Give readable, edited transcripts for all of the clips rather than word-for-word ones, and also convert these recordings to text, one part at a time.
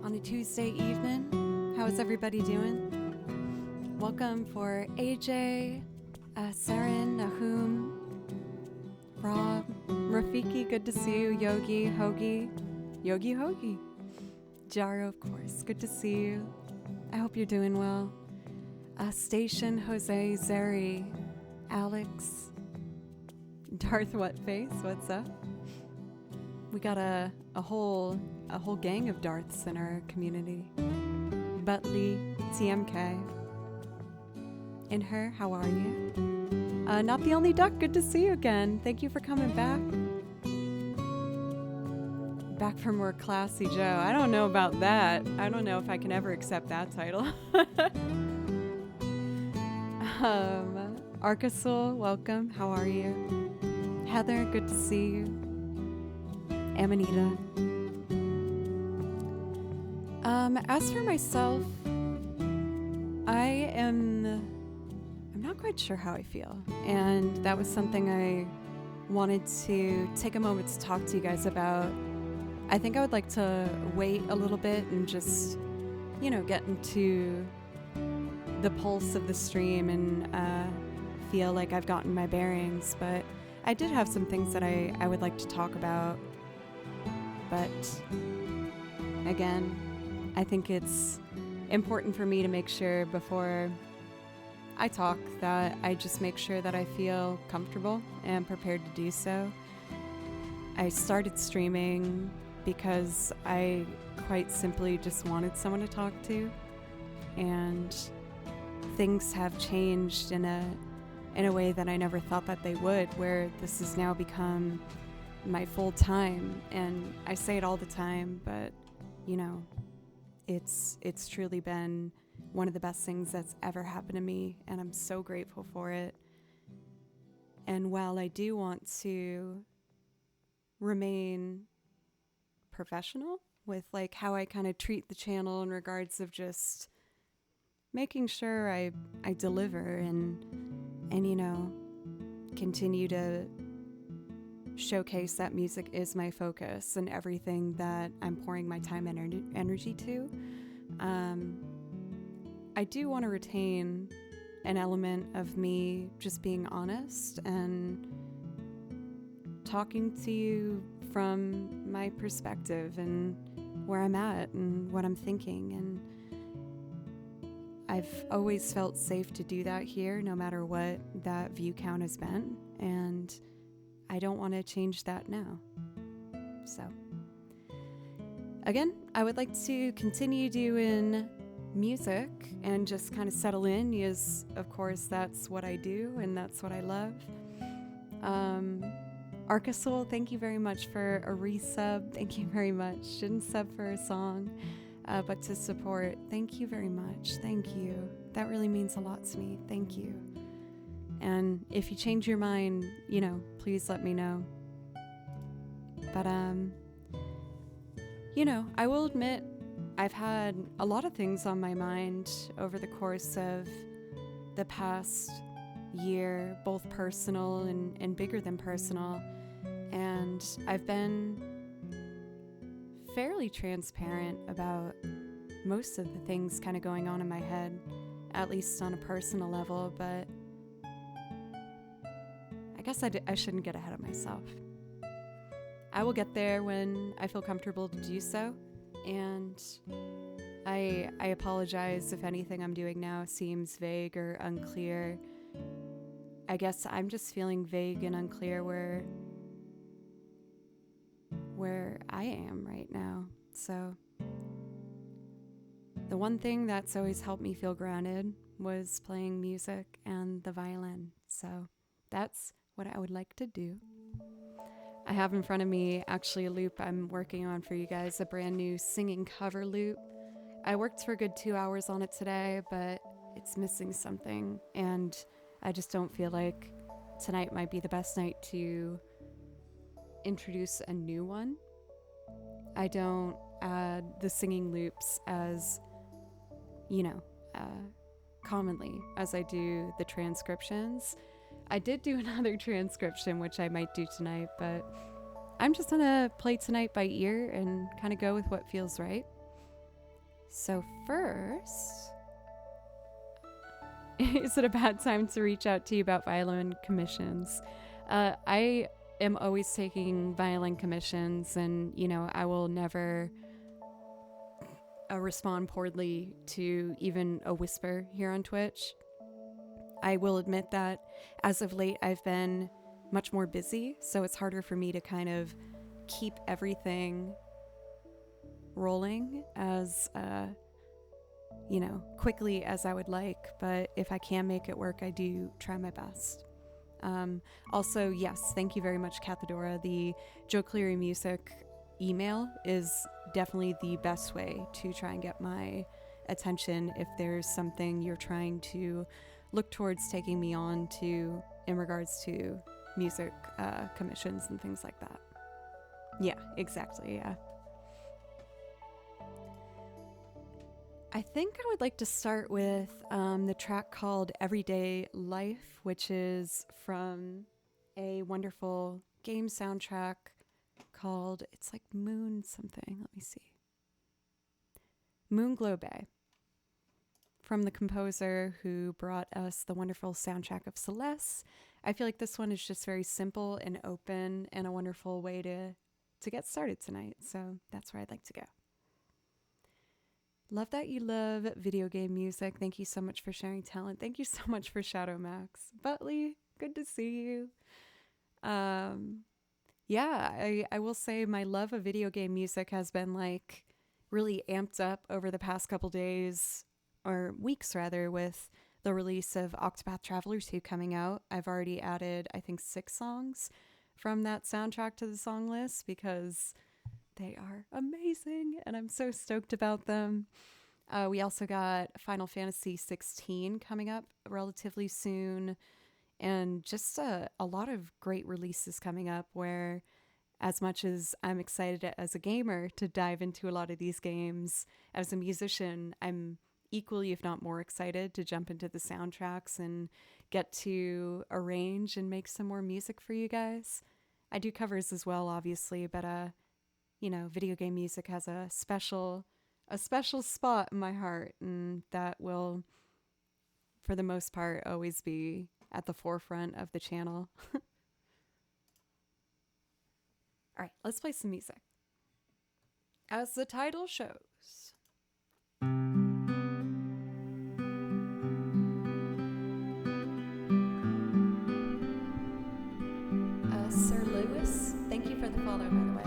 On a Tuesday evening, how is everybody doing? Welcome for AJ, Saren, Nahum, Rob, Rafiki, good to see you, Yogi, Hoagie, Yogi Hoagie, Jaro, of course, good to see you. I hope you're doing well. Station, Jose, Zeri, Alex, Darth Whatface, what's up? We got a whole gang of Darths in our community. Butley, TMK. And her, how are you? Not the only duck, good to see you again. Thank you for coming back. Back for more Classy Joe. I don't know about that. I don't know if I can ever accept that title. Arkasul, welcome. How are you? Heather, good to see you. Amanita. As for myself, I'm not quite sure how I feel. And that was something I wanted to take a moment to talk to you guys about. I think I would like to wait a little bit and just, get into the pulse of the stream and feel like I've gotten my bearings. But I did have some things that I would like to talk about. But again, I think it's important for me to make sure before I talk that I just make sure that I feel comfortable and prepared to do so. I started streaming because I quite simply just wanted someone to talk to, and things have changed in a way that I never thought that they would, where this has now become my full time. And I say it all the time, but it's truly been one of the best things that's ever happened to me, and I'm so grateful for it. And while I do want to remain professional with how I kind of treat the channel in regards of just making sure I deliver and continue to showcase that music is my focus and everything that I'm pouring my time and energy to. I do want to retain an element of me just being honest and talking to you from my perspective and where I'm at and what I'm thinking. And I've always felt safe to do that here, no matter what that view count has been. And I don't want to change that now. So, again, I would like to continue doing music and just kind of settle in, because of course that's what I do and that's what I love. Arkasul, thank you very much for a resub. Thank you very much. Didn't sub for a song, but to support. Thank you very much. Thank you. That really means a lot to me. Thank you. And if you change your mind, please let me know. But, I will admit I've had a lot of things on my mind over the course of the past year, both personal and bigger than personal. And I've been fairly transparent about most of the things kind of going on in my head, at least on a personal level, but I guess I shouldn't get ahead of myself. I will get there when I feel comfortable to do so, and I apologize if anything I'm doing now seems vague or unclear. I guess I'm just feeling vague and unclear where I am right now. So the one thing that's always helped me feel grounded was playing music and the violin. So that's what I would like to do. I have in front of me actually a loop I'm working on for you guys, a brand new singing cover loop. I worked for a good 2 hours on it today, but it's missing something, and I just don't feel like tonight might be the best night to introduce a new one. I don't add the singing loops as, commonly as I do the transcriptions. I did do another transcription, which I might do tonight, but I'm just gonna play tonight by ear and kind of go with what feels right. So first, is it a bad time to reach out to you about violin commissions? I am always taking violin commissions, and I will never respond poorly to even a whisper here on Twitch. I will admit that as of late, I've been much more busy, so it's harder for me to kind of keep everything rolling as quickly as I would like. But if I can make it work, I do try my best. Also, yes, thank you very much, Cathedora. The Joe Cleary Music email is definitely the best way to try and get my attention if there's something you're trying to look towards taking me on to in regards to music commissions and things like that. Yeah, exactly, yeah. I think I would like to start with the track called Everyday Life, which is from a wonderful game soundtrack called, it's like Moon something, let me see. Moonglow Bay, from the composer who brought us the wonderful soundtrack of Celeste. I feel like this one is just very simple and open and a wonderful way to get started tonight. So that's where I'd like to go. Love that you love video game music. Thank you so much for sharing talent. Thank you so much for Shadow Max. Butley, good to see you. Yeah, I will say my love of video game music has been like really amped up over the past couple days, or weeks rather, with the release of Octopath Traveler 2 coming out. I've already added, I think, 6 songs from that soundtrack to the song list because they are amazing and I'm so stoked about them. We also got Final Fantasy 16 coming up relatively soon, and just a lot of great releases coming up where, as much as I'm excited as a gamer to dive into a lot of these games, as a musician, I'm equally, if not more excited to jump into the soundtracks and get to arrange and make some more music for you guys. I do covers as well, obviously, but video game music has a special spot in my heart, and that will, for the most part, always be at the forefront of the channel. All right, let's play some music. As the title shows. Sir Lewis, thank you for the follow, by the way.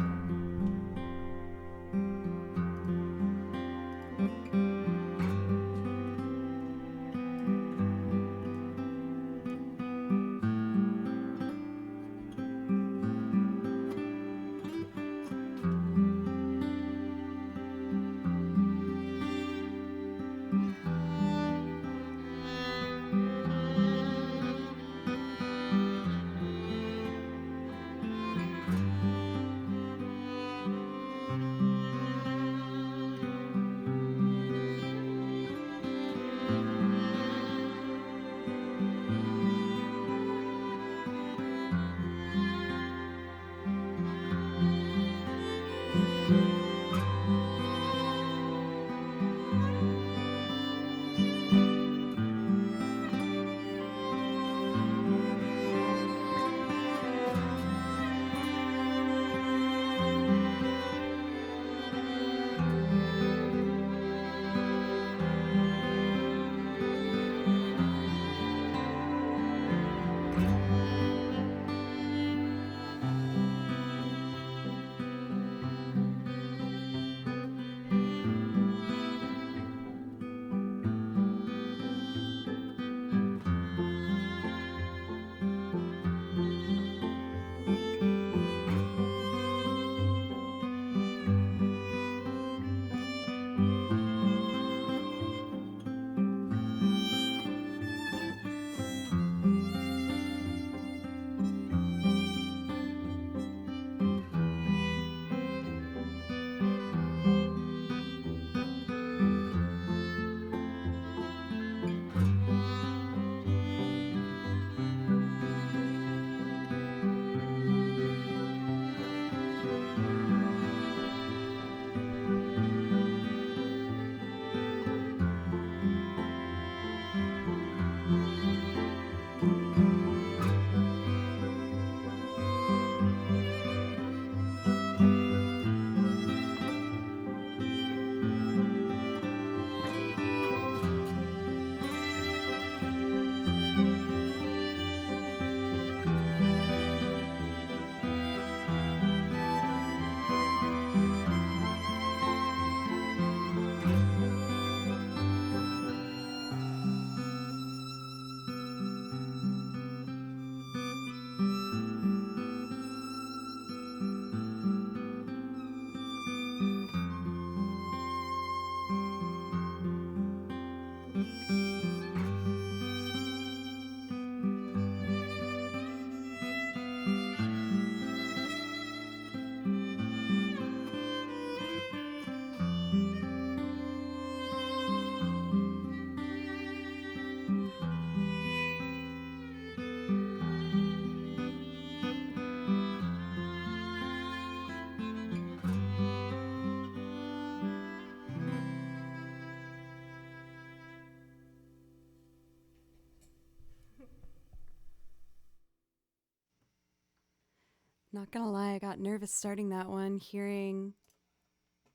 Not gonna lie, I got nervous starting that one, hearing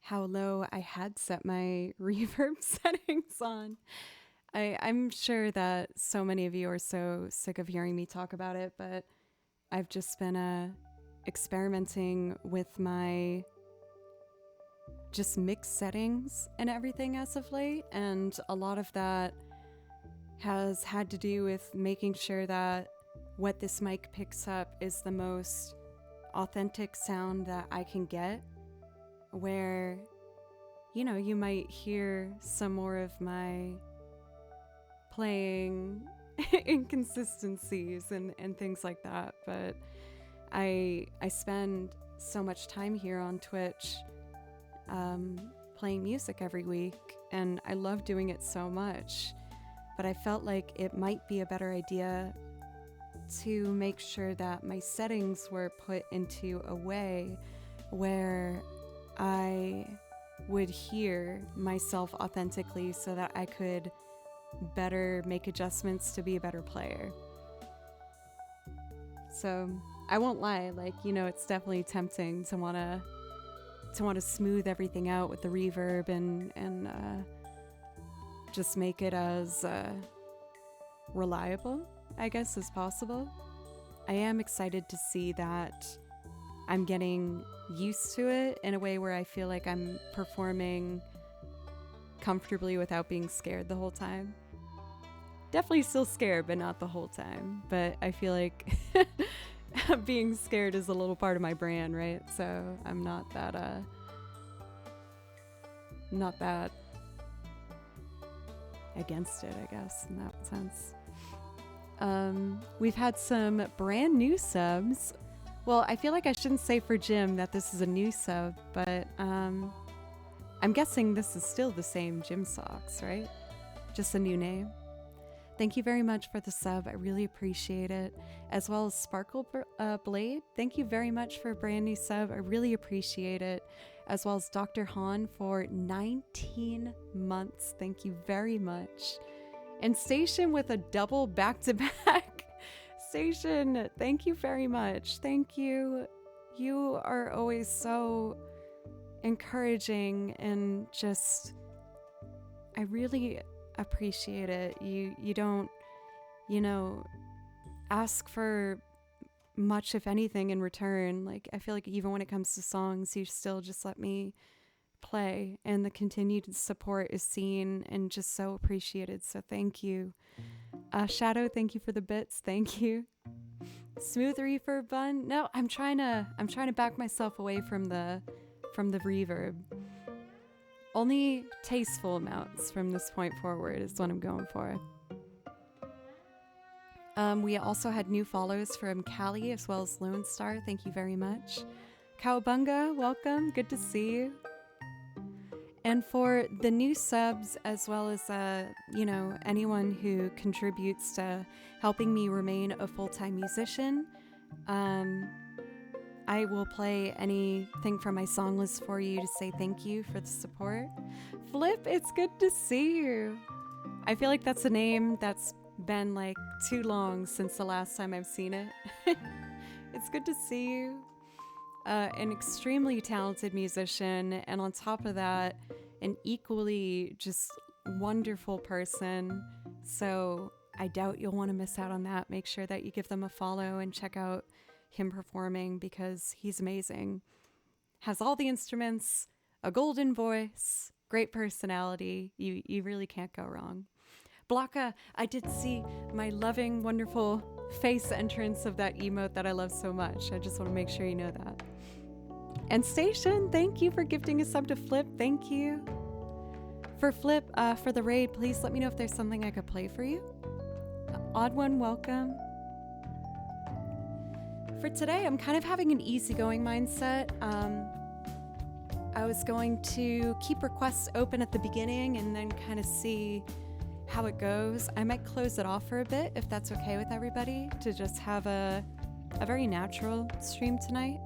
how low I had set my reverb settings on. I'm sure that so many of you are so sick of hearing me talk about it, but I've just been experimenting with my just mix settings and everything as of late, and a lot of that has had to do with making sure that what this mic picks up is the most authentic sound that I can get, where, you know, you might hear some more of my playing inconsistencies and things like that. But I spend so much time here on Twitch playing music every week, and I love doing it so much. But I felt like it might be a better idea to make sure that my settings were put into a way where I would hear myself authentically, so that I could better make adjustments to be a better player. So I won't lie, like, you know, it's definitely tempting to want to smooth everything out with the reverb and just make it as reliable, I guess, as possible. I am excited to see that I'm getting used to it in a way where I feel like I'm performing comfortably without being scared the whole time. Definitely still scared, but not the whole time. But I feel like being scared is a little part of my brand, right? So I'm not that against it, I guess, in that sense. We've had some brand new subs. Well, I feel like I shouldn't say for Jim that this is a new sub, but I'm guessing this is still the same Jim Socks, right? Just a new name. Thank you very much for the sub. I really appreciate it. As well as Sparkle Blade. Thank you very much for a brand new sub. I really appreciate it. As well as Dr. Han for 19 months. Thank you very much. And Station with a double back-to-back. Station, thank you very much. Thank you. You are always so encouraging, and just, I really appreciate it. You don't, you know, ask for much, if anything, in return. Like, I feel like even when it comes to songs, you still just let me play, and the continued support is seen and just so appreciated. So thank you. Shadow, thank you for the bits. Thank you. Smooth reverb bun. No, I'm trying to back myself away from the reverb. Only tasteful amounts from this point forward is what I'm going for. We also had new follows from Callie as well as Lone Star. Thank you very much. Cowabunga, welcome. Good to see you. And for the new subs, as well as, you know, anyone who contributes to helping me remain a full-time musician, I will play anything from my song list for you to say thank you for the support. Flip, it's good to see you. I feel like that's a name that's been like too long since the last time I've seen it. It's good to see you. An extremely talented musician, and on top of that, an equally just wonderful person. So I doubt you'll want to miss out on that. Make sure that you give them a follow and check out him performing, because he's amazing. Has all the instruments, a golden voice, great personality. You really can't go wrong. Blocka, I did see my loving, wonderful face entrance of that emote that I love so much. I just want to make sure you know that. And Station, thank you for gifting a sub to Flip. Thank you. For Flip, for the raid, please let me know if there's something I could play for you. Odd One, welcome. For today, I'm kind of having an easygoing mindset. I was going to keep requests open at the beginning and then kind of see how it goes. I might close it off for a bit, if that's okay with everybody, to just have a very natural stream tonight.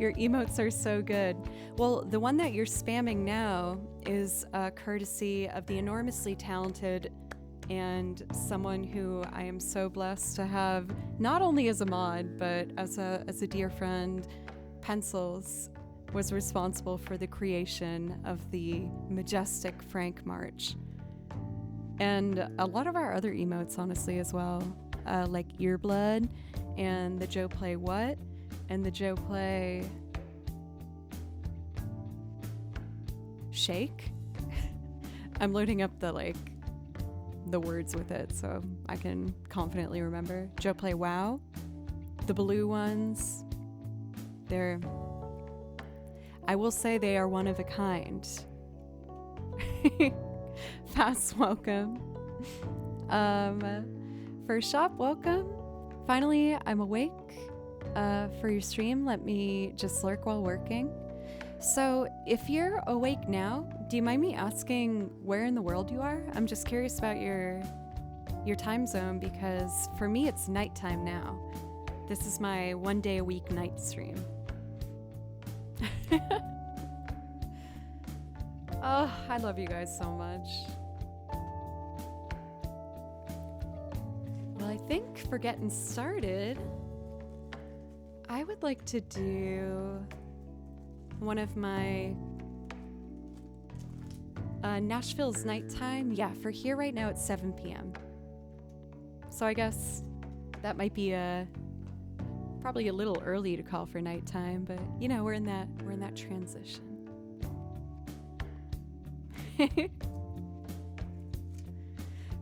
Your emotes are so good. Well, the one that you're spamming now is courtesy of the enormously talented and someone who I am so blessed to have not only as a mod, but as a dear friend. Pencils was responsible for the creation of the majestic Frank March. And a lot of our other emotes, honestly, as well, like Earblood and the Joe Play What and the Joe Play Shake. I'm loading up the words with it so I can confidently remember. Joe Play Wow, the blue ones. I will say they are one of a kind. Fast welcome. First shop, welcome. Finally, I'm awake for your stream. Let me just lurk while working. So if you're awake now, do you mind me asking where in the world you are? I'm just curious about your time zone, because for me it's nighttime now. This is my 1 day a week night stream. Oh, I love you guys so much. Well, I think for getting started, I would like to do one of my Nashville's nighttime. Yeah, for here right now it's 7 p.m. So I guess that might be probably a little early to call for nighttime, but you know, we're in that transition.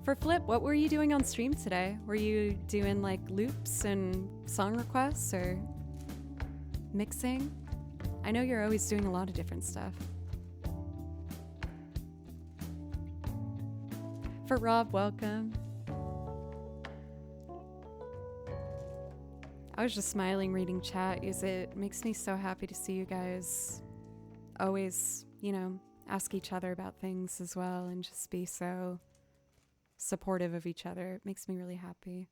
For Flip, what were you doing on stream today? Were you doing like loops and song requests or mixing? I know you're always doing a lot of different stuff. For Rob, welcome. I was just smiling reading chat, as it makes me so happy to see you guys always, ask each other about things as well and just be so supportive of each other. It makes me really happy.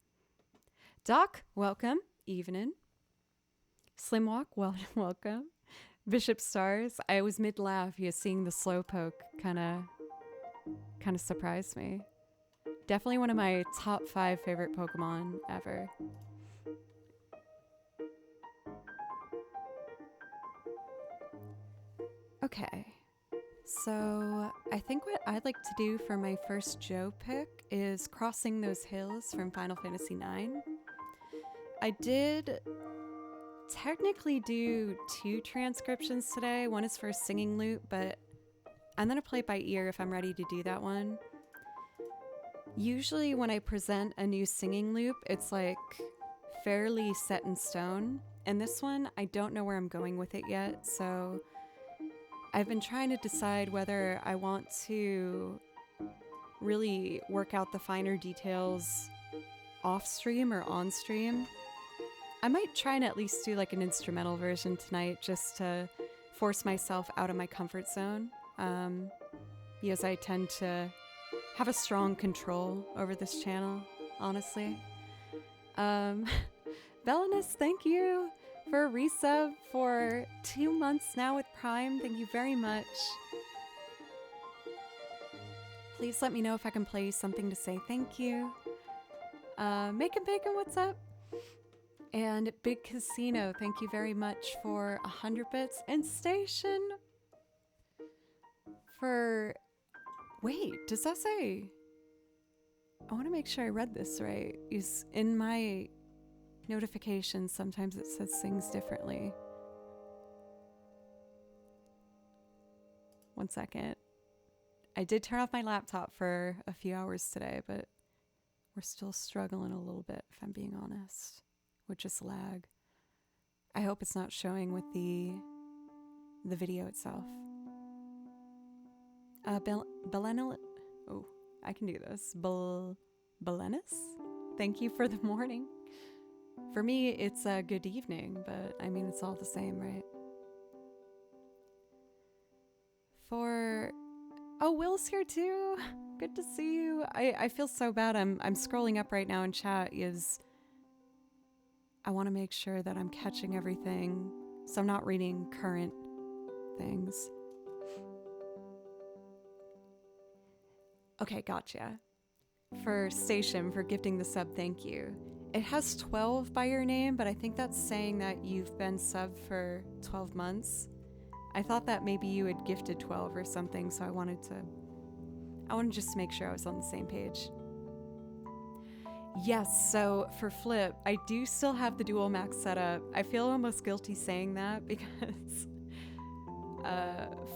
Doc, welcome. Evening. Slimwalk, welcome. Bishop Stars, I was mid-laugh. Seeing the Slowpoke kind of surprised me. Definitely one of my top 5 favorite Pokemon ever. Okay, so I think what I'd like to do for my first Joe pick is Crossing Those Hills from Final Fantasy IX. I did technically do 2 transcriptions today. One is for a singing loop, but I'm going to play it by ear if I'm ready to do that one. Usually when I present a new singing loop, it's like fairly set in stone. And this one, I don't know where I'm going with it yet, so I've been trying to decide whether I want to really work out the finer details off stream or on stream. I might try and at least do like an instrumental version tonight just to force myself out of my comfort zone, because I tend to have a strong control over this channel, honestly. Belinus, thank you for a resub for 2 months now with Prime. Thank you very much. Please let me know if I can play you something to say thank you. Making Bacon, what's up? And Big Casino, thank you very much for 100 bits. And Station for... Wait, does that say... I want to make sure I read this right. Is in my notifications, sometimes it says things differently. One second. I did turn off my laptop for a few hours today, but we're still struggling a little bit, if I'm being honest, with just lag. I hope it's not showing with the video itself. Belenil... Oh, I can do this. Belenus? Thank you for the morning. For me, it's a good evening, but I mean, it's all the same, right? Oh, Will's here too. Good to see you. I feel so bad. I'm scrolling up right now in chat. I want to make sure that I'm catching everything, so I'm not reading current things. Okay, gotcha. for Station for gifting the sub. Thank you. It has 12 by your name, but I think that's saying that you've been subbed for 12 months. I thought that maybe you had gifted 12 or something, so I wanted just to make sure I was on the same page. Yes, so for Flip, I do still have the dual max set up. I feel almost guilty saying that because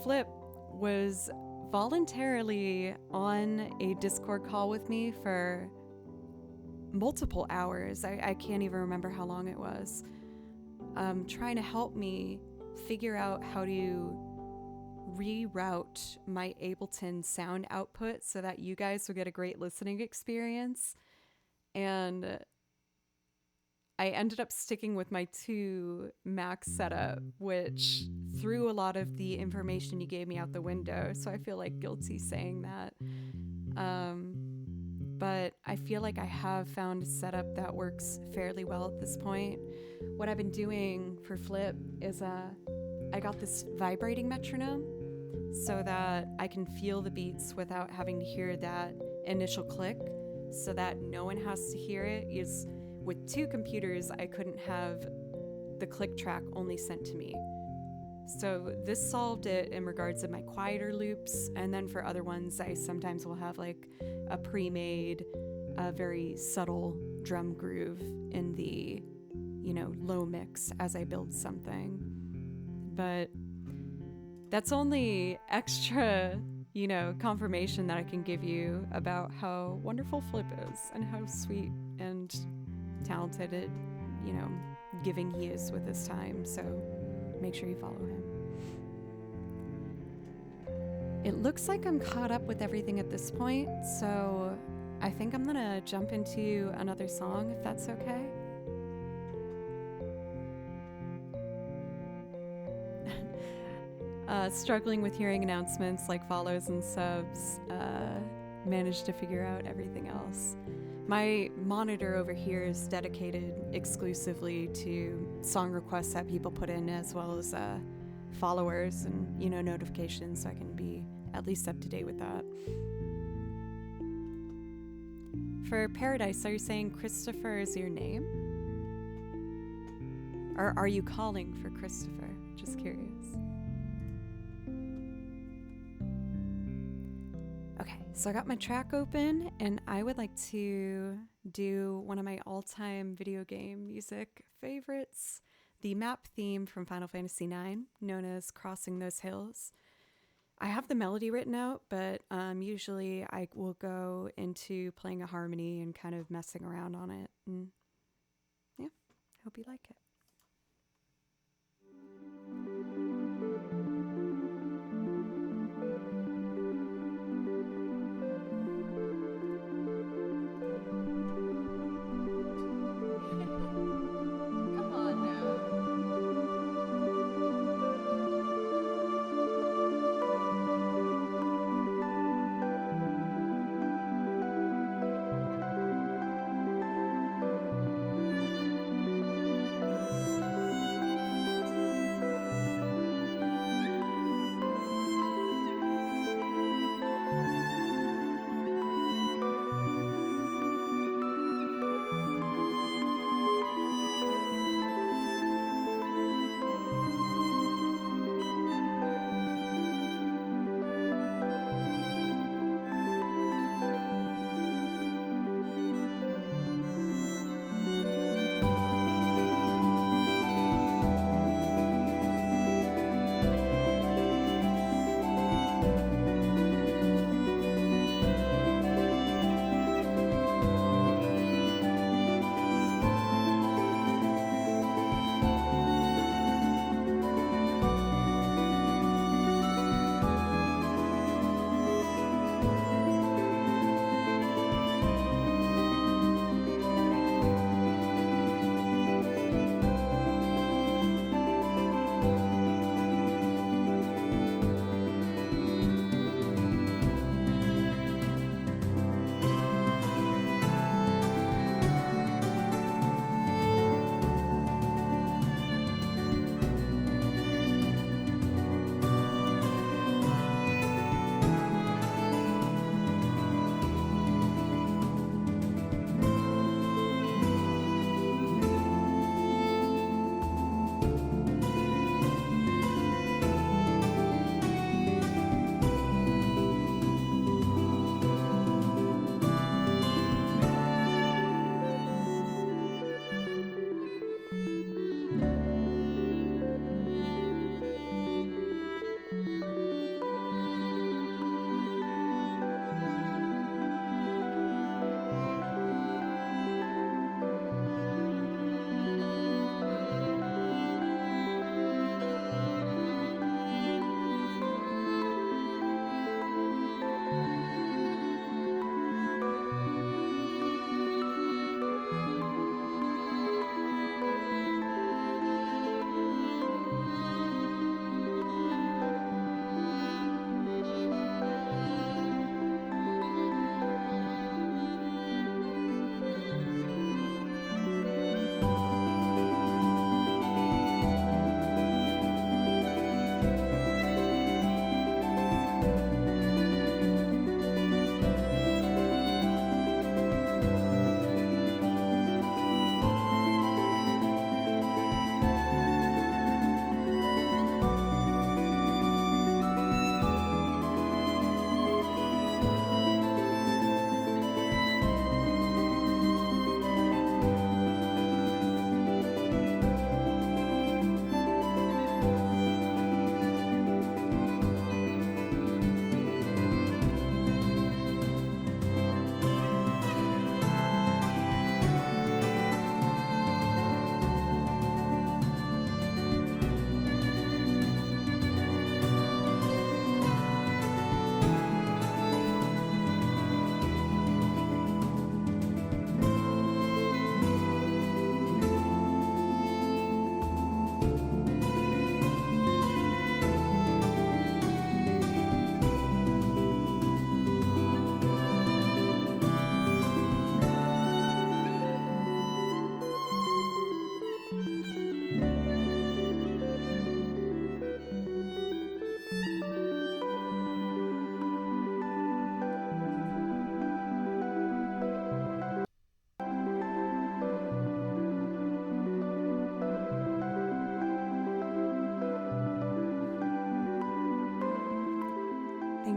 Flip was voluntarily on a Discord call with me for multiple hours. I can't even remember how long it was. Trying to help me figure out how to reroute my Ableton sound output so that you guys would get a great listening experience. And I ended up sticking with my 2 max setup, which threw a lot of the information you gave me out the window. So I feel like guilty saying that. But I feel like I have found a setup that works fairly well at this point. What I've been doing for Flip is I got this vibrating metronome so that I can feel the beats without having to hear that initial click, so that no one has to hear it. Is with 2 computers, I couldn't have the click track only sent to me. So this solved it in regards to my quieter loops, and then for other ones, I sometimes will have like a pre-made, very subtle drum groove in the, low mix as I build something. But that's only extra, confirmation that I can give you about how wonderful Flip is and how sweet and talented at, giving he is with his time. So make sure you follow him. It looks like I'm caught up with everything at this point, so I think I'm gonna jump into another song if that's okay. Struggling with hearing announcements like follows and subs, managed to figure out everything else. My monitor over here is dedicated exclusively to song requests that people put in, as well as followers and notifications, so I can be at least up to date with that. For Paradise, are you saying Christopher is your name? Or are you calling for Christopher? Just curious. Okay, so I got my track open, and I would like to do one of my all-time video game music favorites, the map theme from Final Fantasy IX, known as Crossing Those Hills. I have the melody written out, but usually I will go into playing a harmony and kind of messing around on it. And yeah, hope you like it.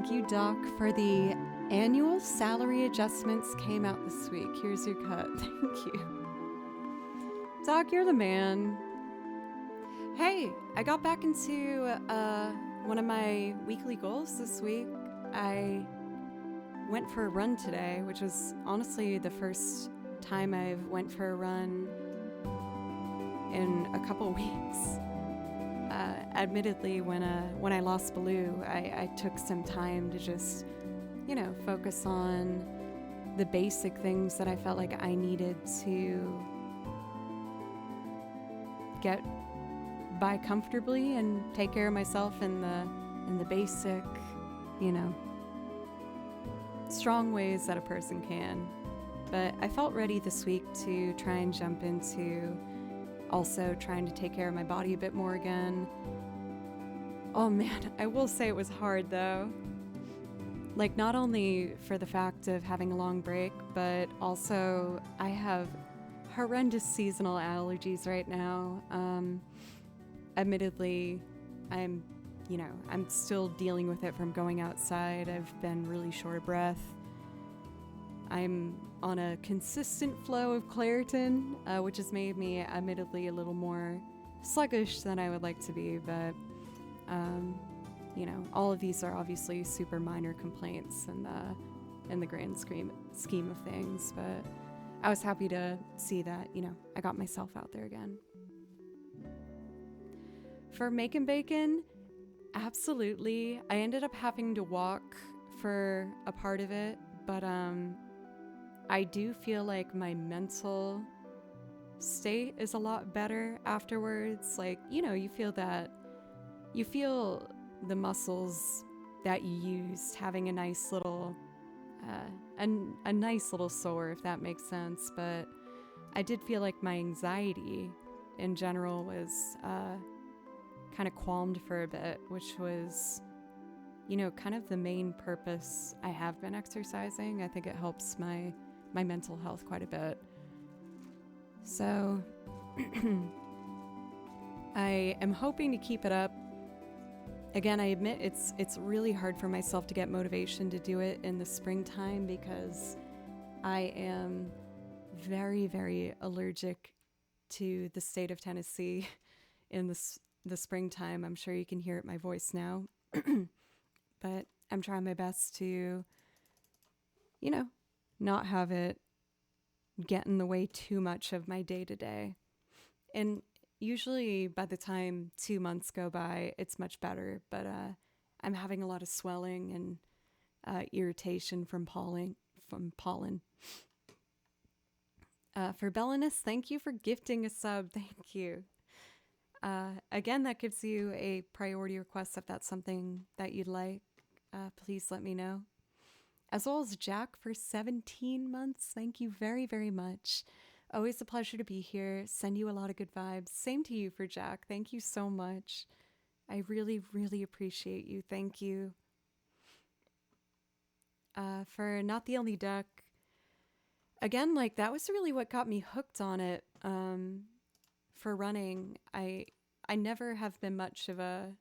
Thank you, Doc, for the annual salary adjustments came out this week. Here's your cut. Thank you. Doc, you're the man. Hey, I got back into one of my weekly goals this week. I went for a run today, which was honestly the first time I've went for a run in a couple weeks. Admittedly, when I lost Baloo, I took some time to just, focus on the basic things that I felt like I needed to get by comfortably and take care of myself in the basic, strong ways that a person can. But I felt ready this week to try and jump into also trying to take care of my body a bit more again. Oh man, I will say it was hard though. Like, not only for the fact of having a long break, but also I have horrendous seasonal allergies right now. Admittedly, I'm still dealing with it from going outside. I've been really short of breath. I'm on a consistent flow of Claritin, which has made me admittedly a little more sluggish than I would like to be, but all of these are obviously super minor complaints in the grand scheme of things, but I was happy to see that, I got myself out there again. For Making Bacon, absolutely. I ended up having to walk for a part of it, but I do feel like my mental state is a lot better afterwards. Like, you feel the muscles that you used having a nice little a nice little sore, if that makes sense. But I did feel like my anxiety in general was kind of qualmed for a bit, which was, kind of the main purpose I have been exercising. I think it helps my mental health quite a bit. So I am hoping to keep it up. Again, I admit it's really hard for myself to get motivation to do it in the springtime because I am very, very allergic to the state of Tennessee in the springtime. I'm sure you can hear it in my voice now. But I'm trying my best to, not have it get in the way too much of my day to day. And usually by the time 2 months go by, it's much better. But I'm having a lot of swelling and irritation from pollen. For Bellinus, thank you for gifting a sub. Thank you. Again, that gives you a priority request if that's something that you'd like. Please let me know. As well as Jack for 17 months. Thank you very, very much. Always a pleasure to be here. Send you a lot of good vibes. Same to you for Jack. Thank you so much. I really, really appreciate you. Thank you. For Not the Only Duck. Again, that was really what got me hooked on it. For running, I never have been much of a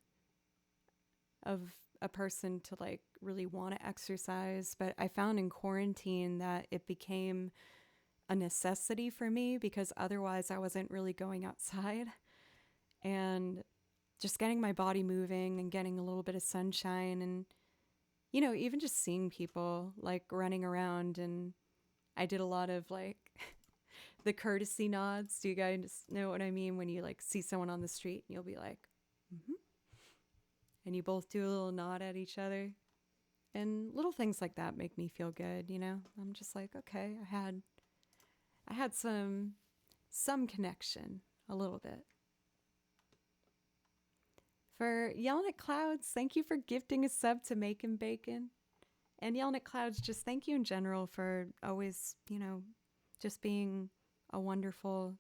person to really want to exercise, but I found in quarantine that it became a necessity for me because otherwise I wasn't really going outside, and just getting my body moving and getting a little bit of sunshine and even just seeing people running around. And I did a lot of the courtesy nods. Do you guys know what I mean? When you see someone on the street and you'll be like, mm-hmm. And you both do a little nod at each other. And little things like that make me feel good, I'm just like, okay, I had some connection a little bit. For Yelling at Clouds, thank you for gifting a sub to Making Bacon. And Yelling at Clouds, just thank you in general for always, just being a wonderful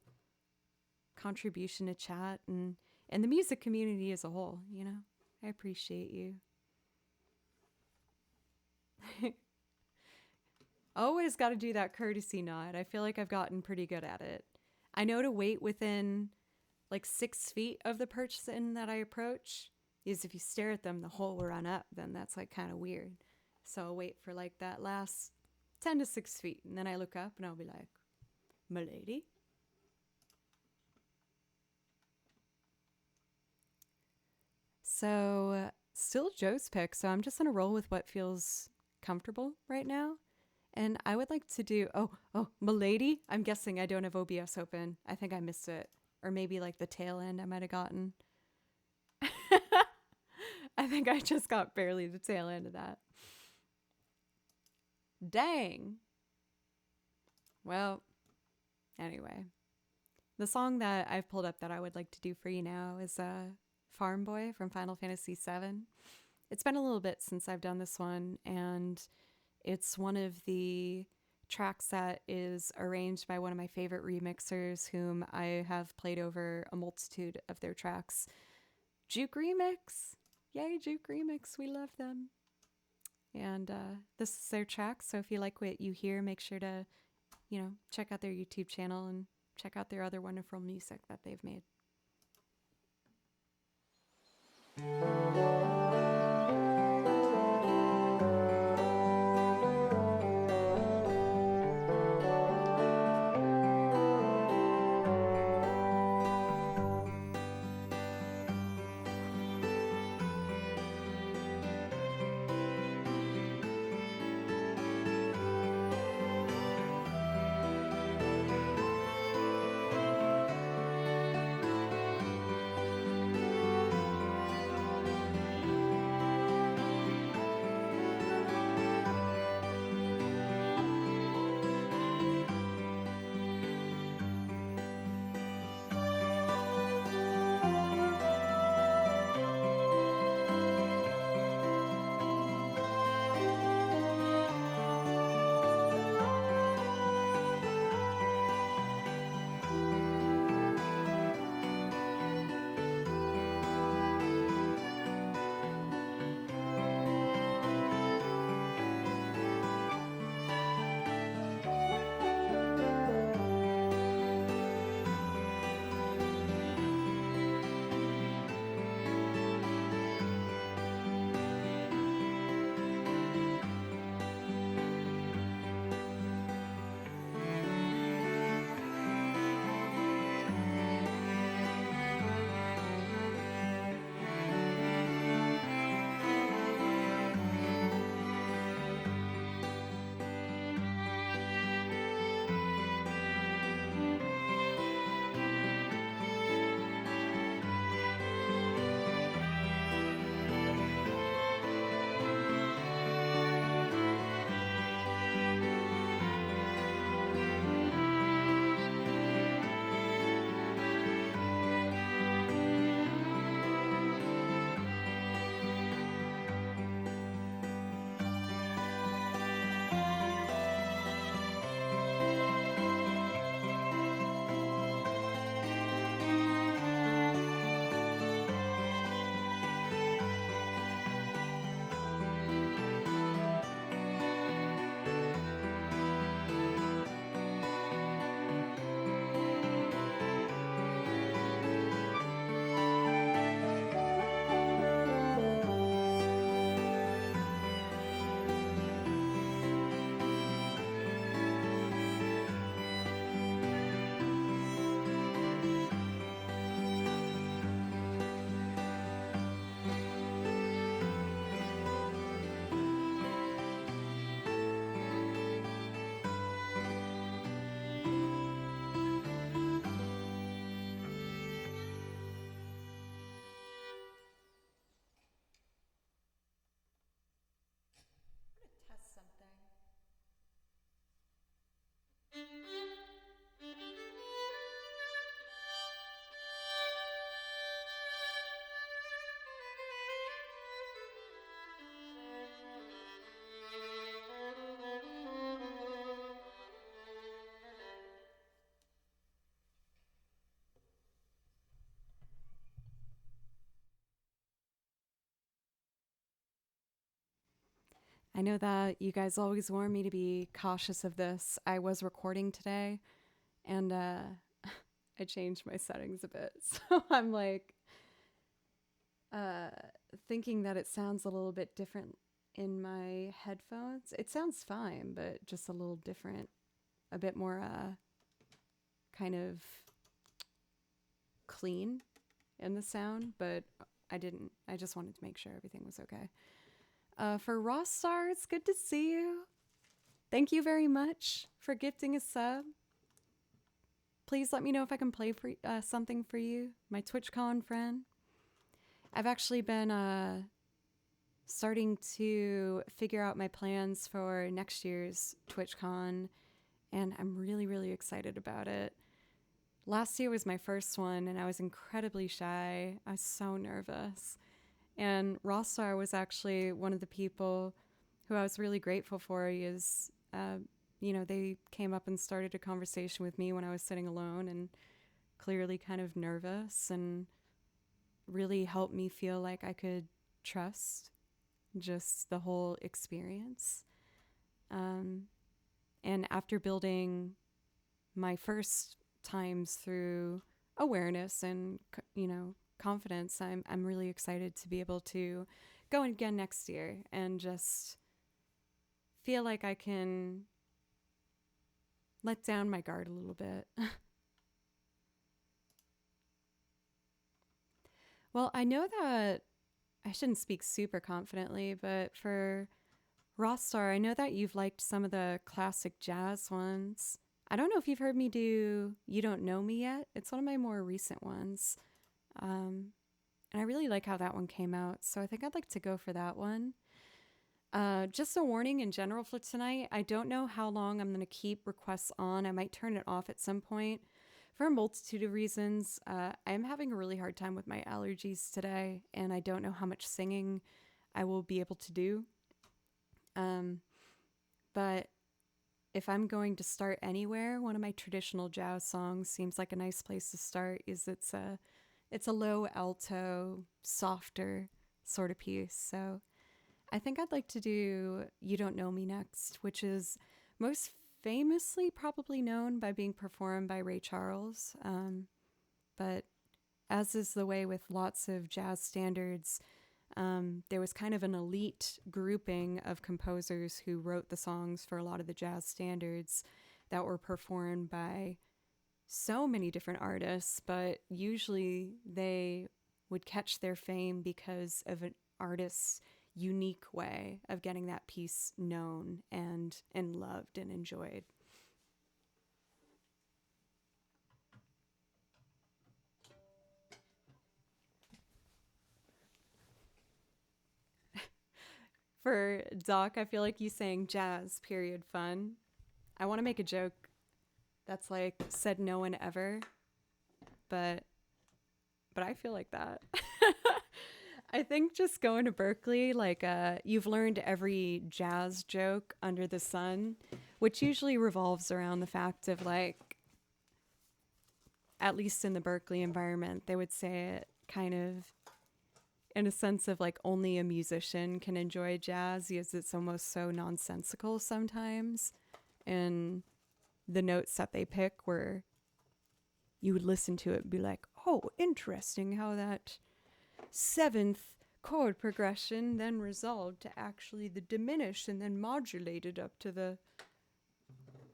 contribution to chat and the music community as a whole, I appreciate you. Always got to do that courtesy nod. I feel like I've gotten pretty good at it. I know to wait within 6 feet of the person that I approach. is if you stare at them, the hole will run up. Then that's like kind of weird. So I'll wait for like that last 10 to 6 feet. And then I look up and I'll be like, "Milady?" So still Joe's pick. So I'm just going to roll with what feels comfortable right now. And I would like to do, Milady. I'm guessing I don't have OBS open. I think I missed it. Or maybe like the tail end I might have gotten. I think I just got barely the tail end of that. Dang. Well, anyway. The song that I've pulled up that I would like to do for you now is Farm Boy from Final Fantasy VII. It's been a little bit since I've done this one, and it's one of the tracks that is arranged by one of my favorite remixers, whom I have played over a multitude of their tracks. Juke Remix! Yay, Juke Remix! We love them. And this is their track, so if you like what you hear, make sure to, check out their YouTube channel and check out their other wonderful music that they've made. Test something. I know that you guys always warn me to be cautious of this. I was recording today, and I changed my settings a bit. So I'm like, uh, thinking that it sounds a little bit different in my headphones. It sounds fine, but just a little different, a bit more kind of clean in the sound, but I didn't. I just wanted to make sure everything was okay. For Ross Star, it's good to see you. Thank you very much for gifting a sub. Please let me know if I can play for something for you, my TwitchCon friend. I've actually been starting to figure out my plans for next year's TwitchCon, and I'm really, really excited about it. Last year was my first one, and I was incredibly shy. I was so nervous. And Rosstar was actually one of the people who I was really grateful for. They came up and started a conversation with me when I was sitting alone and clearly kind of nervous, and really helped me feel like I could trust just the whole experience. And after building my first times through awareness and, confidence, I'm really excited to be able to go again next year and just feel like I can let down my guard a little bit. Well, I know that I shouldn't speak super confidently, but for Rockstar, I know that you've liked some of the classic jazz ones. I don't know if you've heard me do You Don't Know Me Yet. It's one of my more recent ones. And I really like how that one came out, so I think I'd like to go for that one. Just a warning in general for tonight, I don't know how long I'm going to keep requests on. I might turn it off at some point for a multitude of reasons. I'm having a really hard time with my allergies today, and I don't know how much singing I will be able to do. But if I'm going to start anywhere, one of my traditional jazz songs seems like a nice place to start. It's a low alto, softer sort of piece. So I think I'd like to do You Don't Know Me next, which is most famously probably known by being performed by Ray Charles. But as is the way with lots of jazz standards, there was kind of an elite grouping of composers who wrote the songs for a lot of the jazz standards that were performed by so many different artists, but usually they would catch their fame because of an artist's unique way of getting that piece known and loved and enjoyed. For Doc, I feel like you saying jazz, period, fun. I want to make a joke that's like said no one ever, but I feel like that. I think just going to Berkeley, you've learned every jazz joke under the sun, which usually revolves around the fact of at least in the Berkeley environment, they would say it kind of in a sense of only a musician can enjoy jazz because it's almost so nonsensical sometimes. And the notes that they pick where you would listen to it and be like, oh, interesting how that seventh chord progression then resolved to actually the diminished and then modulated up to the...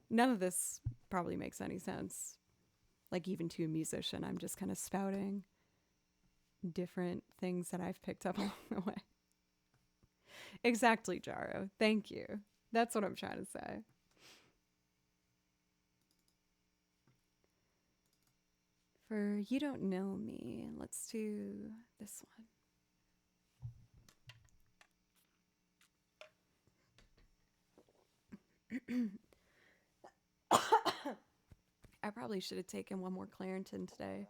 None of this probably makes any sense. Even to a musician, I'm just kind of spouting different things that I've picked up along the way. Exactly, Jaro. Thank you. That's what I'm trying to say. For You Don't Know Me, let's do this one. I probably should have taken one more Claritin today.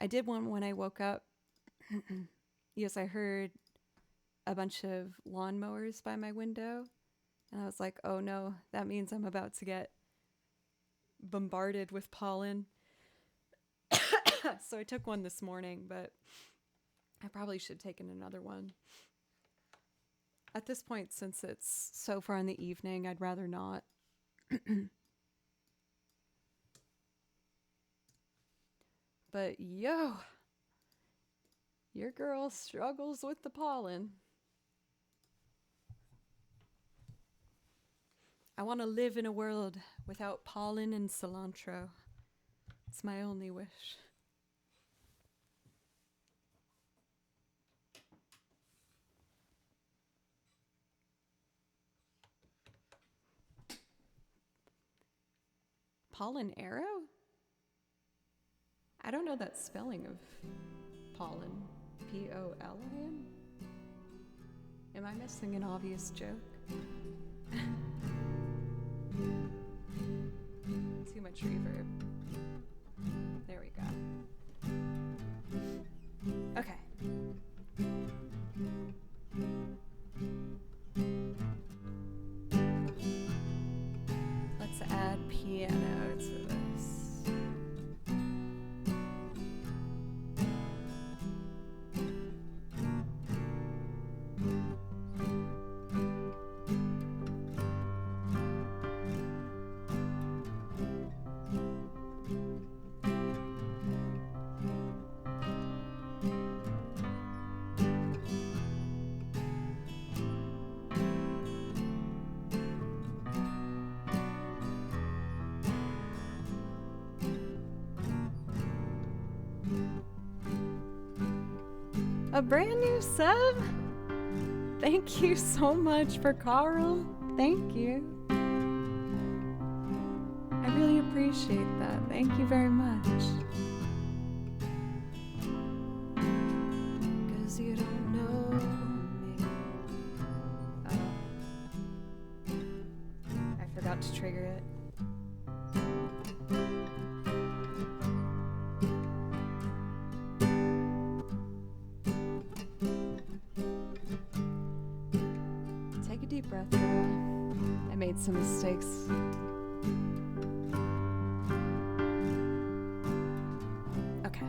I did one when I woke up. Yes, I heard a bunch of lawnmowers by my window. And I was like, oh no, that means I'm about to get bombarded with pollen. So I took one this morning, but I probably should have taken another one. At this point, since it's so far in the evening, I'd rather not. But yo, Your girl struggles with the pollen. I want to live in a world without pollen and cilantro. It's my only wish. Pollen arrow? I don't know that spelling of pollen. Polin? Am I missing an obvious joke? Too much reverb. There we go. Okay. Let's add piano to this. A brand new sub? Thank you so much for Carl. Thank you. I really appreciate that. Thank you very much. 'Cause you don't know me. I forgot to trigger it. Take a deep breath, girl. I made some mistakes. Okay.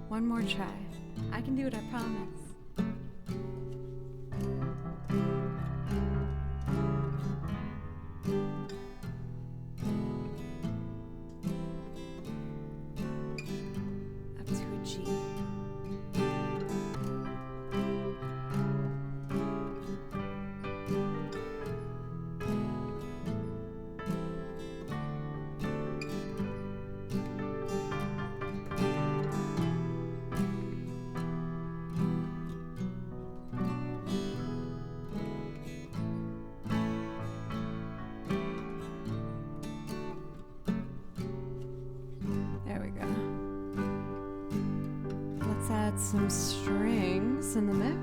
One more try. I can do it, I promise. Up to a G. There we go. Let's add some strings in the mix.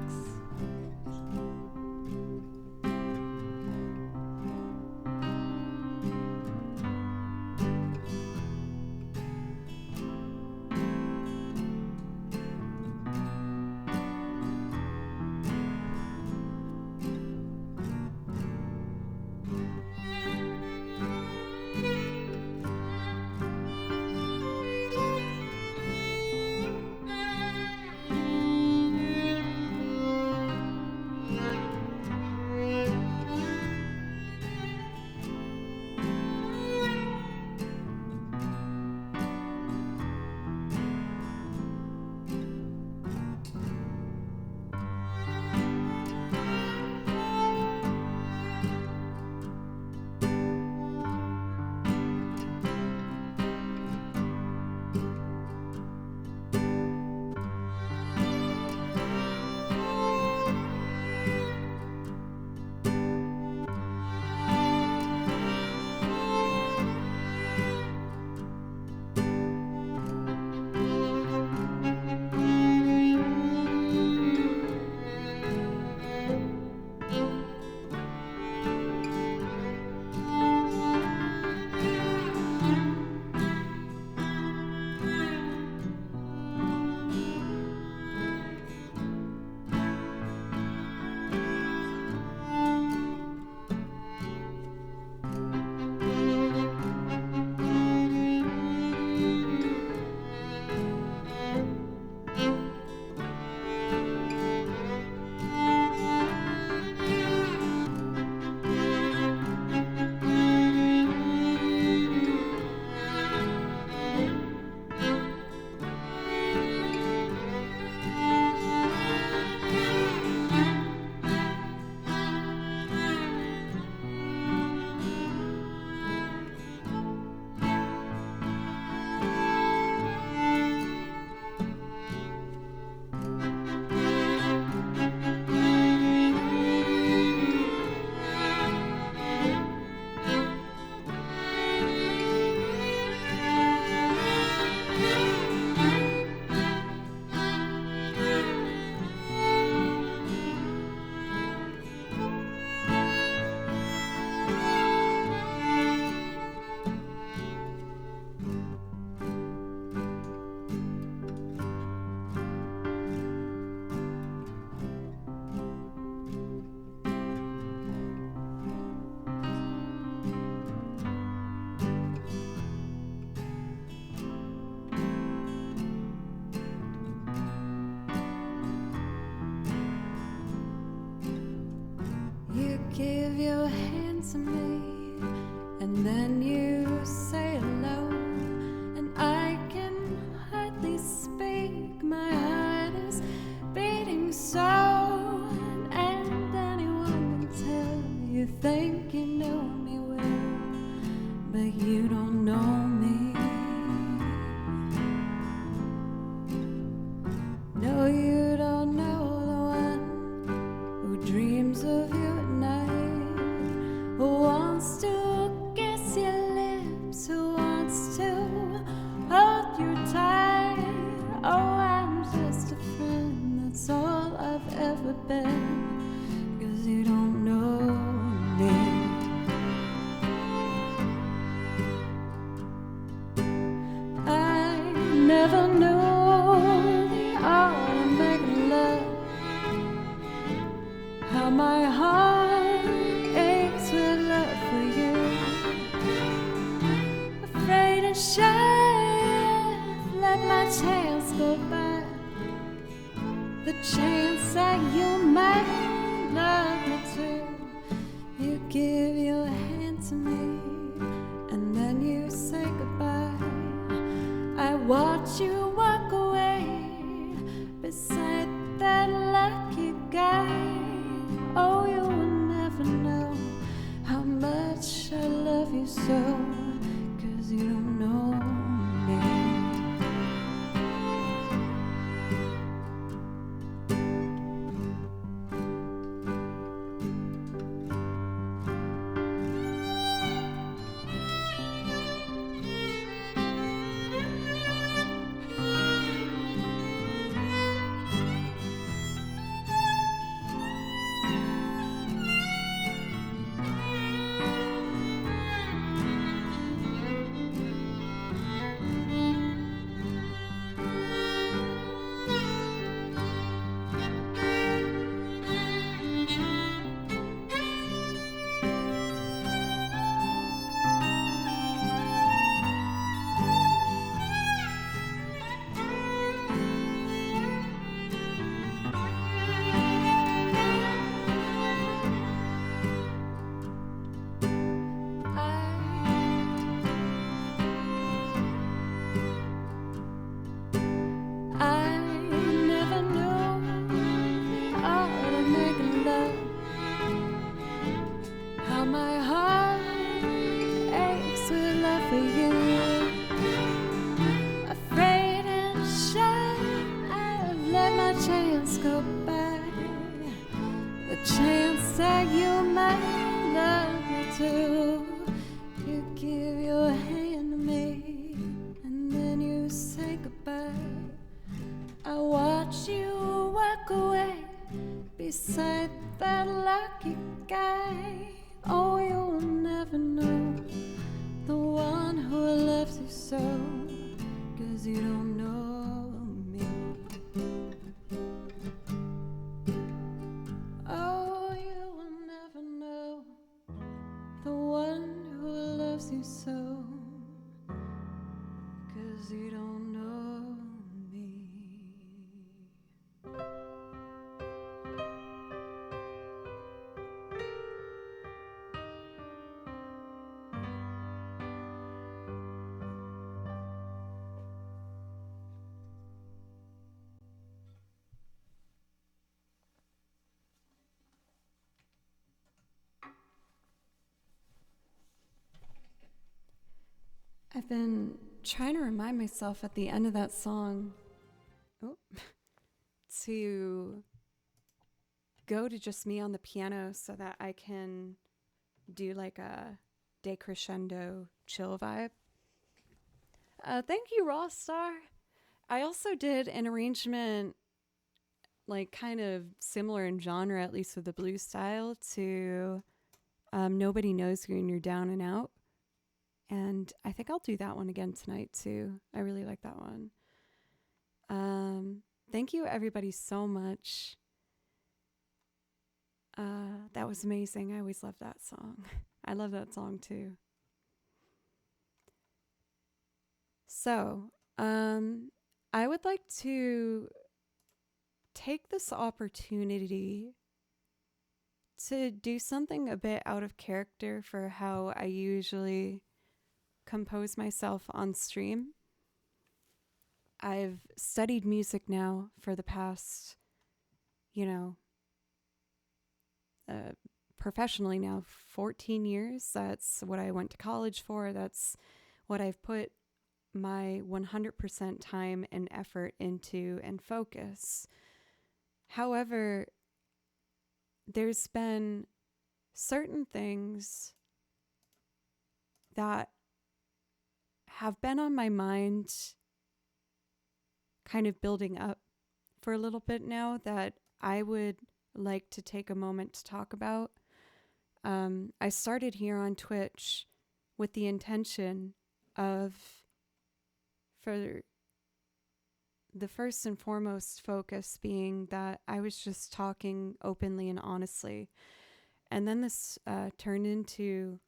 give your hand to me, and then you say hello, and I can hardly speak. My heart is beating so, and anyone can tell you think you know me well, but you don't know me. No, you don't know the one who dreams of you at night, who wants to kiss your lips, who wants to hold you tight. Oh, I'm just a friend, that's all I've ever been, 'cause you don't know me. I never knew the art of making love, how my heart aches with love for you. Afraid I should let my chance go by, the chance that you might love me too. You give your hand to me, and then you say goodbye. I watch you walk away beside that lucky guy. Oh, you will never know how much I love you so, 'cause you don't know me. I never knew the art of making love, how my heart aches with love for you. Afraid and shy, I've let my chance go by, the chance that you might love me too. You give your hand to me, and then you say goodbye. I watch you walk away beside that lucky guy. Oh, you will never know the one who loves you so, 'cause you don't know me. Oh, you will never know the one who loves you so, 'cause you don't know me. I've been trying to remind myself at the end of that song, oh, to go to just me on the piano so that I can do like a decrescendo chill vibe. Thank you, Raw Star. I also did an arrangement like kind of similar in genre, at least with the blues style, to Nobody Knows You When You're Down and Out. And I think I'll do that one again tonight too. I really like that one. Thank you everybody so much. That was amazing. I always love that song. I love that song too. So, I would like to take this opportunity to do something a bit out of character for how I usually compose myself on stream. I've studied music now for the past, you know, professionally now, 14 years. That's what I went to college for. That's what I've put my 100% time and effort into and focus. However, there's been certain things that have been on my mind kind of building up for a little bit now that I would like to take a moment to talk about. I started here on Twitch with the intention of, for the first and foremost focus being that I was just talking openly and honestly. And then this turned into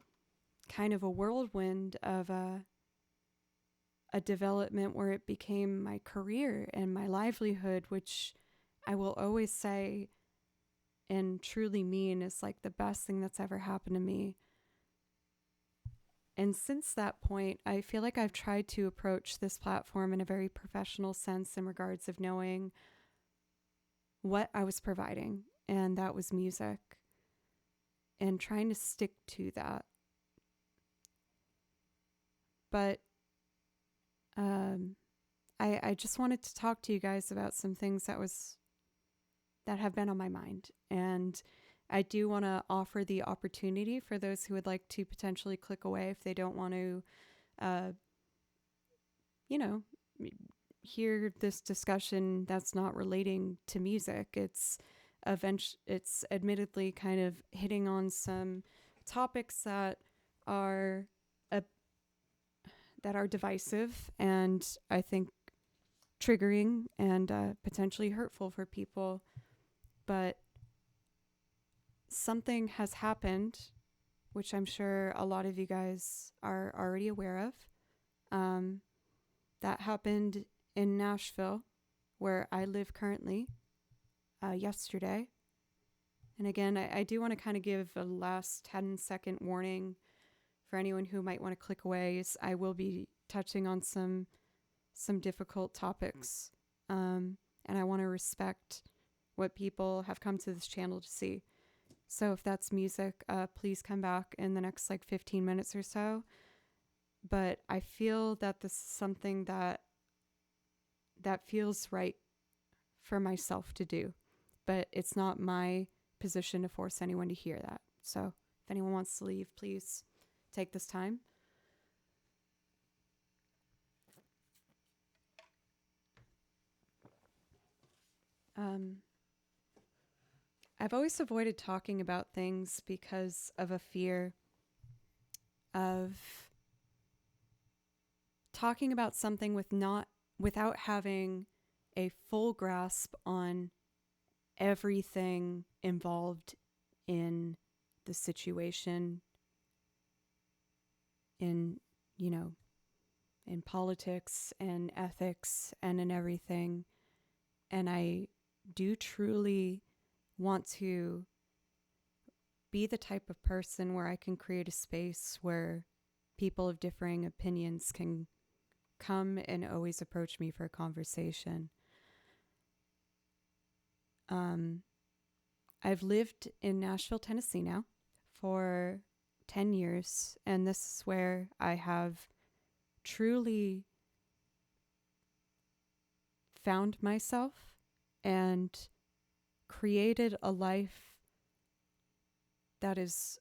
kind of a whirlwind of a development where it became my career and my livelihood, which I will always say and truly mean is like the best thing that's ever happened to me. And since that point, I feel like I've tried to approach this platform in a very professional sense in regards of knowing what I was providing, and that was music, and trying to stick to that. But I just wanted to talk to you guys about some things that have been on my mind. And I do want to offer the opportunity for those who would like to potentially click away if they don't want to, hear this discussion that's not relating to music. It's admittedly kind of hitting on some topics that are divisive and I think triggering and potentially hurtful for people. But something has happened, which I'm sure a lot of you guys are already aware of. That happened in Nashville, where I live currently, yesterday. And again, I do want to kind of give a last 10-second warning for anyone who might want to click away. I will be touching on some difficult topics, and I want to respect what people have come to this channel to see. So if that's music, please come back in the next 15 minutes or so. But I feel that this is something that feels right for myself to do. But it's not my position to force anyone to hear that. So if anyone wants to leave, please take this time. I've always avoided talking about things because of a fear of talking about something without having a full grasp on everything involved in the situation, in politics and ethics and in everything. And I do truly want to be the type of person where I can create a space where people of differing opinions can come and always approach me for a conversation. I've lived in Nashville, Tennessee now for 10 years, and this is where I have truly found myself and created a life that has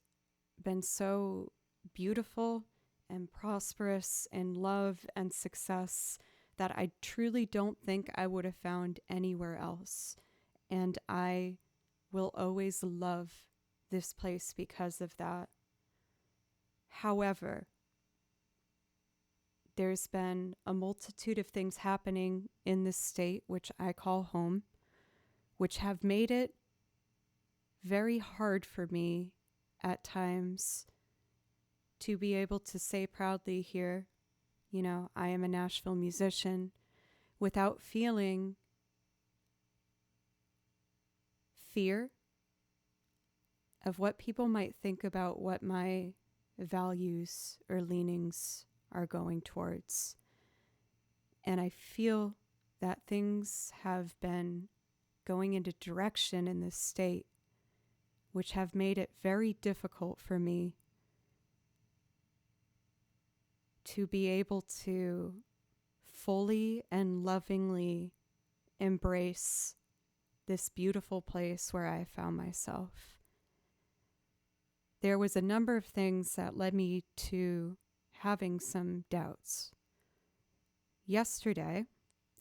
been so beautiful and prosperous in love and success that I truly don't think I would have found anywhere else. And I will always love this place because of that. However, there's been a multitude of things happening in this state, which I call home, which have made it very hard for me at times to be able to say proudly here, I am a Nashville musician, without feeling fear of what people might think about what my values or leanings are going towards. And I feel that things have been going into direction in this state, which have made it very difficult for me to be able to fully and lovingly embrace this beautiful place where I found myself. There was a number of things that led me to having some doubts. Yesterday,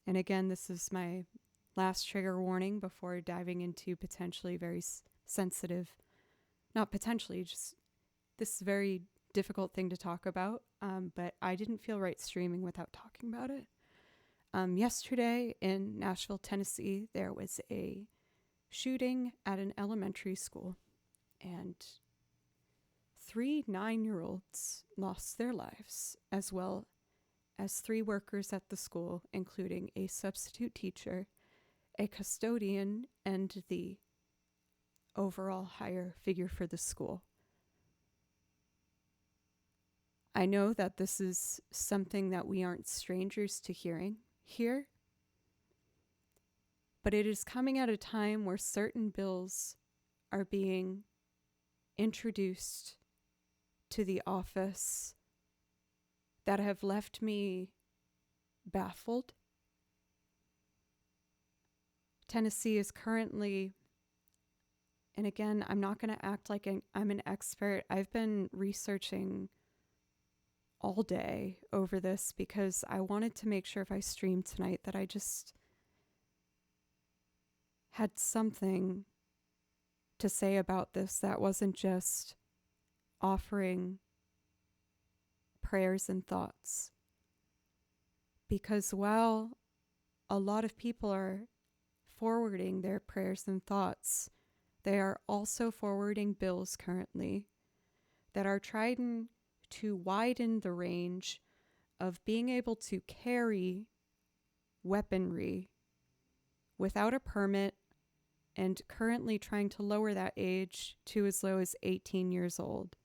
and again, this is my last trigger warning before diving into potentially very sensitive, not potentially, just this very difficult thing to talk about, but I didn't feel right streaming without talking about it. Yesterday in Nashville, Tennessee, there was a shooting at an elementary school, and 3 9-year-olds lost their lives, as well as 3 workers at the school, including a substitute teacher, a custodian, and the overall higher figure for the school. I know that this is something that we aren't strangers to hearing here, but it is coming at a time where certain bills are being introduced to the office that have left me baffled. Tennessee is currently, and again, I'm not going to act like I'm an expert. I've been researching all day over this because I wanted to make sure if I streamed tonight that I just had something to say about this that wasn't just offering prayers and thoughts. Because while a lot of people are forwarding their prayers and thoughts, they are also forwarding bills currently that are trying to widen the range of being able to carry weaponry without a permit, and currently trying to lower that age to as low as 18 years old,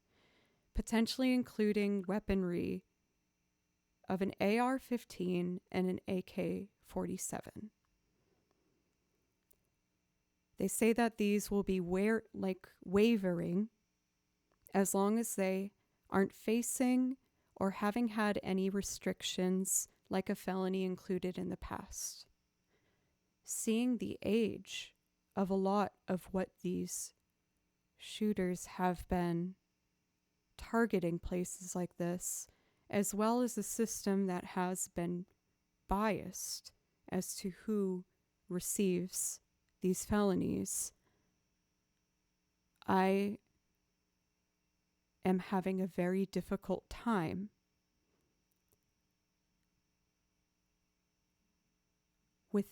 potentially including weaponry of an AR-15 and an AK-47. They say that these will be wavering as long as they aren't facing or having had any restrictions like a felony included in the past. Seeing the age of a lot of what these shooters have been targeting places like this, as well as a system that has been biased as to who receives these felonies, I am having a very difficult time with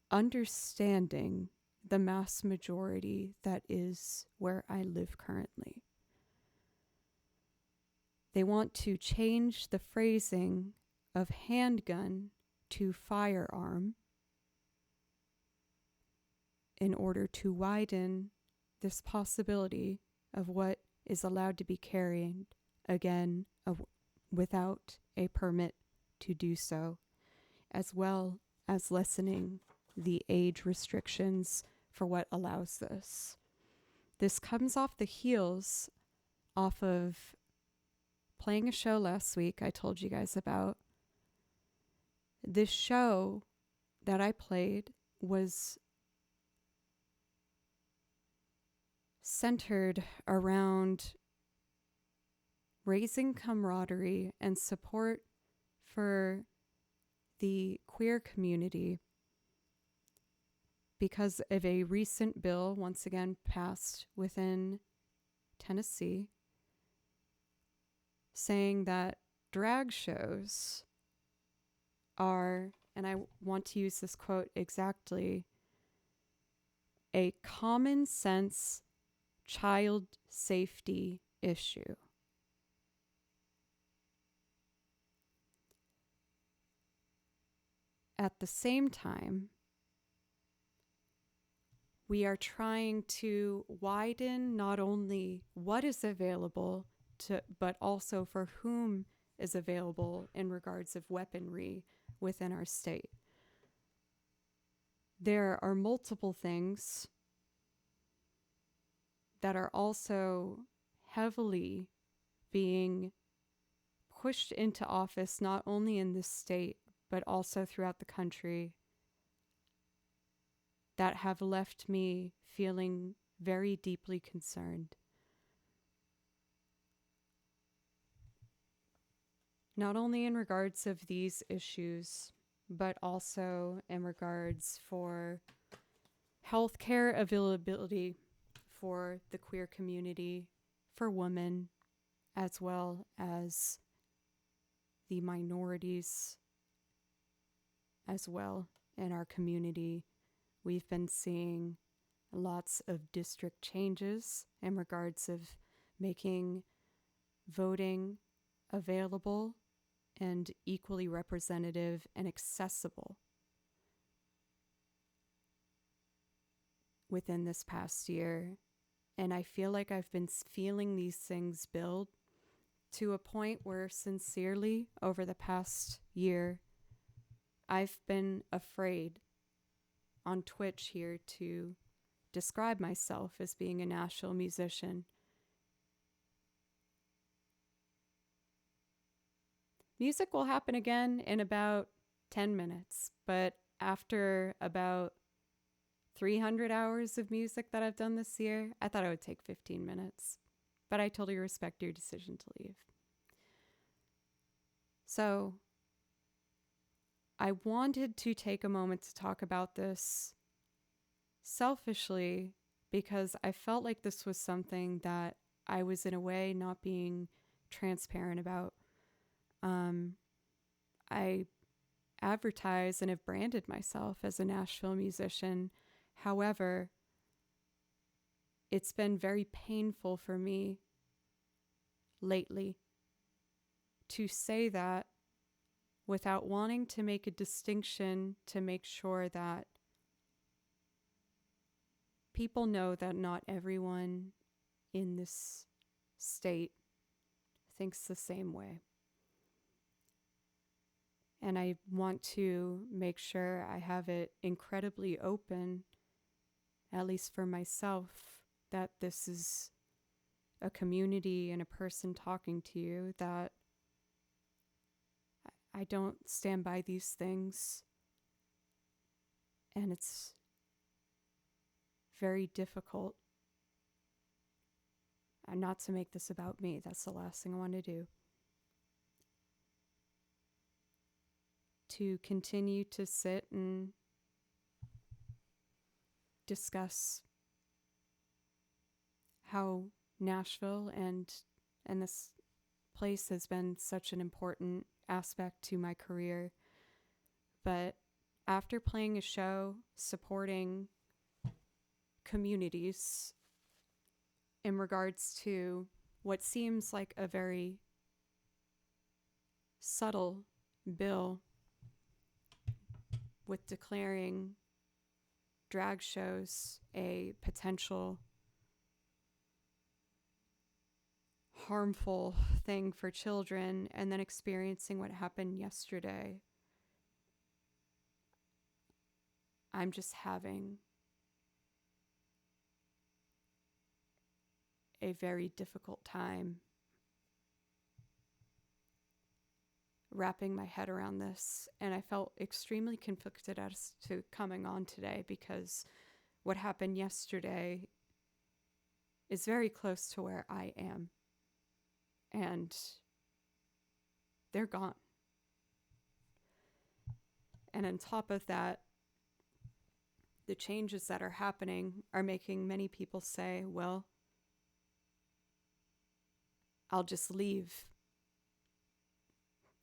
understanding the mass majority that is where I live currently. They want to change the phrasing of handgun to firearm in order to widen this possibility of what is allowed to be carried, again, without a permit to do so, as well as lessening the age restrictions for what allows this. This comes off the heels off of playing a show last week I told you guys about. This show that I played was centered around raising camaraderie and support for the queer community because of a recent bill, once again passed within Tennessee, saying that drag shows are, and I want to use this quote exactly, a common sense child safety issue. At the same time, we are trying to widen not only what is available but also for whom is available in regards of weaponry within our state. There are multiple things that are also heavily being pushed into office, not only in this state, but also throughout the country, that have left me feeling very deeply concerned. Not only in regards of these issues, but also in regards for healthcare availability for the queer community, for women, as well as the minorities as well in our community. We've been seeing lots of district changes in regards of making voting available and equally representative and accessible within this past year. And I feel like I've been feeling these things build to a point where, sincerely, over the past year, I've been afraid on Twitch here to describe myself as being a Nashville musician. Music will happen again in about 10 minutes, but after about 300 hours of music that I've done this year, I thought it would take 15 minutes. But I totally respect your decision to leave. So I wanted to take a moment to talk about this selfishly because I felt like this was something that I was in a way not being transparent about. I advertise and have branded myself as a Nashville musician. However, it's been very painful for me lately to say that without wanting to make a distinction to make sure that people know that not everyone in this state thinks the same way. And I want to make sure I have it incredibly open, at least for myself, that this is a community and a person talking to you, that I don't stand by these things. And it's very difficult. And not to make this about me, that's the last thing I want to do. To continue to sit and discuss how Nashville and this place has been such an important aspect to my career. But after playing a show supporting communities in regards to what seems like a very subtle bill with declaring drag shows a potential harmful thing for children, and then experiencing what happened yesterday, I'm just having a very difficult time wrapping my head around this. And I felt extremely conflicted as to coming on today because what happened yesterday is very close to where I am. And they're gone. And on top of that, the changes that are happening are making many people say, well, I'll just leave.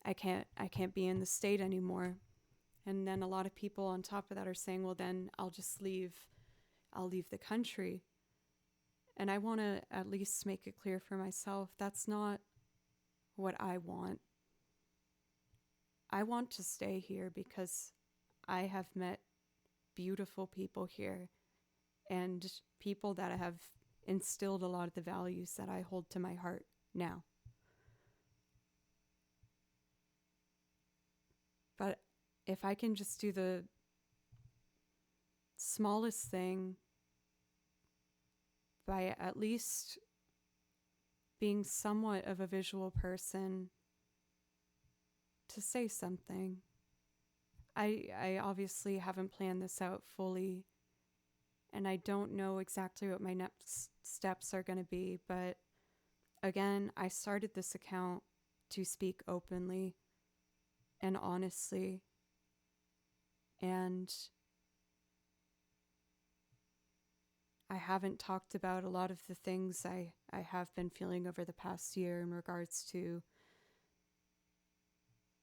I can't be in the state anymore. And then a lot of people on top of that are saying, well, then I'll just leave. I'll leave the country. And I want to at least make it clear for myself, that's not what I want. I want to stay here because I have met beautiful people here. and people that have instilled a lot of the values that I hold to my heart now. But if I can just do the smallest thing by at least being somewhat of a visual person to say something. I obviously haven't planned this out fully, and I don't know exactly what my next steps are going to be, but again, I started this account to speak openly and honestly, and I haven't talked about a lot of the things I have been feeling over the past year in regards to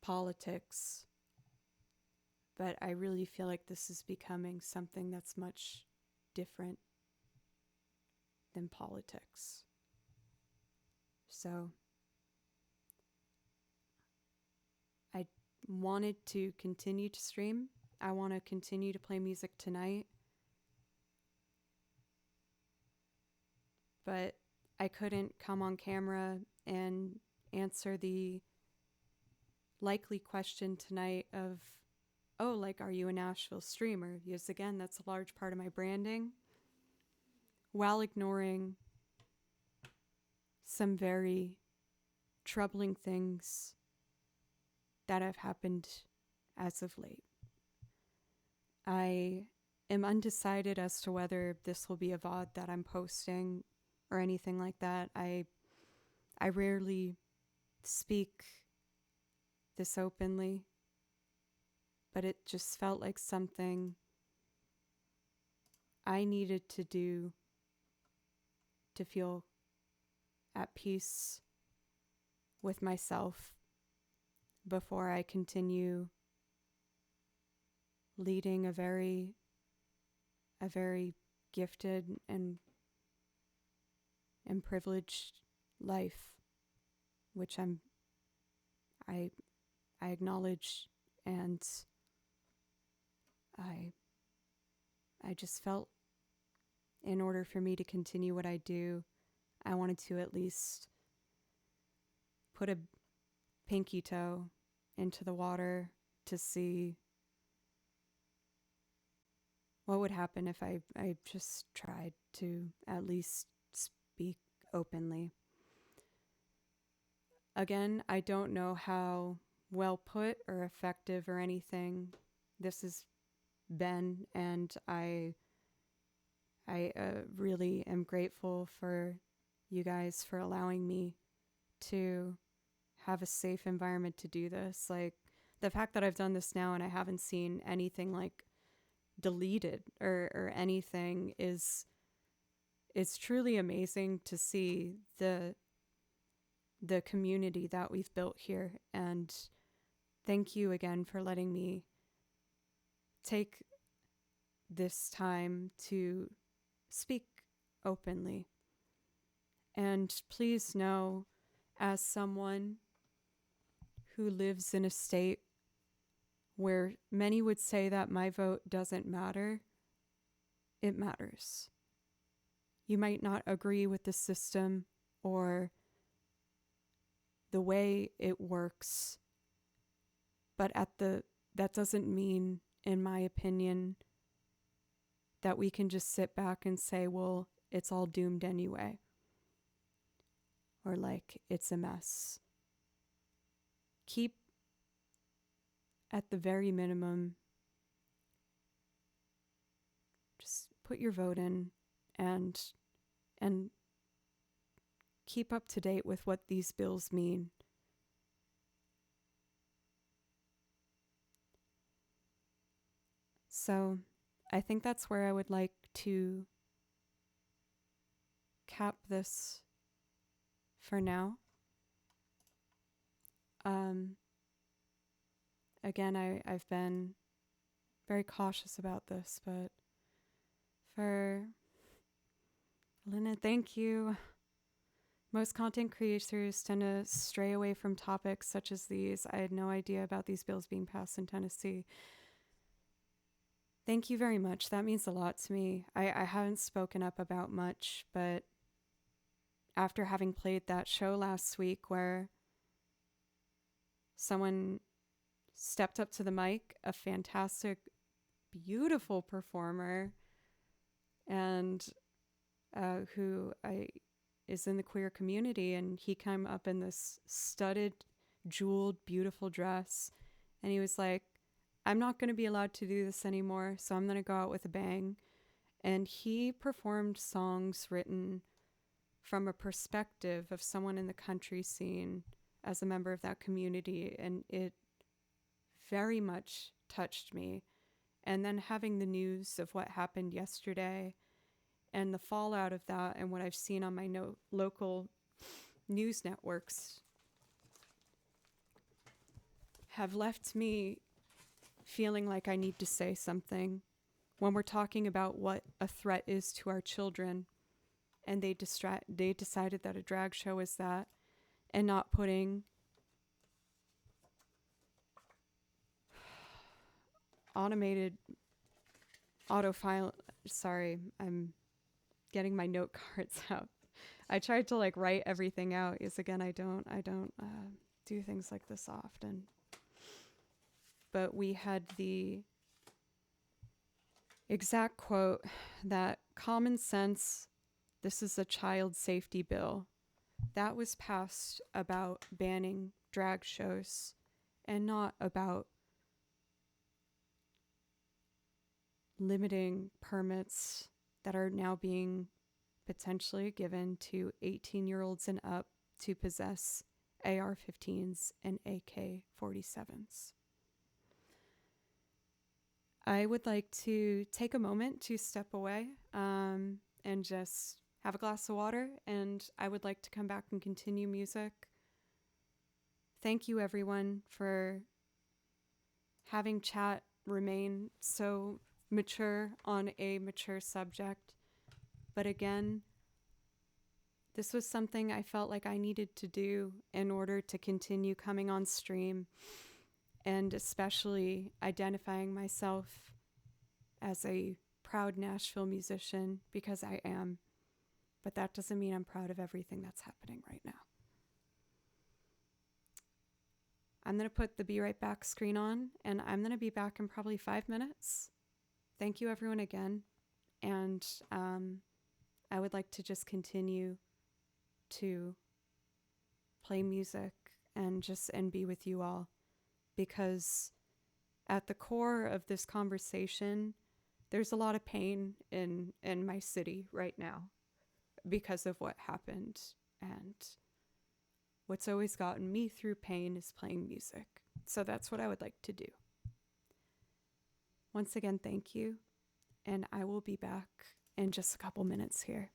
politics, but I really feel like this is becoming something that's much different than politics. So I wanted to continue to stream. I want to continue to play music tonight, but I couldn't come on camera and answer the likely question tonight of, oh, like, are you a Nashville streamer? Because again, that's a large part of my branding, while ignoring some very troubling things that have happened as of late. I am undecided as to whether this will be a VOD that I'm posting or anything like that. I rarely speak this openly, but it just felt like something I needed to do to feel at peace with myself before I continue leading a very gifted and privileged life, which I acknowledge, and I just felt in order for me to continue what I do, I wanted to at least put a pinky toe into the water to see what would happen if I just tried to at least speak openly. Again, I don't know how well put or effective or anything this has been, and I really am grateful for you guys for allowing me to have a safe environment to do this. Like, the fact that I've done this now and I haven't seen anything like deleted or anything is, it's truly amazing to see the community that we've built here. And thank you again for letting me take this time to speak openly. And please know, as someone who lives in a state where many would say that my vote doesn't matter, it matters. You might not agree with the system or the way it works, but that doesn't mean, in my opinion, that we can just sit back and say, well, it's all doomed anyway, or like, it's a mess. Keep, at the very minimum, just put your vote in and keep up to date with what these bills mean. So I think that's where I would like to cap this for now. Again, I've been very cautious about this, but for Lena, thank you. Most content creators tend to stray away from topics such as these. I had no idea about these bills being passed in Tennessee. Thank you very much. That means a lot to me. I haven't spoken up about much, but after having played that show last week where someone stepped up to the mic, a fantastic, beautiful performer, and who is in the queer community, and he came up in this studded, jeweled, beautiful dress, and he was like, I'm not going to be allowed to do this anymore, so I'm going to go out with a bang. And he performed songs written from a perspective of someone in the country scene as a member of that community, and it very much touched me. And then having the news of what happened yesterday and the fallout of that and what I've seen on my local news networks have left me feeling like I need to say something when we're talking about what a threat is to our children. And they decided that a drag show is that, and not putting automated autofile. Sorry, I'm getting my note cards out. I tried to like write everything out. Is again, I don't do things like this often. But we had the exact quote that common sense, this is a child safety bill, that was passed about banning drag shows and not about limiting permits that are now being potentially given to 18-year-olds and up to possess AR-15s and AK-47s. I would like to take a moment to step away and just have a glass of water, and I would like to come back and continue music. Thank you, everyone, for having chat remain so mature on a mature subject. But again, this was something I felt like I needed to do in order to continue coming on stream, and especially identifying myself as a proud Nashville musician, because I am. But that doesn't mean I'm proud of everything that's happening right now. I'm going to put the Be Right Back screen on, and I'm going to be back in probably 5 minutes. Thank you, everyone, again. And I would like to just continue to play music and be with you all, because at the core of this conversation, there's a lot of pain in my city right now because of what happened. And what's always gotten me through pain is playing music. So that's what I would like to do. Once again, thank you. And I will be back in just a couple minutes here.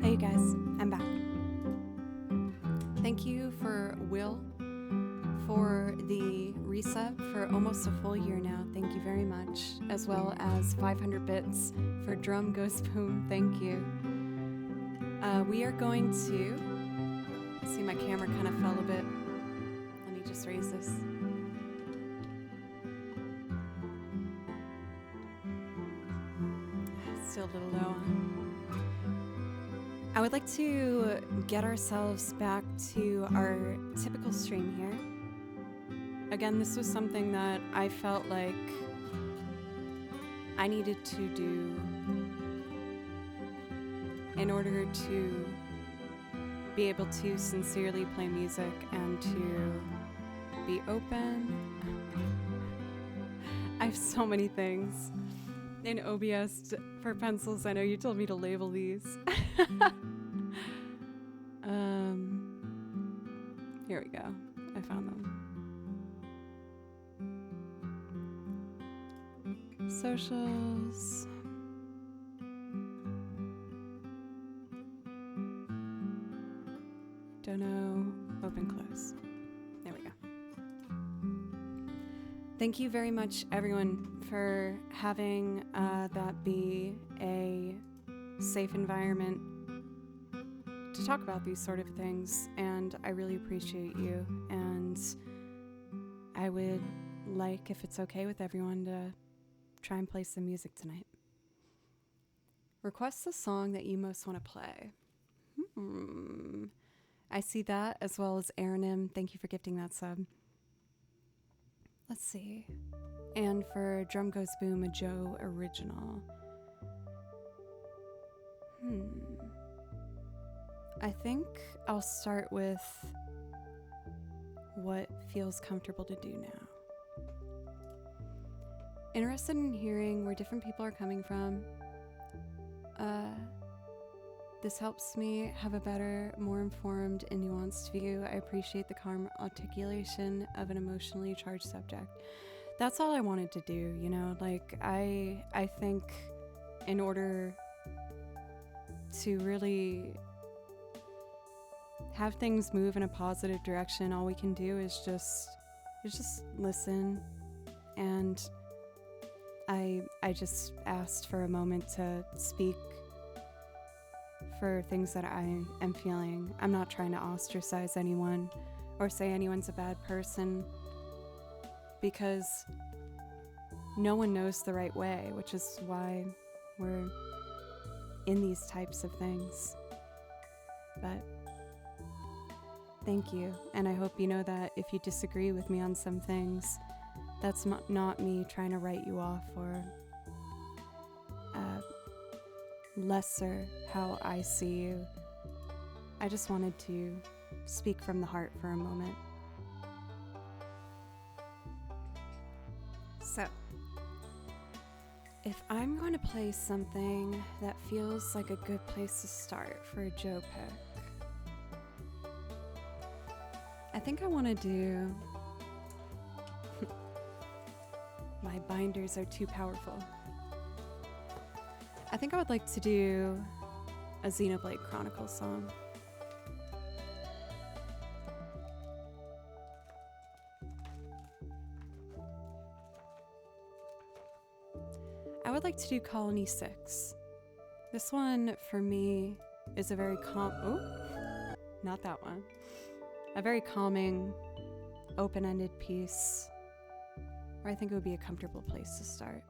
Hey, you guys, I'm back. Thank you for Will for the resub for almost a full year now. Thank you very much. As well as 500 bits for Drum Goes Boom. Thank you. We are going to see, my camera kind of fell a bit. Let me just raise this. Still a little low. I would like to get ourselves back to our typical stream here. again, this was something that I felt like I needed to do in order to be able to sincerely play music and to be open. I have so many things in OBS for pencils. I know you told me to label these. Here we go. I found them. Socials. Don't know. Open, close. There we go. Thank you very much, everyone, for having that be a safe environment to talk about these sort of things, and I really appreciate you. And I would like, if it's okay with everyone, to try and play some music tonight. Request the song that you most want to play. I see that, as well as Aranim. Thank you for gifting that sub. Let's see. And for Drum Goes Boom, a Joe original. I think I'll start with what feels comfortable to do now. Interested in hearing where different people are coming from. This helps me have a better, more informed and nuanced view. I appreciate the calm articulation of an emotionally charged subject. That's all I wanted to do, you know? Like, I think in order to really have things move in a positive direction, all we can do is just listen. And I just asked for a moment to speak for things that I am feeling. I'm not trying to ostracize anyone or say anyone's a bad person, because no one knows the right way, which is why we're in these types of things. But thank you, and I hope you know that if you disagree with me on some things, that's not me trying to write you off or lesser how I see you. I just wanted to speak from the heart for a moment. So, if I'm going to play something that feels like a good place to start for a Joe pick, I think I want to do... My binders are too powerful. I think I would like to do a Xenoblade Chronicles song. I would like to do Colony 6. This one, for me, is a very not that one. A very calming, open-ended piece where I think it would be a comfortable place to start.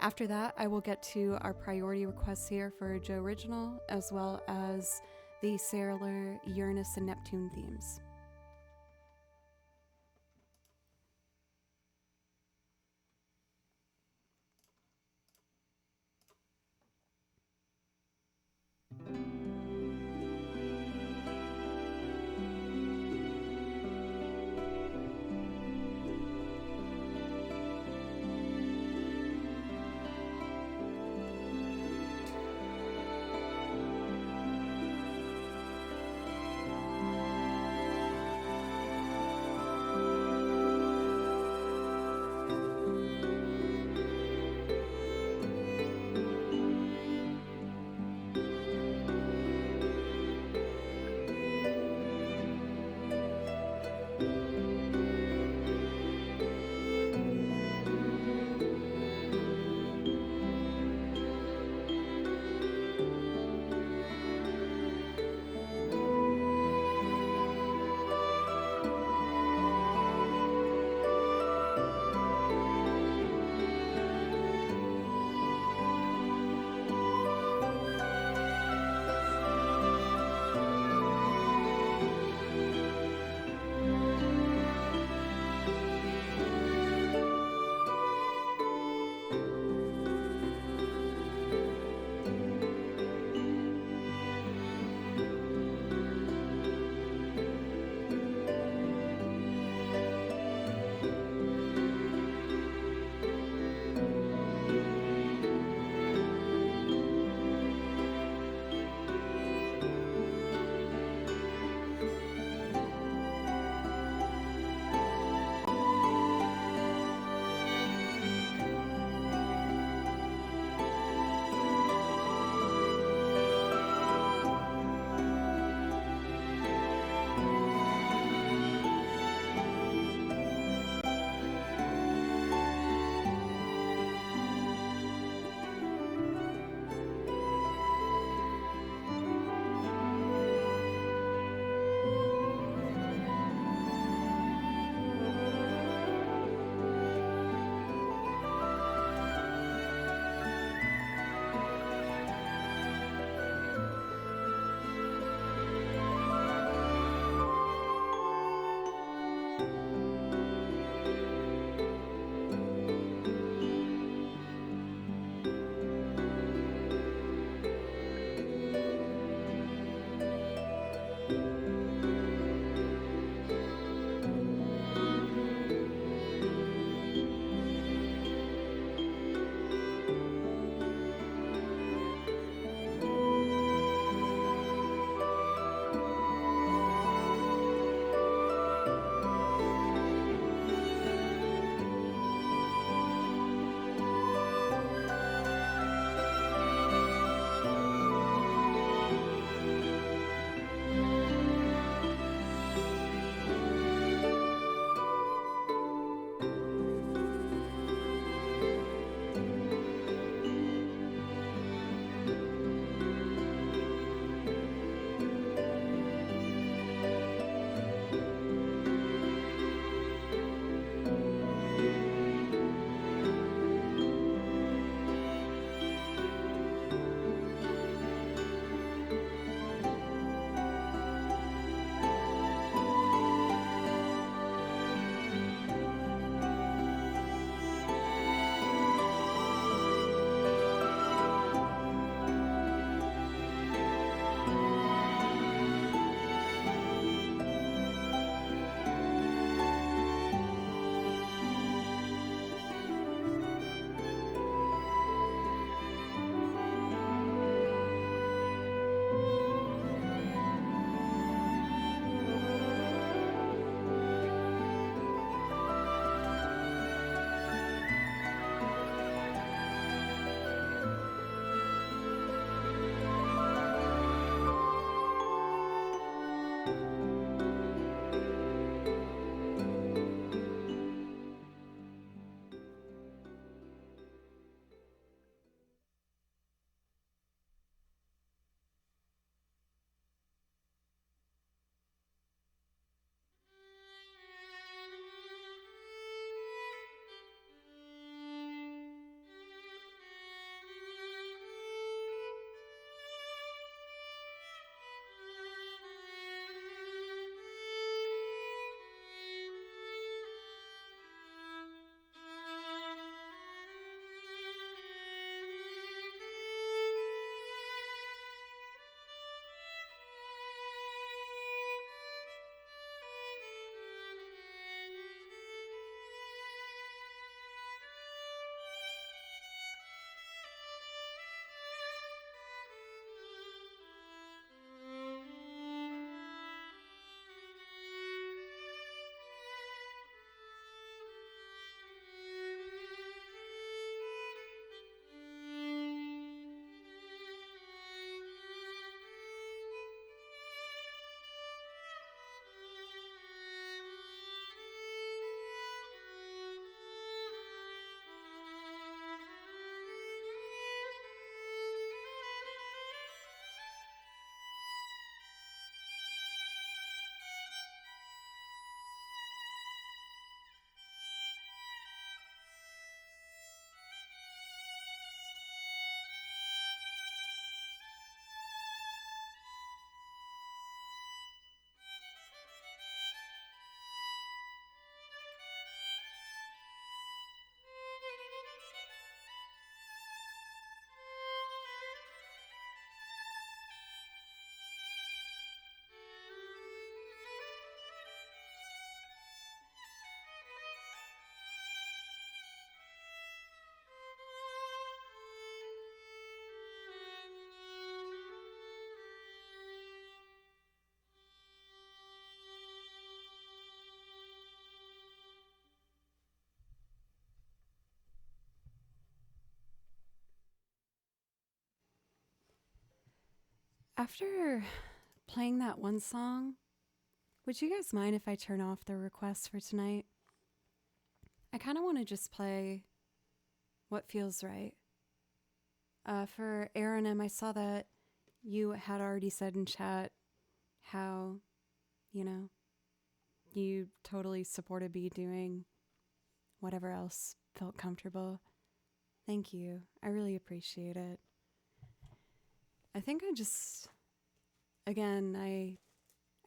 After that, I will get to our priority requests here for a Joe original, as well as the Sailor, Uranus, and Neptune themes. After playing that one song, would you guys mind if I turn off the requests for tonight? I kind of want to just play what feels right. For Aaron M, I saw that you had already said in chat how, you know, you totally supported me doing whatever else felt comfortable. Thank you. I really appreciate it. I think I just, again, I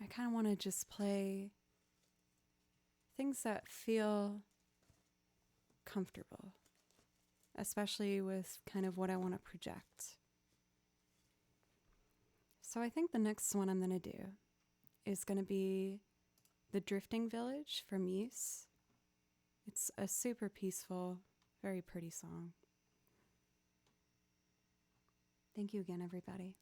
kind of want to just play things that feel comfortable, especially with kind of what I want to project. So I think the next one I'm going to do is going to be The Drifting Village from Muse. It's a super peaceful, very pretty song. Thank you again, everybody.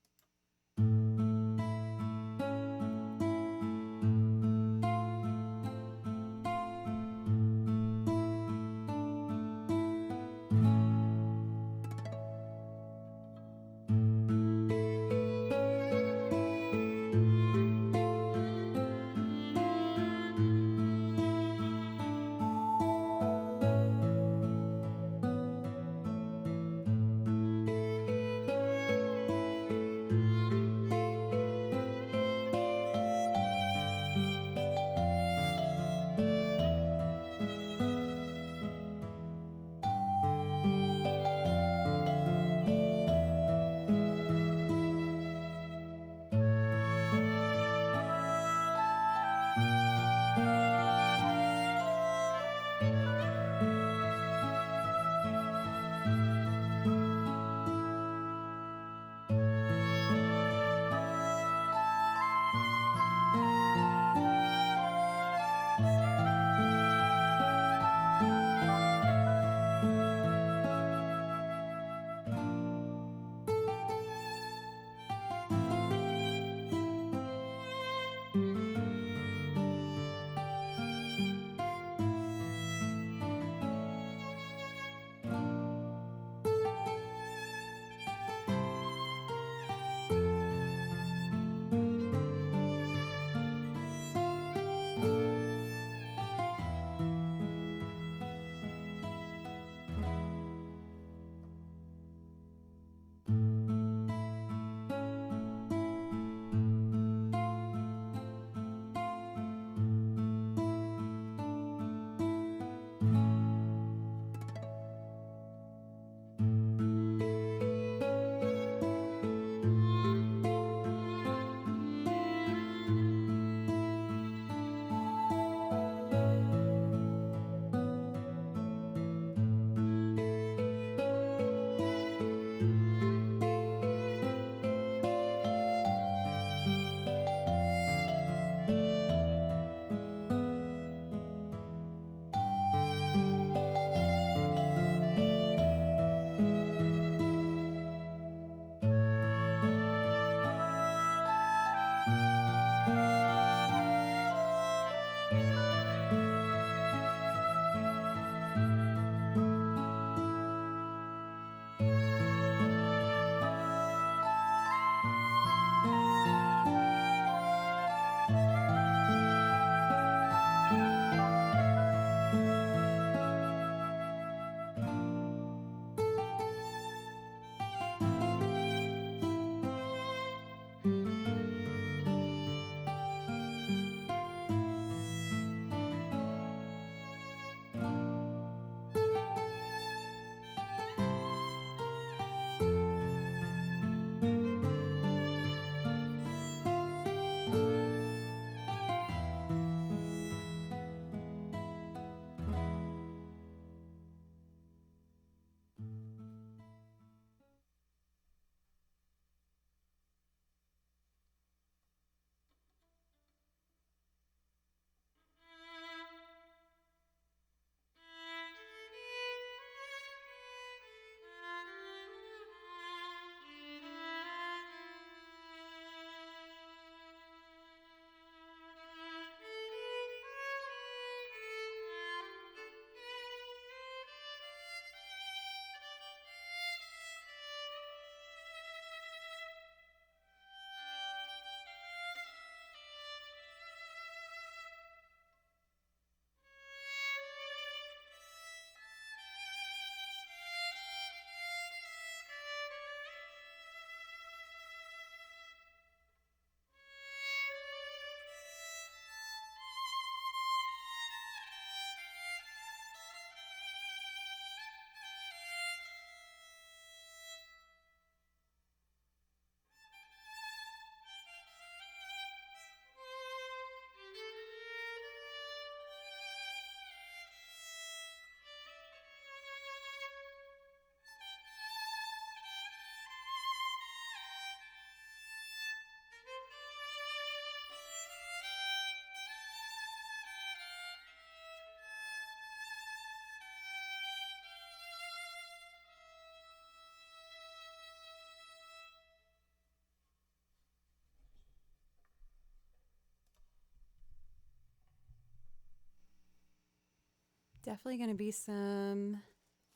Definitely going to be some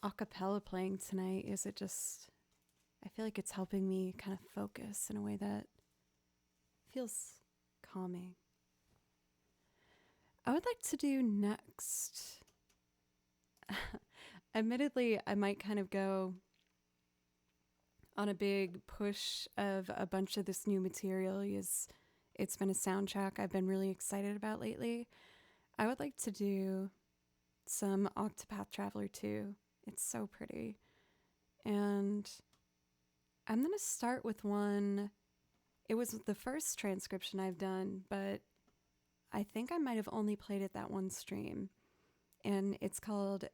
a cappella playing tonight. Is it just, I feel like it's helping me kind of focus in a way that feels calming. I would like to do next. Admittedly, I might kind of go on a big push of a bunch of this new material. It's been a soundtrack I've been really excited about lately. I would like to do some Octopath Traveler 2. It's so pretty. And I'm going to start with one. It was the first transcription I've done, but I think I might have only played it that one stream. And it's called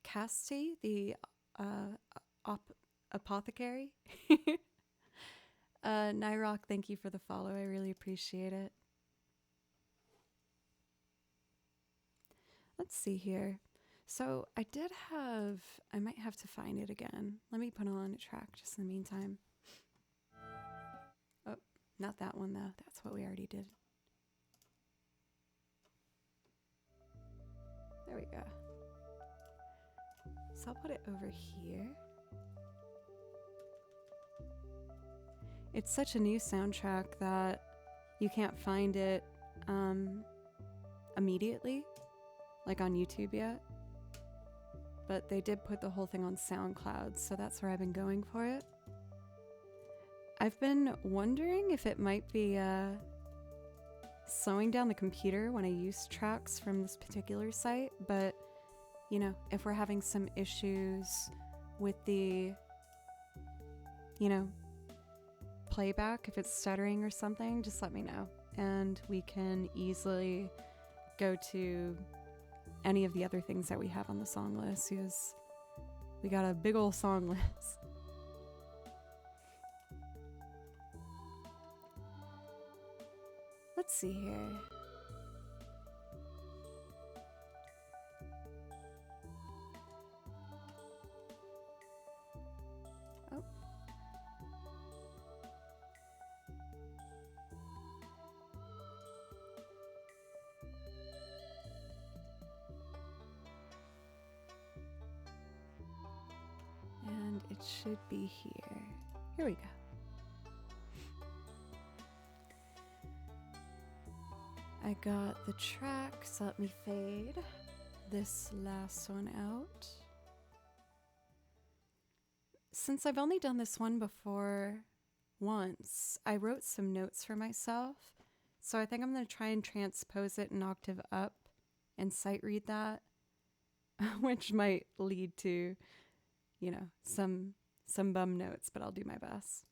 Casti, the apothecary. Nyrock, thank you for the follow. I really appreciate it. Let's see here. So I might have to find it again. Let me put on a track just in the meantime. Oh, not that one though. That's what we already did. There we go. So I'll put it over here. It's such a new soundtrack that you can't find it immediately, like on YouTube yet. But they did put the whole thing on SoundCloud, so that's where I've been going for it. I've been wondering if it might be slowing down the computer when I use tracks from this particular site, but you know, if we're having some issues with the, you know, playback, if it's stuttering or something, just let me know and we can easily go to any of the other things that we have on the song list, because we got a big old song list. Let's see here. Oh. And it should be here. Here we go. I got the tracks. Let me fade this last one out. Since I've only done this one before once, I wrote some notes for myself. So I think I'm going to try and transpose it an octave up and sight read that, which might lead to, you know, some bum notes, but I'll do my best.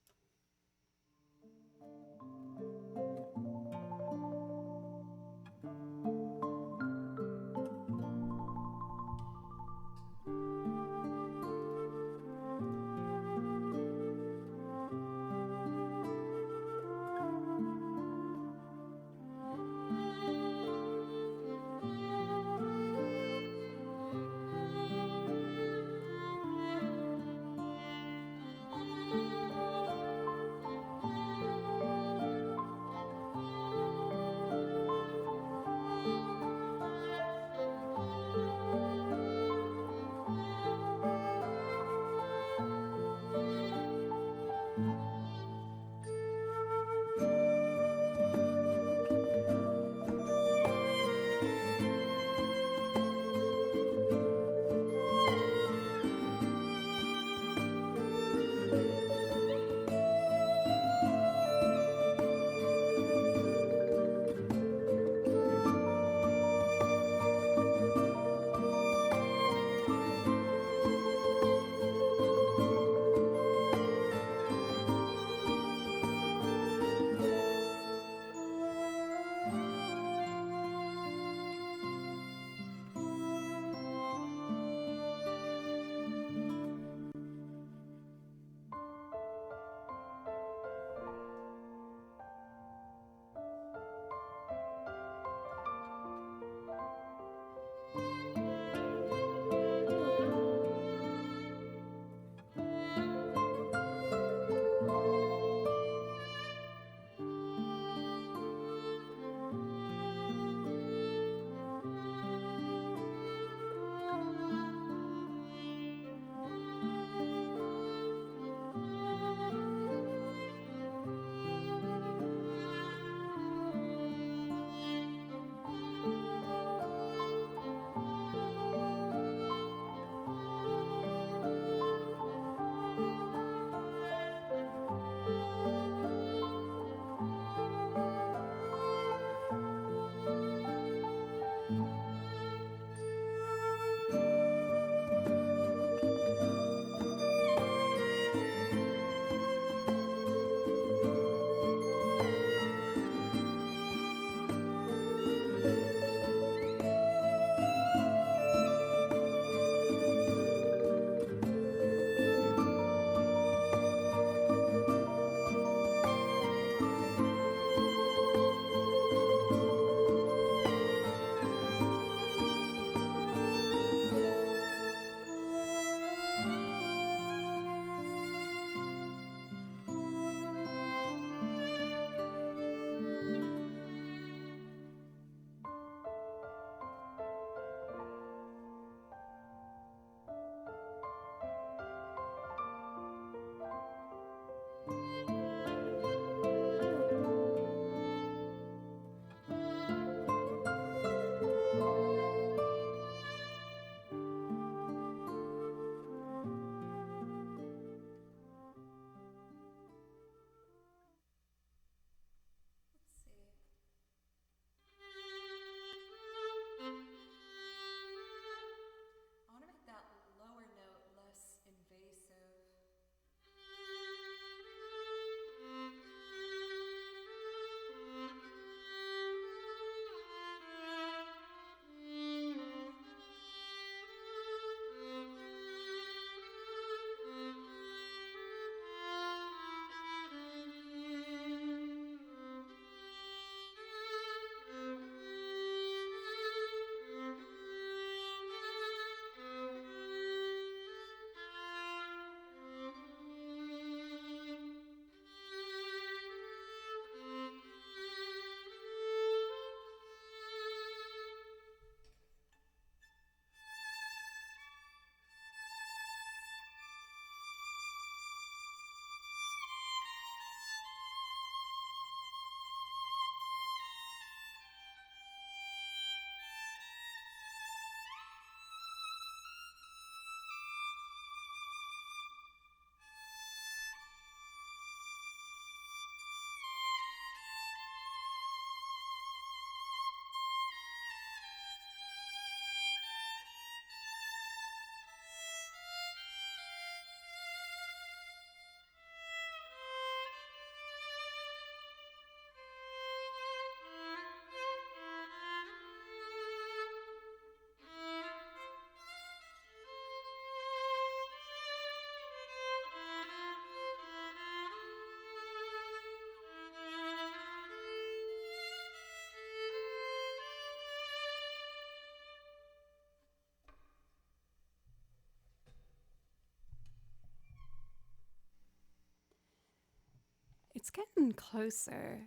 getting closer.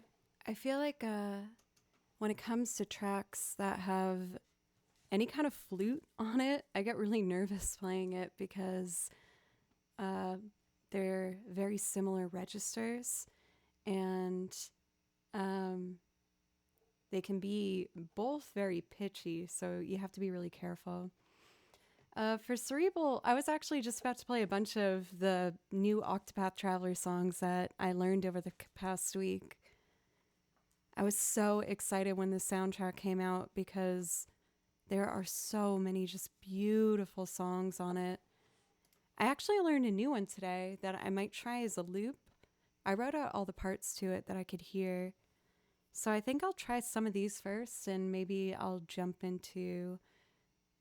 I feel like when it comes to tracks that have any kind of flute on it, I get really nervous playing it because uh, they're very similar registers and um, they can be both very pitchy, so you have to be really careful. For Cerebral, I was actually just about to play a bunch of the new Octopath Traveler songs that I learned over the past week. I was so excited when the soundtrack came out because there are so many just beautiful songs on it. I actually learned a new one today that I might try as a loop. I wrote out all the parts to it that I could hear. So I think I'll try some of these first and maybe I'll jump into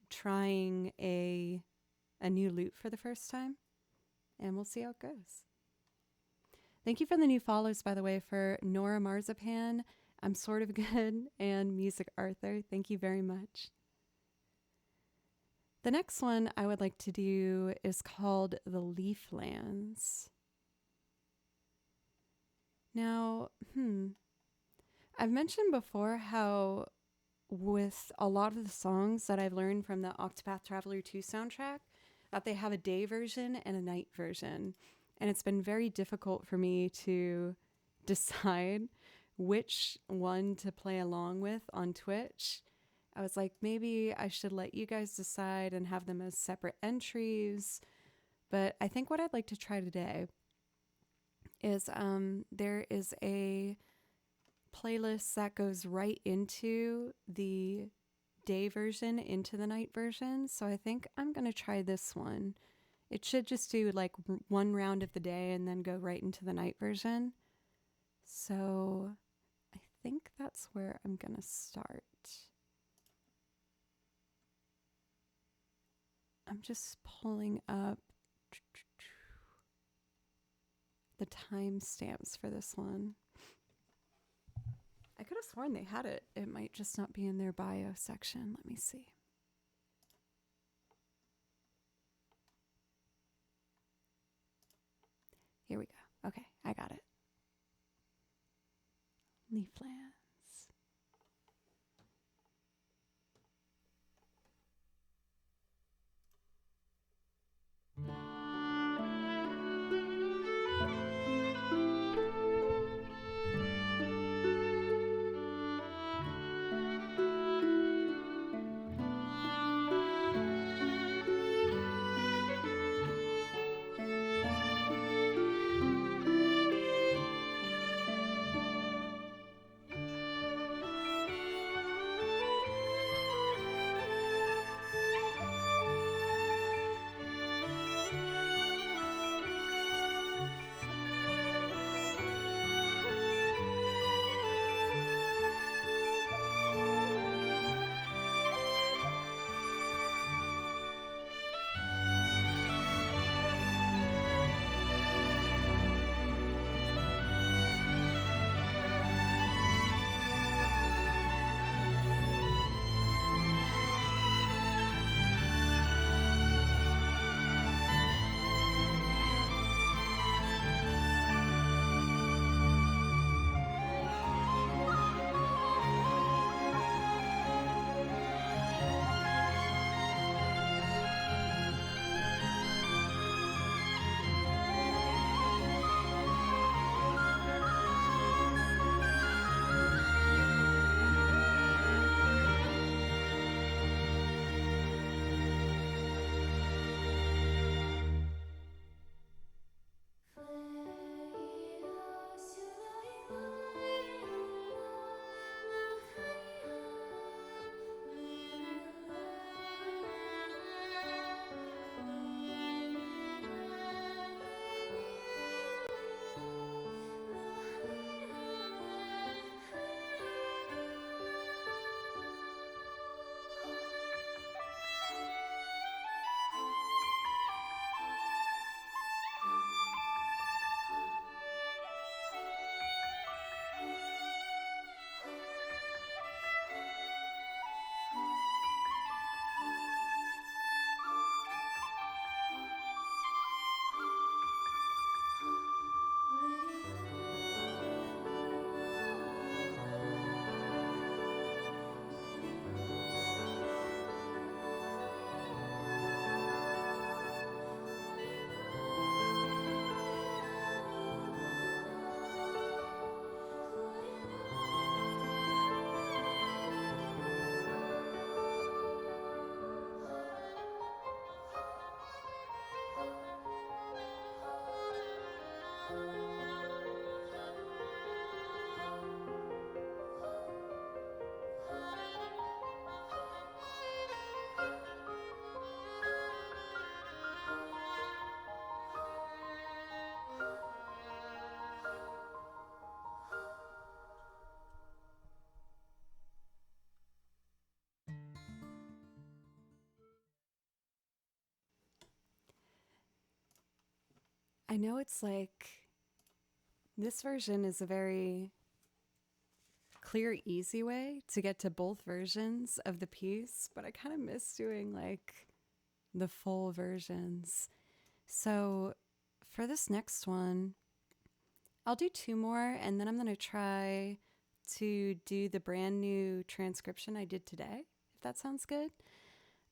trying a new loop for the first time and we'll see how it goes. Thank you for the new follows, by the way, for Nora Marzipan, I'm Sort of Good, and Music Arthur. Thank you very much. The next one I would like to do is called The Leaflands. Now, I've mentioned before how with a lot of the songs that I've learned from the Octopath Traveler 2 soundtrack, that they have a day version and a night version. And it's been very difficult for me to decide which one to play along with on Twitch. I was like, maybe I should let you guys decide and have them as separate entries. But I think what I'd like to try today is there is a playlist that goes right into the day version into the night version. So I think I'm going to try this one. It should just do like one round of the day and then go right into the night version. So I think that's where I'm going to start. I'm just pulling up the timestamps for this one. I could have sworn they had it. It might just not be in their bio section. Let me see. Here we go. Okay, I got it. Leaflands. I know it's like this version is a very clear, easy way to get to both versions of the piece, but I kind of miss doing like the full versions. So for this next one, I'll do two more and then I'm going to try to do the brand new transcription I did today, if that sounds good.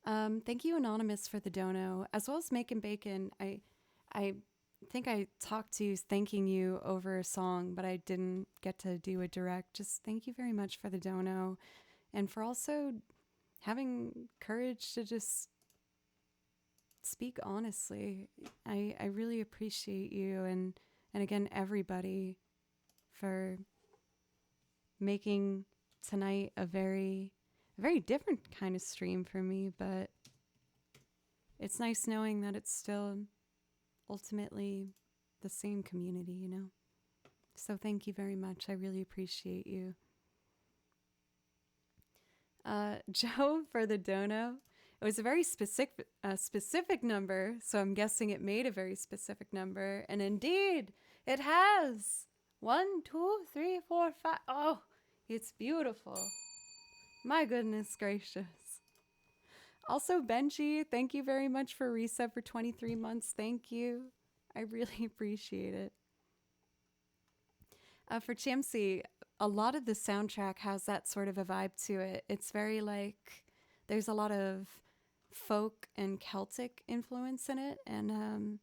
Thank you, Anonymous, for the dono, as well as Making Bacon. I think I talked to you thanking you over a song, but I didn't get to do a direct. Just thank you very much for the dono and for also having courage to just speak honestly. I really appreciate you and again, everybody for making tonight a very different kind of stream for me, but it's nice knowing that it's still ultimately the same community, you know? So thank you very much. I really appreciate you. Joe for the dono. It was a very specific number, so I'm guessing it made a very specific number. And indeed, it has. 1, 2, 3, 4, 5. Oh, it's beautiful. My goodness gracious. Also, Benji, thank you very much for reset for 23 months. Thank you. I really appreciate it. For Chamsy, a lot of the soundtrack has that sort of a vibe to it. It's very like, there's a lot of folk and Celtic influence in it. And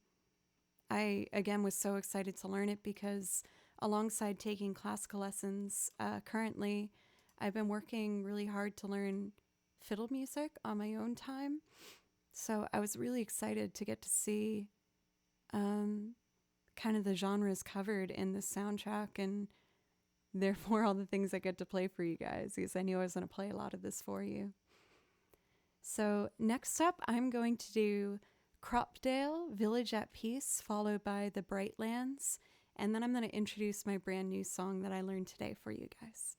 I, again, was so excited to learn it because alongside taking classical lessons, currently, I've been working really hard to learn fiddle music on my own time. So I was really excited to get to see kind of the genres covered in the soundtrack and therefore all the things I get to play for you guys, because I knew I was going to play a lot of this for you. So next up, I'm going to do Cropdale, Village at Peace, followed by The Brightlands, and then I'm going to introduce my brand new song that I learned today for you guys.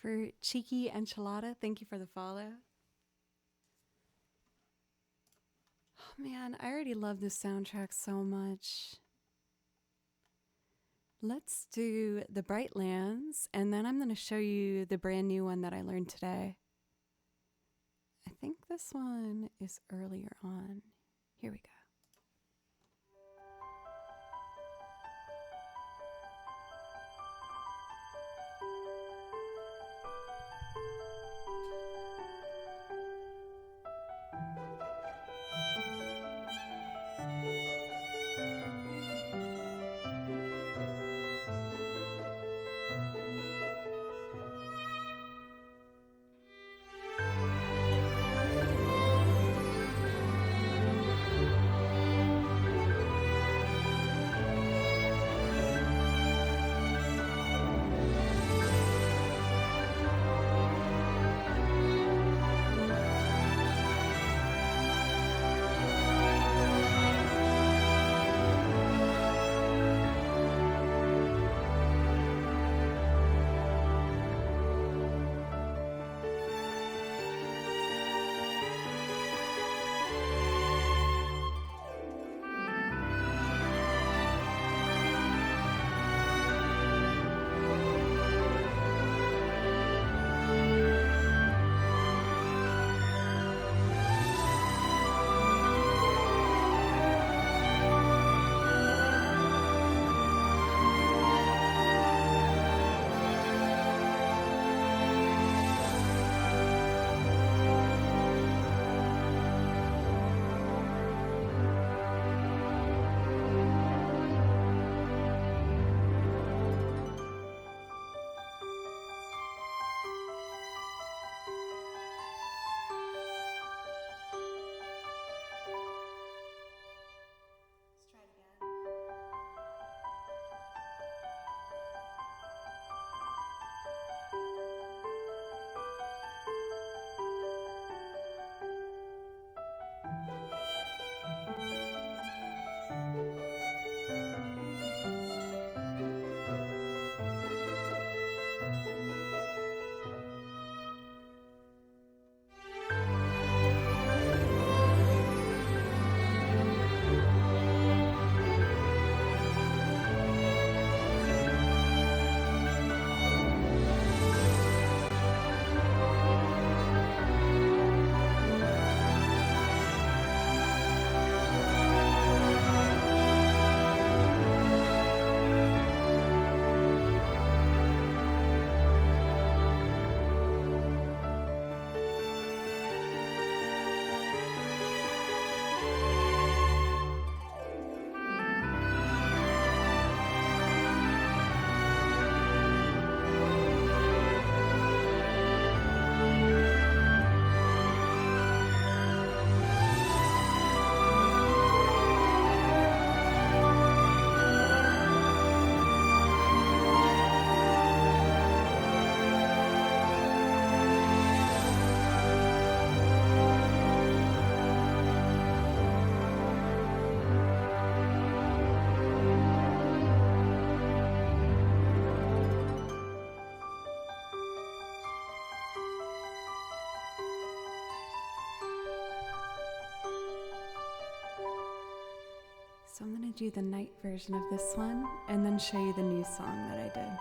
For Cheeky Enchilada, thank you for the follow. Oh man, I already love this soundtrack so much. Let's do the Brightlands, and then I'm going to show you the brand new one that I learned today. I think this one is earlier on. Here we go. So I'm going to do the night version of this one and then show you the new song that I did.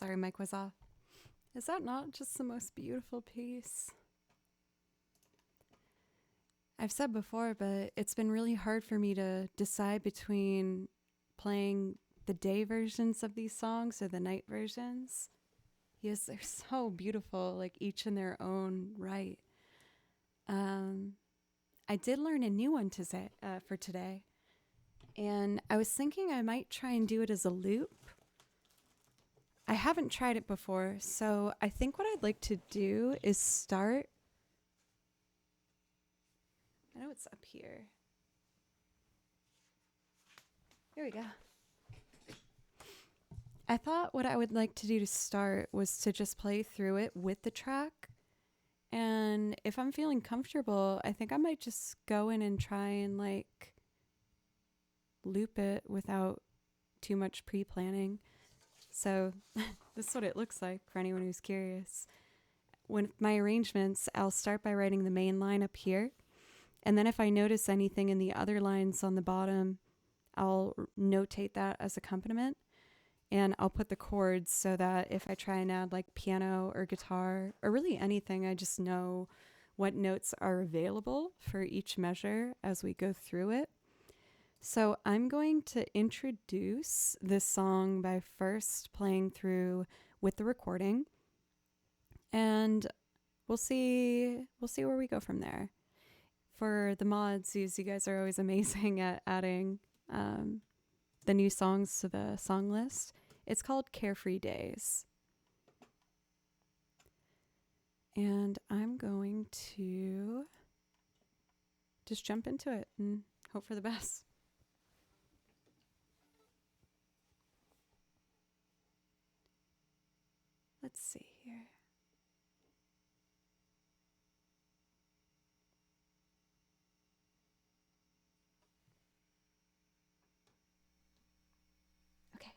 Sorry, mic was off. Is that not just the most beautiful piece? I've said before, but it's been really hard for me to decide between playing the day versions of these songs or the night versions. Yes, they're so beautiful, like each in their own right. I did learn a new one to say, for today, and I was thinking I might try and do it as a loop. I haven't tried it before, so I think what I'd like to do is start. I know it's up here. Here we go. I thought what I would like to do to start was to just play through it with the track. And if I'm feeling comfortable, I think I might just go in and try and like loop it without too much pre-planning. So this is what it looks like for anyone who's curious. With my arrangements, I'll start by writing the main line up here. And then if I notice anything in the other lines on the bottom, I'll notate that as accompaniment. And I'll put the chords so that if I try and add like piano or guitar or really anything, I just know what notes are available for each measure as we go through it. So I'm going to introduce this song by first playing through with the recording, and we'll see where we go from there. For the mods, you guys are always amazing at adding the new songs to the song list. It's called Carefree Days. And I'm going to just jump into it and hope for the best. Let's see here. Okay.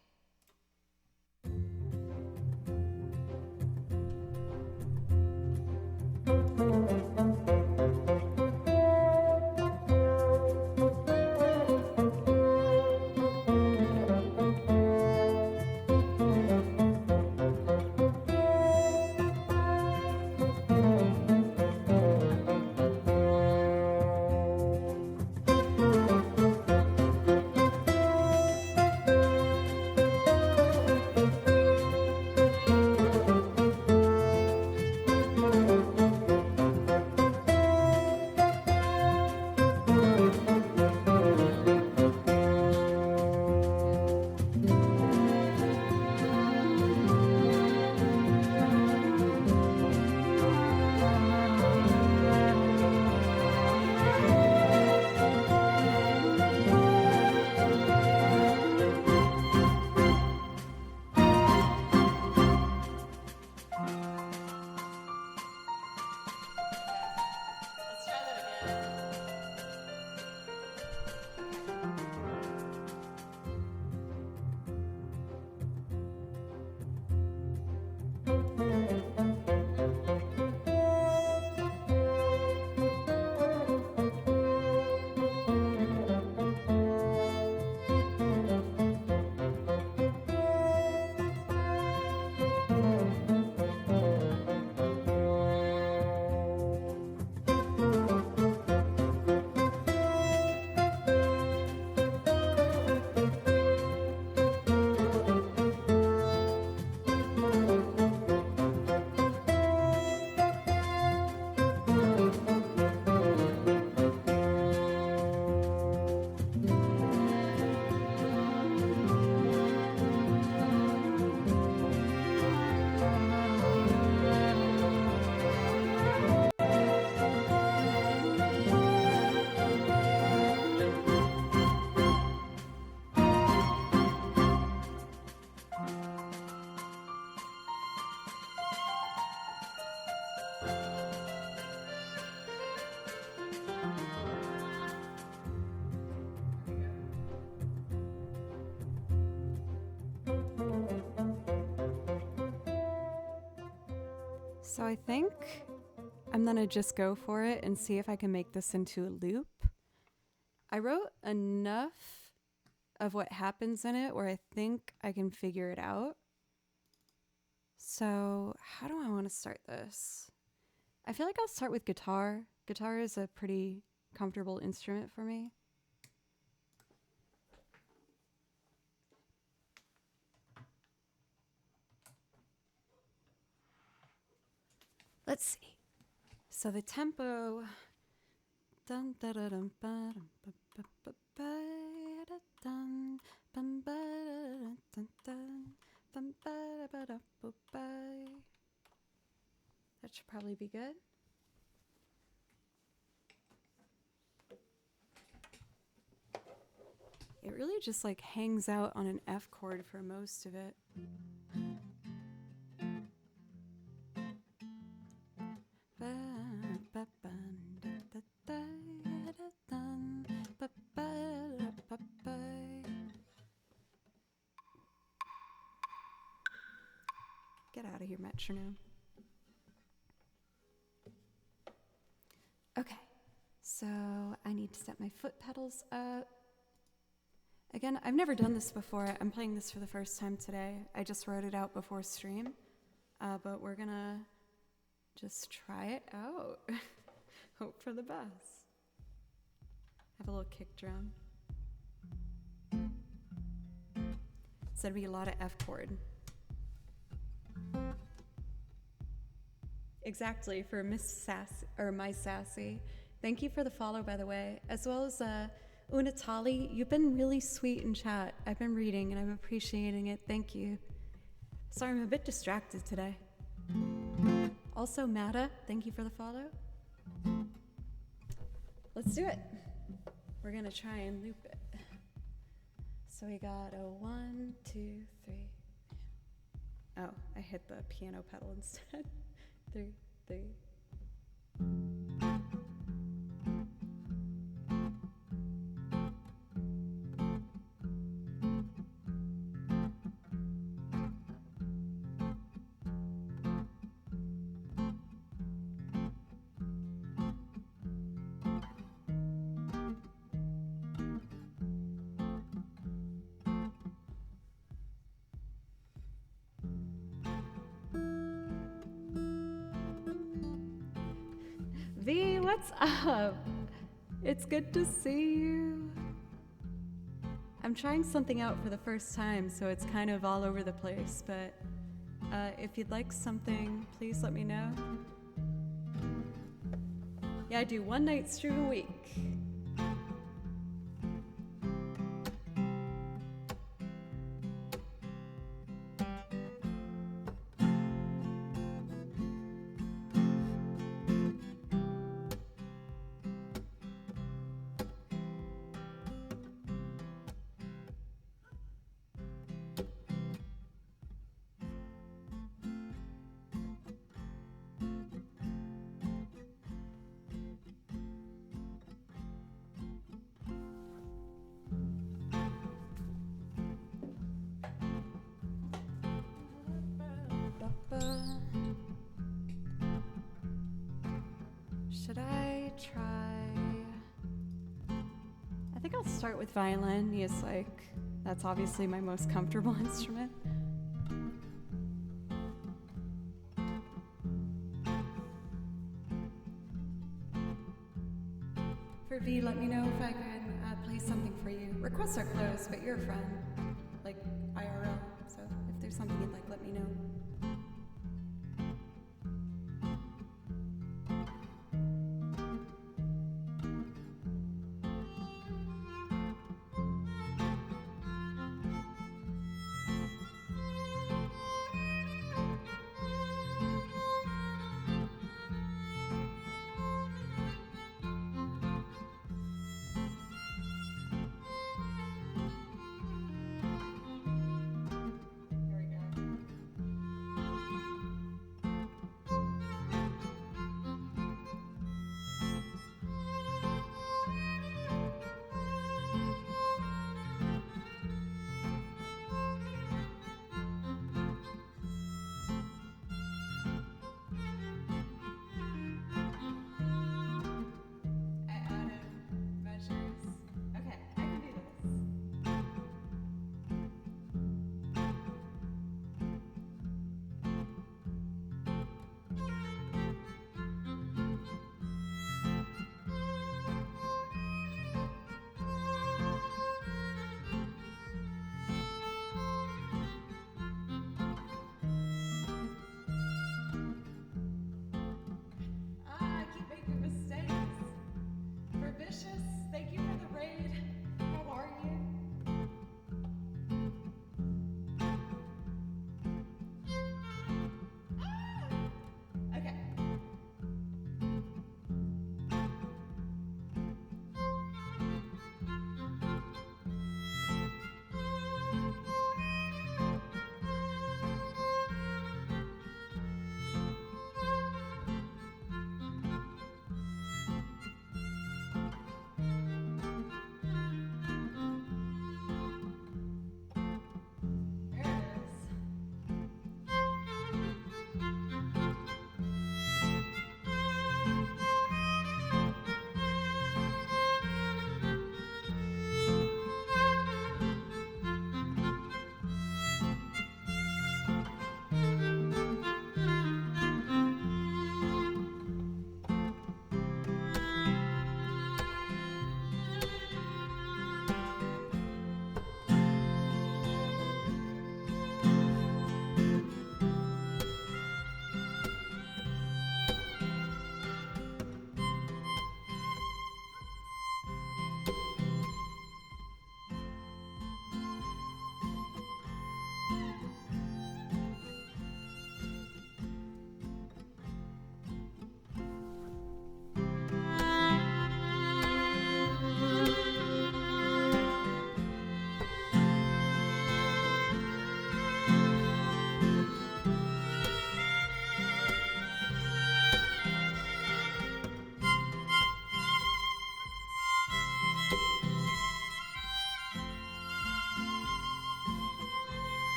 So I think I'm gonna just go for it and see if I can make this into a loop. I wrote enough of what happens in it where I think I can figure it out. So, how do I want to start this? I feel like I'll start with guitar. Guitar is a pretty comfortable instrument for me. Let's see. So the tempo. Dun, da, da, dum, ba, dum, ba, ba, ba, ba, da, dun, bum, ba, da, dun, dun, bum, ba, da, ba, da, bo, ba. That should probably be good. It really just like hangs out on an F chord for most of it. Get out of here, metronome. Okay, so I need to set my foot pedals up. Again, I've never done this before. I'm playing this for the first time today. I just wrote it out before stream, but we're gonna just try it out. Hope for the best. I have a little kick drum. It's gonna be a lot of F chord. Exactly, for Miss Sassy, or My Sassy. Thank you for the follow, by the way, as well as Unatali. You've been really sweet in chat. I've been reading and I'm appreciating it. Thank you. Sorry, I'm a bit distracted today. Also, Mata, thank you for the follow. Let's do it. We're gonna try and loop it. So we got a 1, 2, 3. Oh, I hit the piano pedal instead. 3, 3. V, what's up? It's good to see you. I'm trying something out for the first time, so it's kind of all over the place, but if you'd like something, please let me know. Yeah, I do one night stream a week. Should I try? I think I'll start with violin. Yes, like that's obviously my most comfortable instrument. For V, let me know if I can play something for you. Requests are closed, but you're a friend, like IRL. So if there's something you'd like, let me know.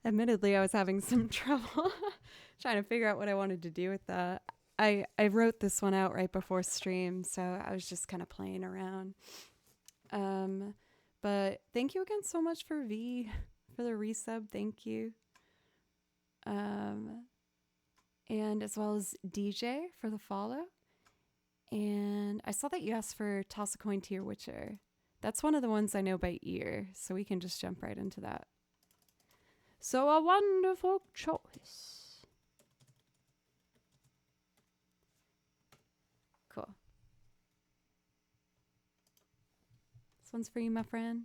Admittedly, I was having some trouble trying to figure out what I wanted to do with that. I wrote this one out right before stream, so I was just kind of playing around. Um, but thank you again so much for V for the resub. Thank you. Um, and as well as DJ for the follow. And I saw that you asked for Toss a Coin to Your Witcher. That's one of the ones I know by ear, so we can just jump right into that. So a wonderful choice. Cool. This one's for you, my friend.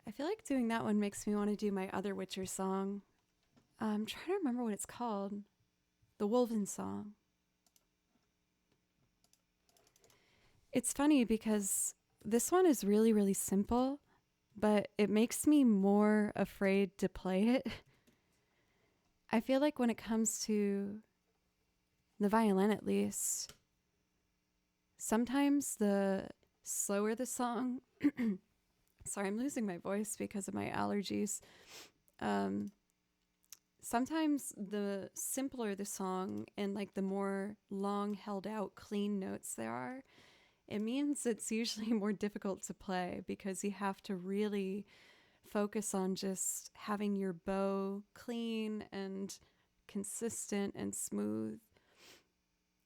I feel like doing that one makes me want to do my other Witcher song. I'm trying to remember what it's called. The Wolven song. It's funny because this one is really, really simple, but it makes me more afraid to play it. I feel like when it comes to the violin, at least, sometimes the slower the song, sorry, I'm losing my voice because of my allergies. Sometimes the simpler the song and like the more long held out clean notes there are, it means it's usually more difficult to play because you have to really focus on just having your bow clean and consistent and smooth.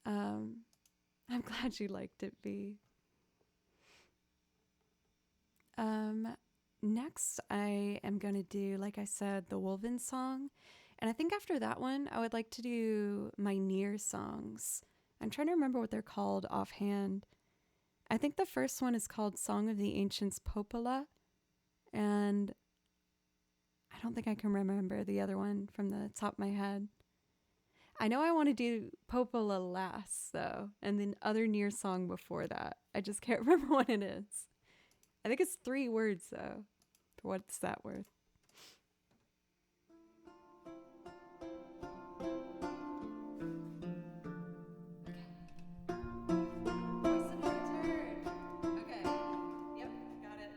I'm glad you liked it, B. Next, I am going to do, like I said, the Wolven song. And I think after that one, I would like to do my Nier songs. I'm trying to remember what they're called offhand. I think the first one is called Song of the Ancients Popola, and I don't think I can remember the other one from the top of my head. I know I want to do Popola last, though, and the other Near song before that. I just can't remember what it is. I think it's 3 words, though. For what's that worth? Voice and return. Okay. Yep, got it.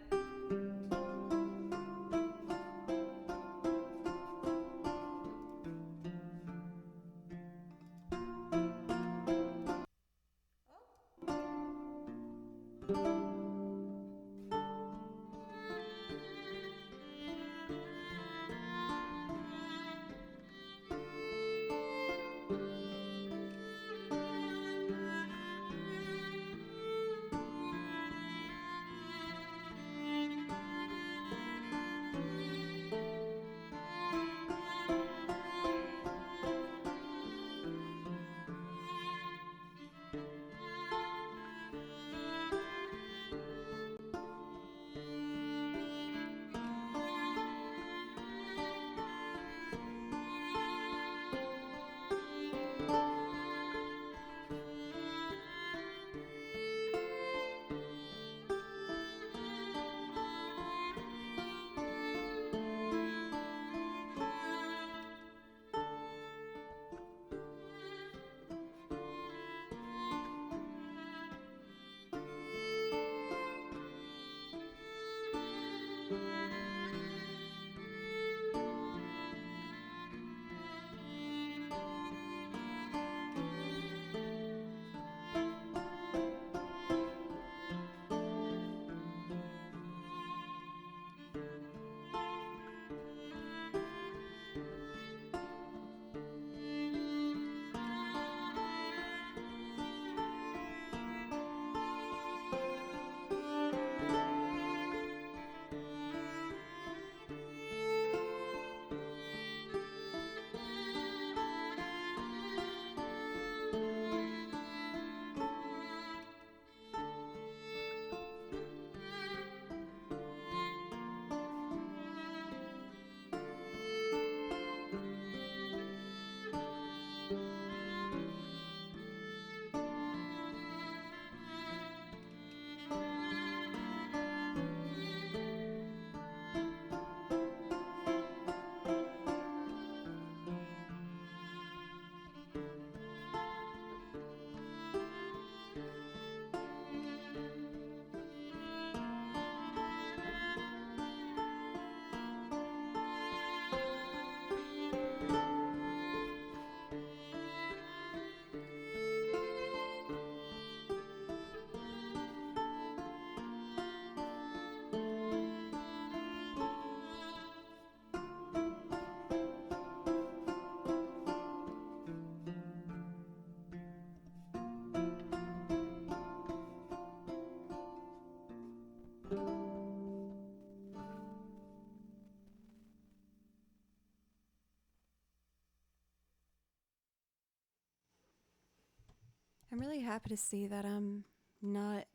I'm really happy to see that I'm not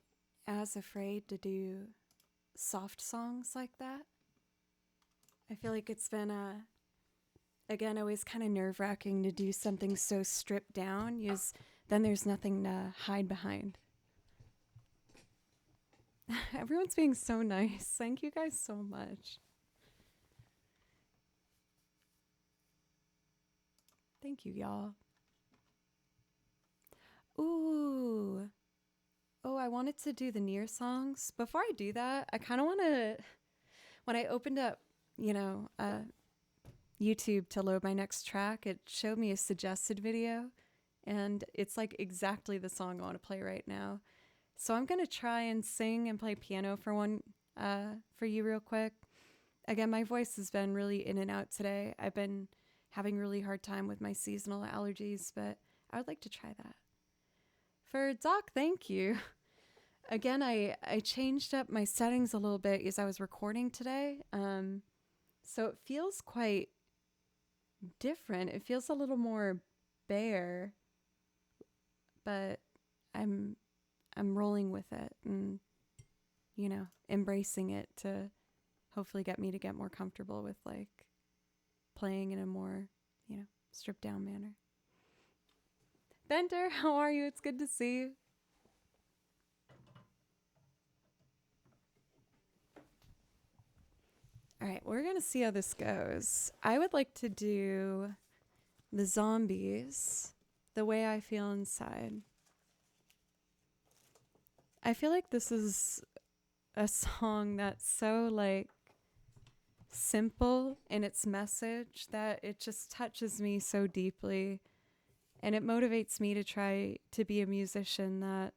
as afraid to do soft songs like that. I feel like it's been, again, always kind of nerve wracking to do something so stripped down, because then there's nothing to hide behind. Everyone's being so nice. Thank you guys so much. Thank you, y'all. Ooh. Oh, I wanted to do the Near songs. Before I do that, I kind of want to. When I opened up, YouTube to load my next track, it showed me a suggested video, and it's like exactly the song I want to play right now. So I'm gonna try and sing and play piano for one, for you real quick. Again, my voice has been really in and out today. I've been having a really hard time with my seasonal allergies, but I would like to try that. For Doc, thank you. Again, I changed up my settings a little bit as I was recording today. So it feels quite different. It feels a little more bare, but I'm I'm rolling with it and, embracing it to hopefully get me to get more comfortable with like playing in a more, stripped down manner. Bender, how are you? It's good to see you. All right, we're going to see how this goes. I would like to do the Zombies, The Way I Feel Inside. I feel like this is a song that's so like simple in its message that it just touches me so deeply, and it motivates me to try to be a musician that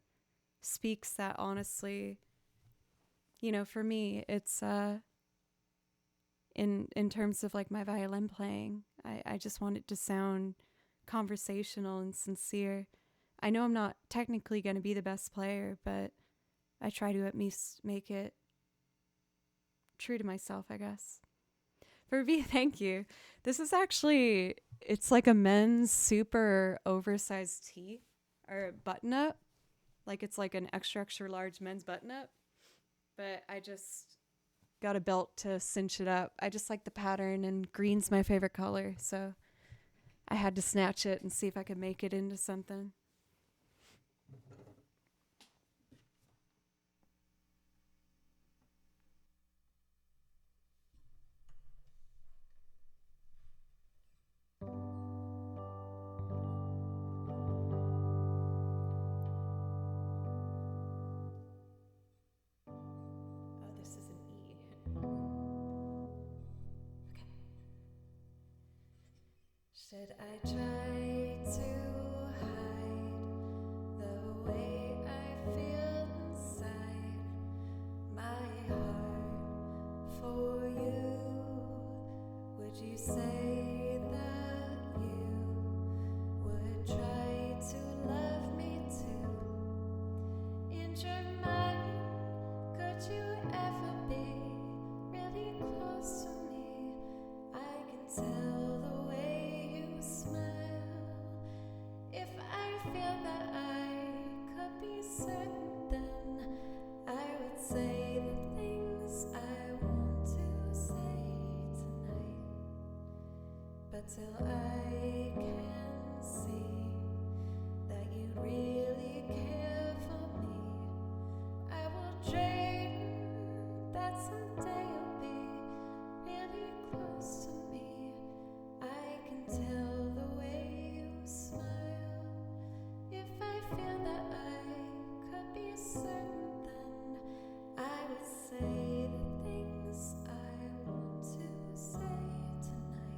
speaks that honestly. For me, it's in terms of like my violin playing, I just want it to sound conversational and sincere. I know I'm not technically going to be the best player, but I try to at least make it true to myself, I guess. For V, thank you. This is actually, it's like a men's super oversized tee or button up. Like it's like an extra, extra large men's button up. But I just got a belt to cinch it up. I just like the pattern, and green's my favorite color. So I had to snatch it and see if I could make it into something. Should I try to hide the way I feel inside my heart for you? Would you say that you would try to love me too? In your mind, could you ever be really close to me? I can tell the way you smile. If I feel that I could be certain, then I would say the things I want to say tonight. But till I can see that you really care for me, I will dream that someday you'll be really close to me. I can tell the way you smile. If I feel that I could be certain, then I would say the things I want to say tonight.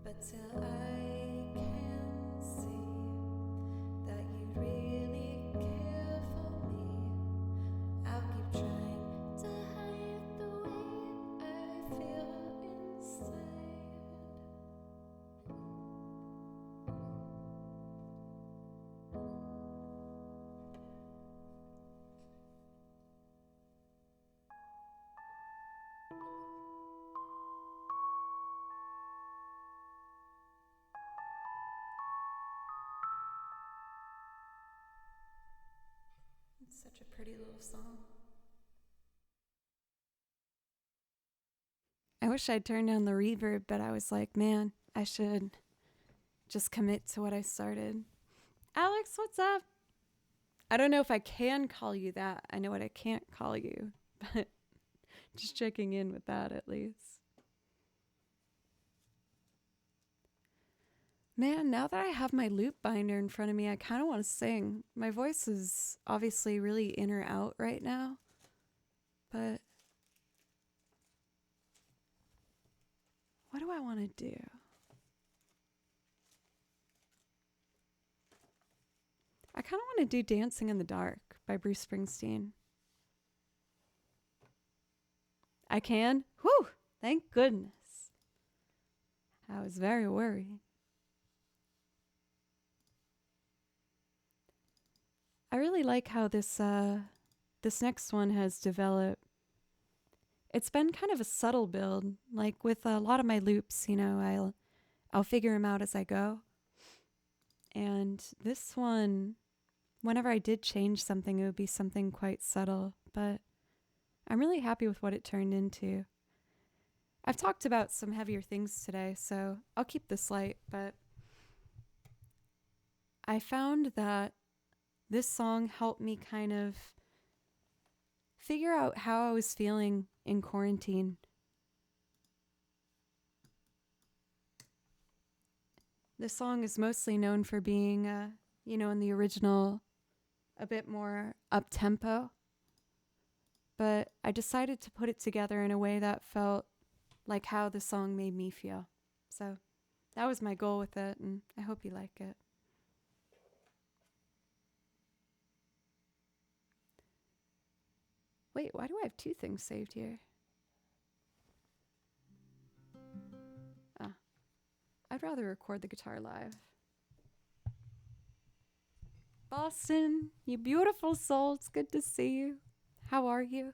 But till I can see that you really care for me, I'll keep trying to hide the way I feel inside. It's such a pretty little song. I wish I'd turned down the reverb, but I was like, man, I should just commit to what I started. Alex, what's up? I don't know if I can call you that. I know what I can't call you, but just checking in with that at least. Man, now that I have my loop binder in front of me, I kind of want to sing. My voice is obviously really in or out right now, but what do I want to do? I kind of want to do Dancing in the Dark by Bruce Springsteen. I can? Whew! Thank goodness. I was very worried. I really like how this next one has developed. It's been kind of a subtle build. Like with a lot of my loops, I'll figure them out as I go. And this one, whenever I did change something, it would be something quite subtle, but I'm really happy with what it turned into. I've talked about some heavier things today, so I'll keep this light, but I found that this song helped me kind of figure out how I was feeling in quarantine. This song is mostly known for being, in the original, a bit more up-tempo, but I decided to put it together in a way that felt like how the song made me feel. So that was my goal with it, and I hope you like it. Wait, why do I have two things saved here? I'd rather record the guitar live. Boston, you beautiful soul, it's good to see you. How are you?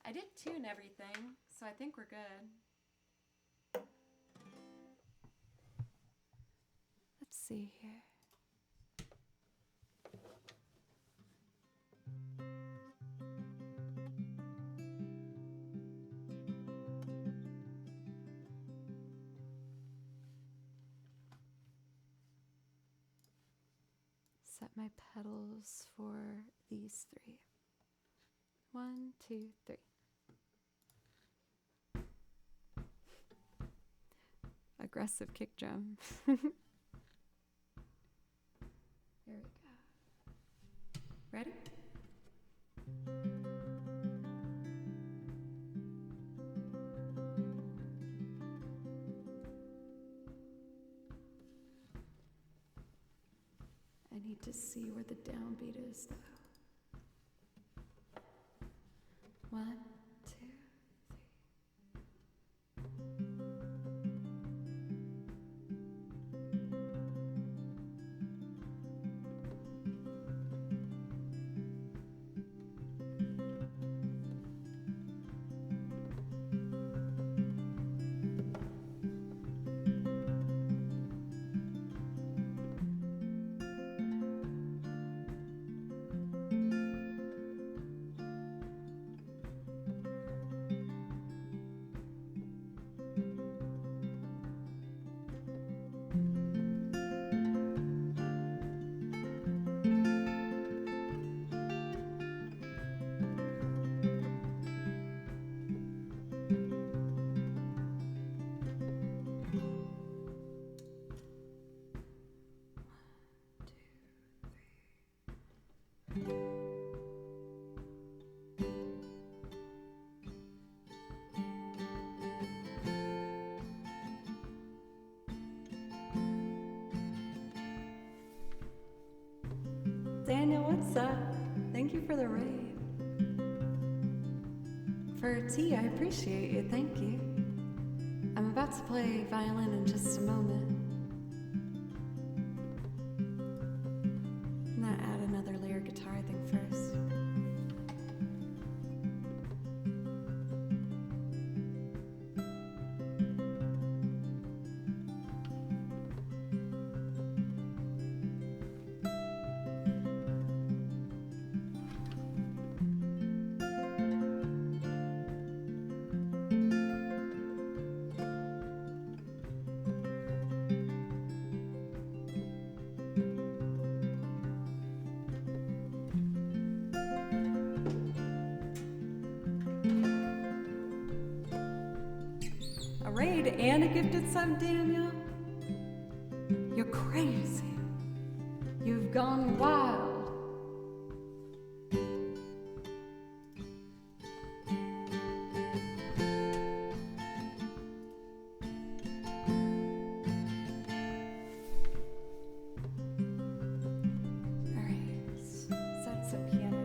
I did tune everything, so I think we're good. Let's see here. Set my pedals for these three. 1, 2, 3. Aggressive kick drum. There we go. Ready? I need to see where the downbeat is, though. 1, 2, 3. Daniel, what's up? Thank you for the raid. For tea, I appreciate you. Thank you. I'm about to play violin in just a moment. I'm gonna add another layer guitar, I think, first. A raid and a gifted sub, Daniel? You're crazy. You've gone wild. Alright, sets up piano.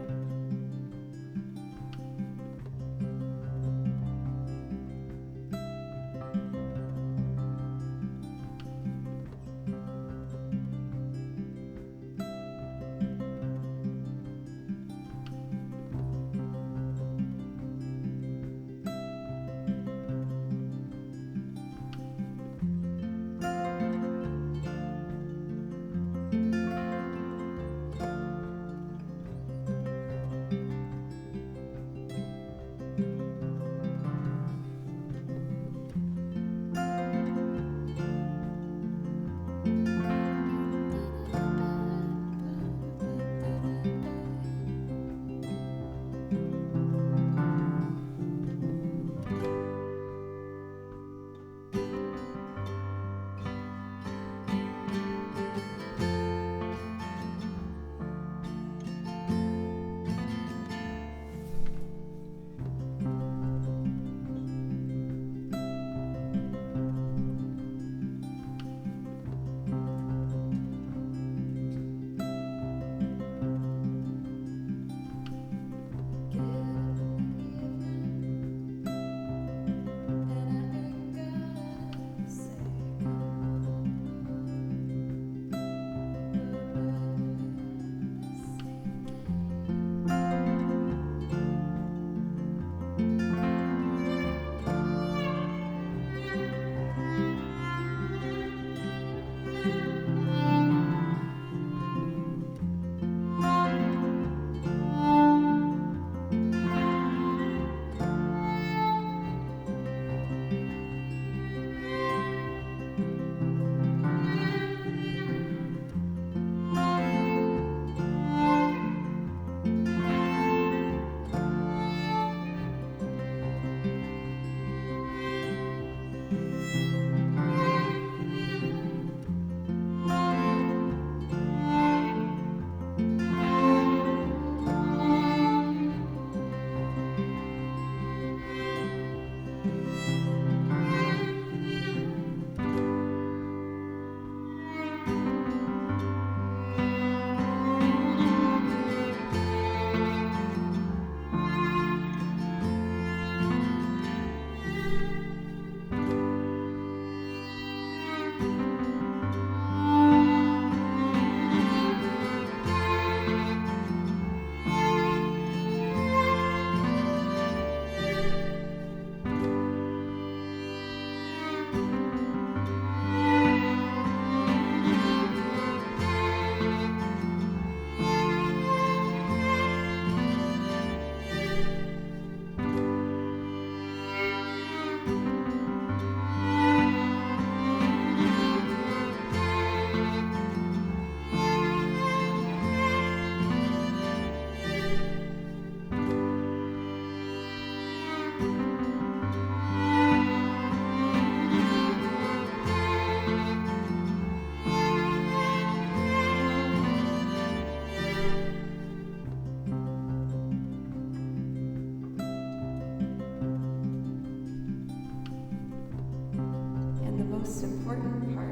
most important part.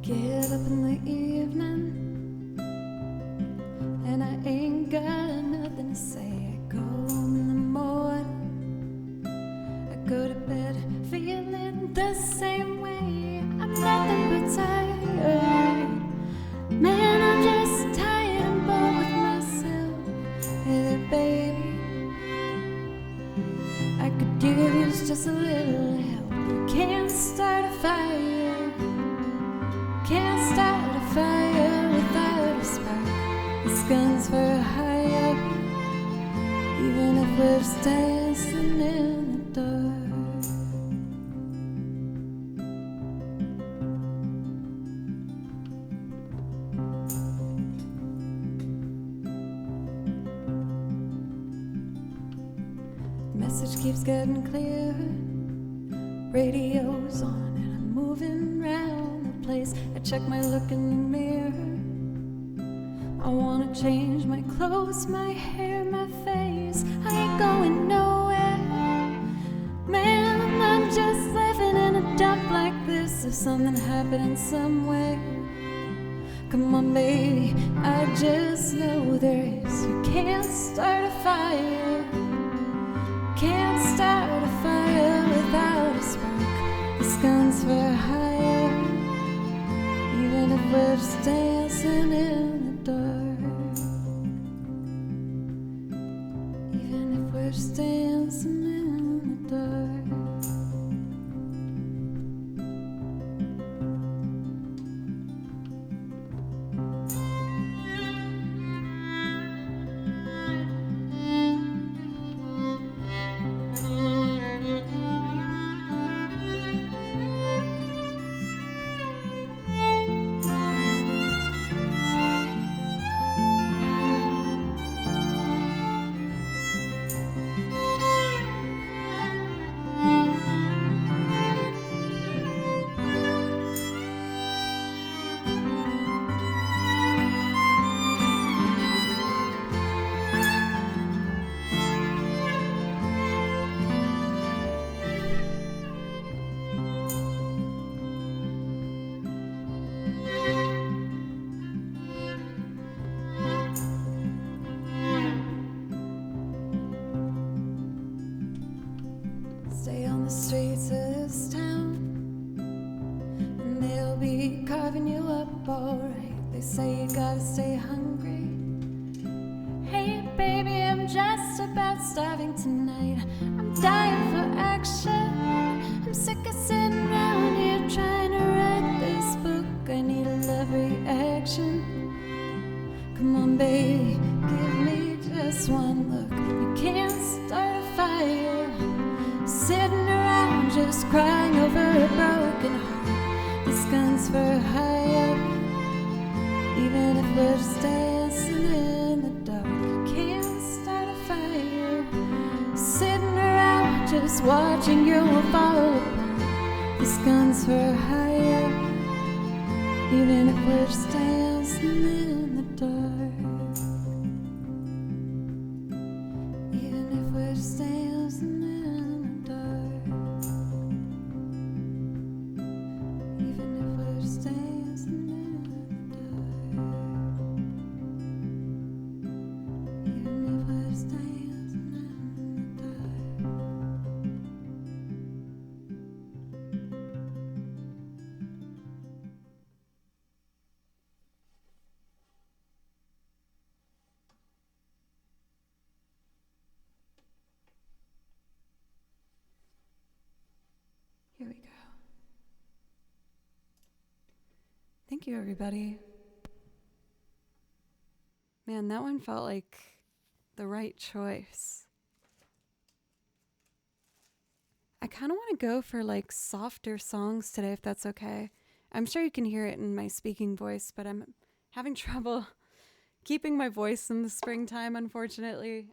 Get up in the evening and I ain't got nothing to say. I go home in the morning, I go to bed feeling the same way. I'm nothing but tired, man, I'm just tired and bored with myself. Hey there, baby, I could use just a little help. We can't start a fire, can't start a fire without a spark. This gun's for hire, even if we're just dancing in the dark. The message keeps getting clearer, radio's on and I'm moving around the place. I check my look in the mirror, I wanna change my clothes, my hair, my face. I ain't going nowhere, man, I'm just living in a dump like this. If something happening somewhere, come on baby, I just know there is. You can't start a fire, can't start a fire without a spark. This gun's for hire, even if we're just dancing in the dark. Even if we're just dancing in the dark. Stay on the streets of this town and they'll be carving you up alright. They say you gotta stay hungry. Hey baby, I'm just about starving tonight. I'm dying for action, I'm sick of sitting around here trying to write this book. I need a love reaction. Come on baby, give me just one look. You can't start a fire sitting around just crying over a broken heart. This gun's for hire, even if we're just dancing in the dark. You can't start a fire sitting around just watching you fall apart. This gun's for hire, even if we're just dancing in the dark. Even if we're just dancing in the dark. Even if we're just dancing in the dark. Even if we're just dancing in the dark. Here we go. Thank you, everybody. Man, that one felt like the right choice. I kind of want to go for like softer songs today, if that's okay. I'm sure you can hear it in my speaking voice, but I'm having trouble keeping my voice in the springtime, unfortunately.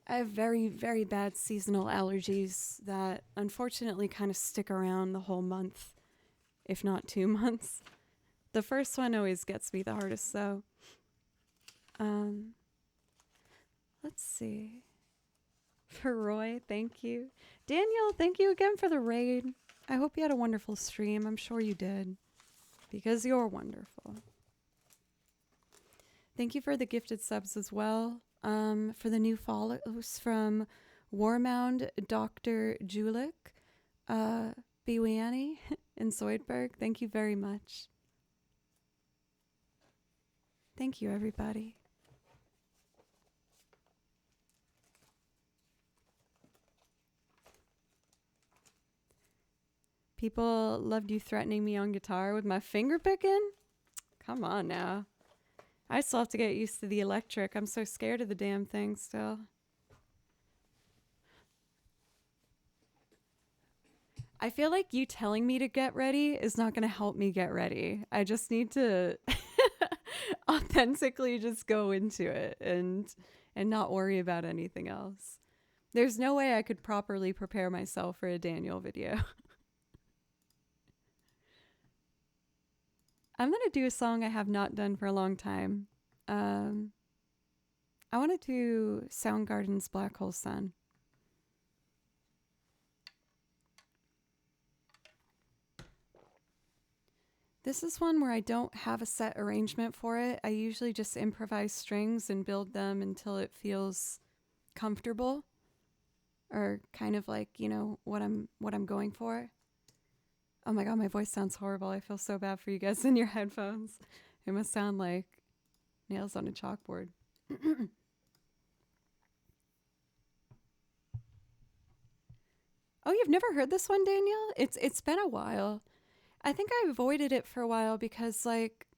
I have very, very bad seasonal allergies that unfortunately kind of stick around the whole month, if not 2 months. The first one always gets me the hardest, though. Let's see. For Roy, thank you. Daniel, thank you again for the raid. I hope you had a wonderful stream. I'm sure you did, because you're wonderful. Thank you for the gifted subs as well. For the new follows from Warmound, Dr. Julik, Biwiani, and Zoidberg. Thank you very much. Thank you, everybody. People loved you threatening me on guitar with my finger picking? Come on now. I still have to get used to the electric. I'm so scared of the damn thing still. I feel like you telling me to get ready is not going to help me get ready. I just need to authentically just go into it and not worry about anything else. There's no way I could properly prepare myself for a Daniel video. I'm going to do a song I have not done for a long time. I want to do Soundgarden's Black Hole Sun. This is one where I don't have a set arrangement for it. I usually just improvise strings and build them until it feels comfortable or kind of like, you know, what I'm going for. Oh my God, my voice sounds horrible. I feel so bad for you guys in your headphones. It must sound like nails on a chalkboard. Oh, you've never heard this one, Daniel? It's been a while. I think I avoided it for a while because, like,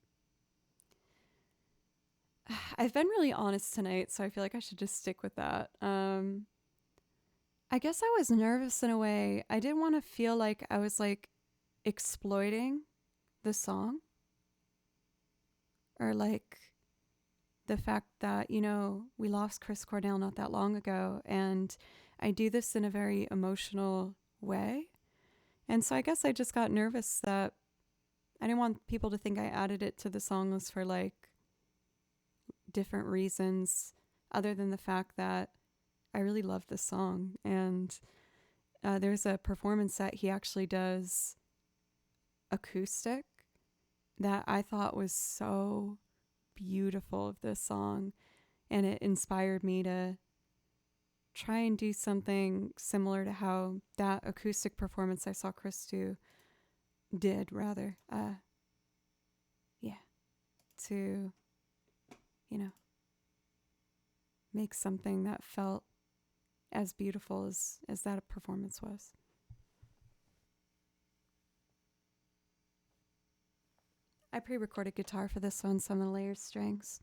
I've been really honest tonight, so I feel like I should just stick with that. I guess I was nervous in a way. I didn't want to feel like I was, like, exploiting the song or like the fact that, you know, we lost Chris Cornell not that long ago, and I do this in a very emotional way. And so I guess I just got nervous that I didn't want people to think I added it to the song list for like different reasons other than the fact that I really love this song. And there's a performance that he actually does acoustic that I thought was so beautiful of this song, and it inspired me to try and do something similar to how that acoustic performance I saw Chris do did, rather. To, you know, make something that felt as beautiful as that performance was. I pre-recorded guitar for this one, some of the layered strings.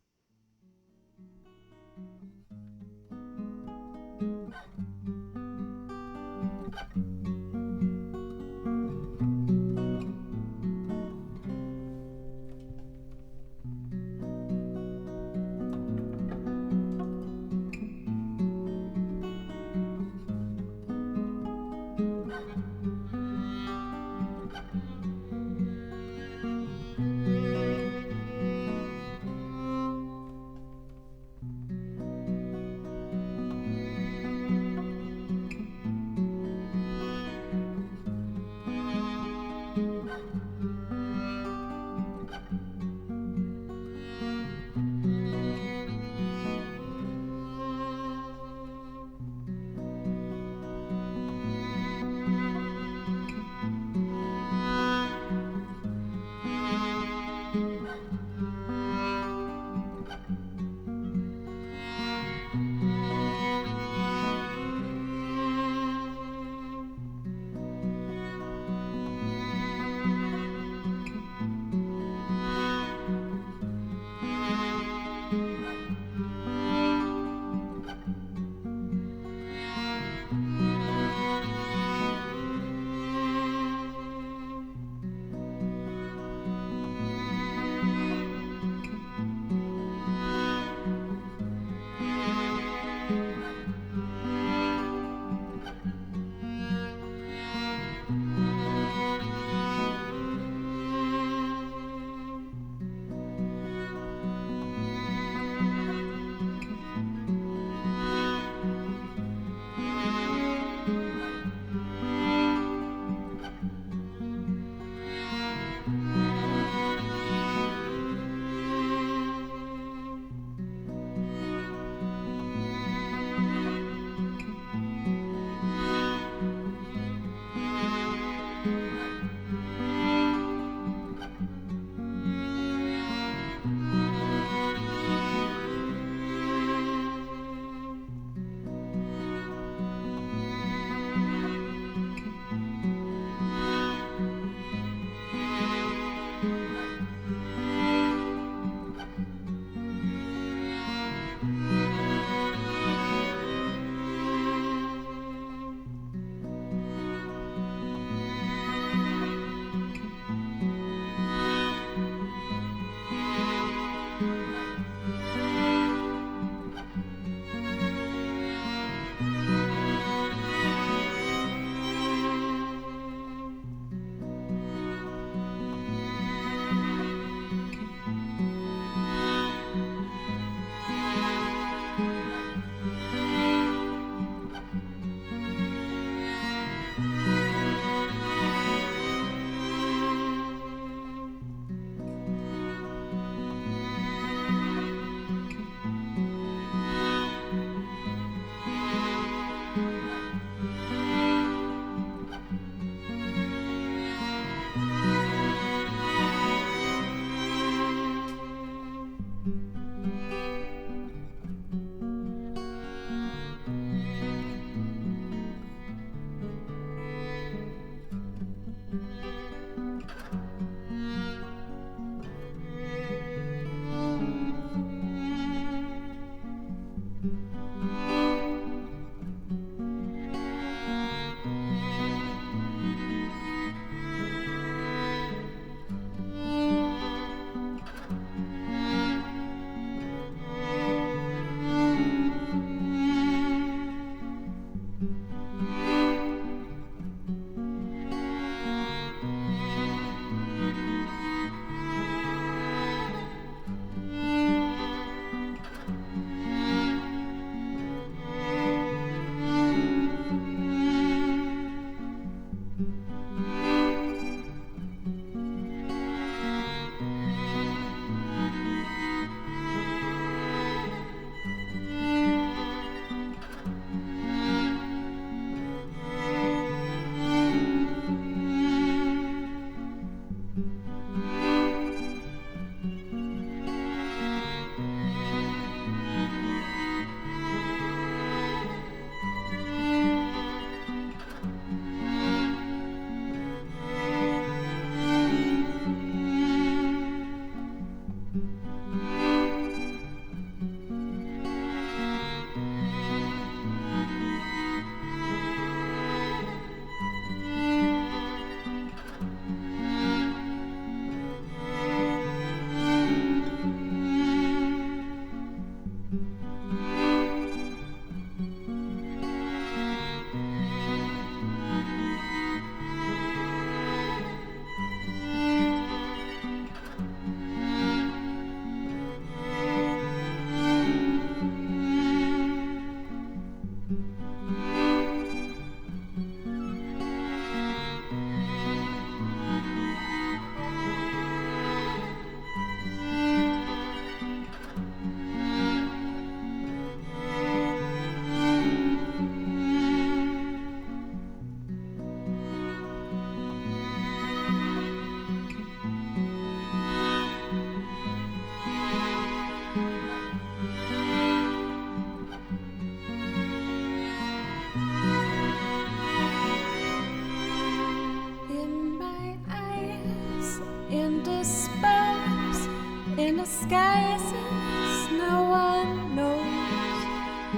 disguises no one knows.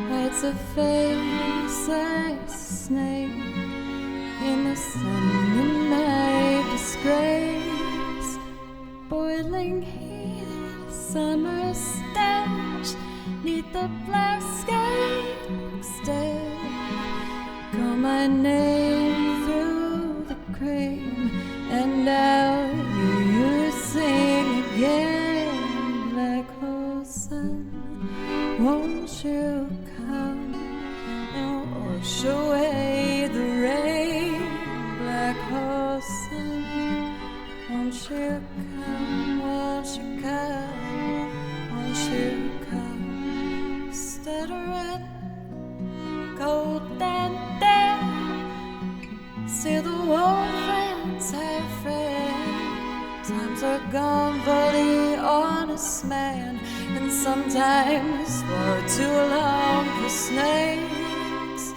Hides a face like a snake in the sun and night disgrace. Boiling heat, summer stench, neath the black sky instead. Call my name through the crane, and now you sing again. Black hole sun, won't you come and wash away the rain? Black hole sun, won't you come, won't you come, won't you come? Stuttering, cold and dead, still the warm friends are friend. Times are gone for the honest man, and sometimes for too long for snakes.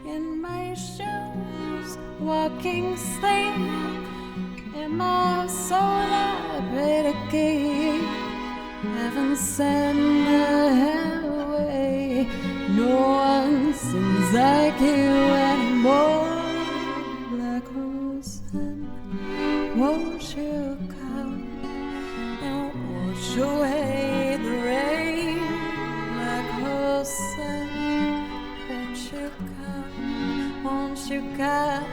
In my shoes, walking sleep, in my soul I pray to keep heaven send the hell away. No one sings like you anymore. Black hole sun, won't you come and wash away the rain? Black hole sun, won't you come, won't you come,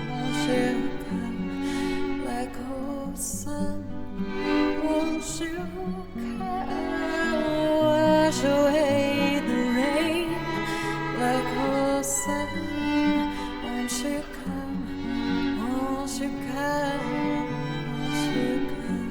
won't you come? Black hole sun, won't you come, wash away the rain? Black hole sun, won't you come, won't you come, won't you come?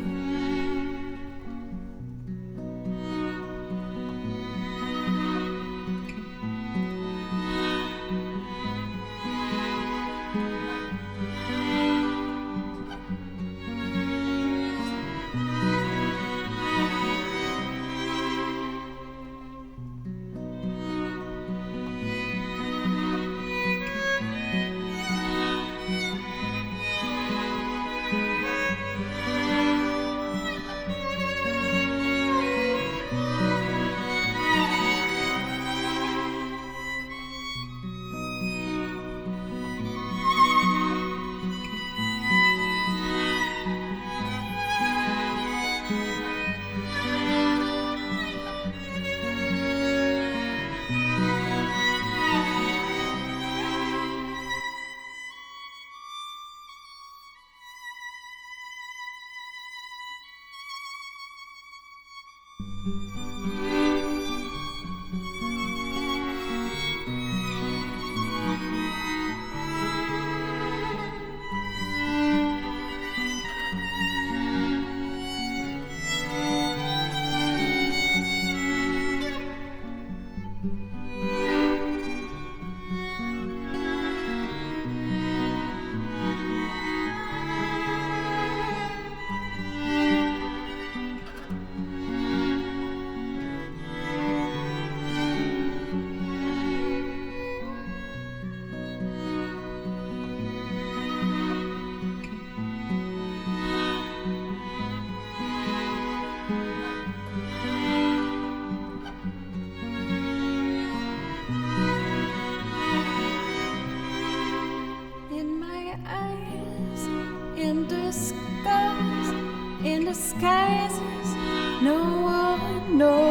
In disguises no one knows.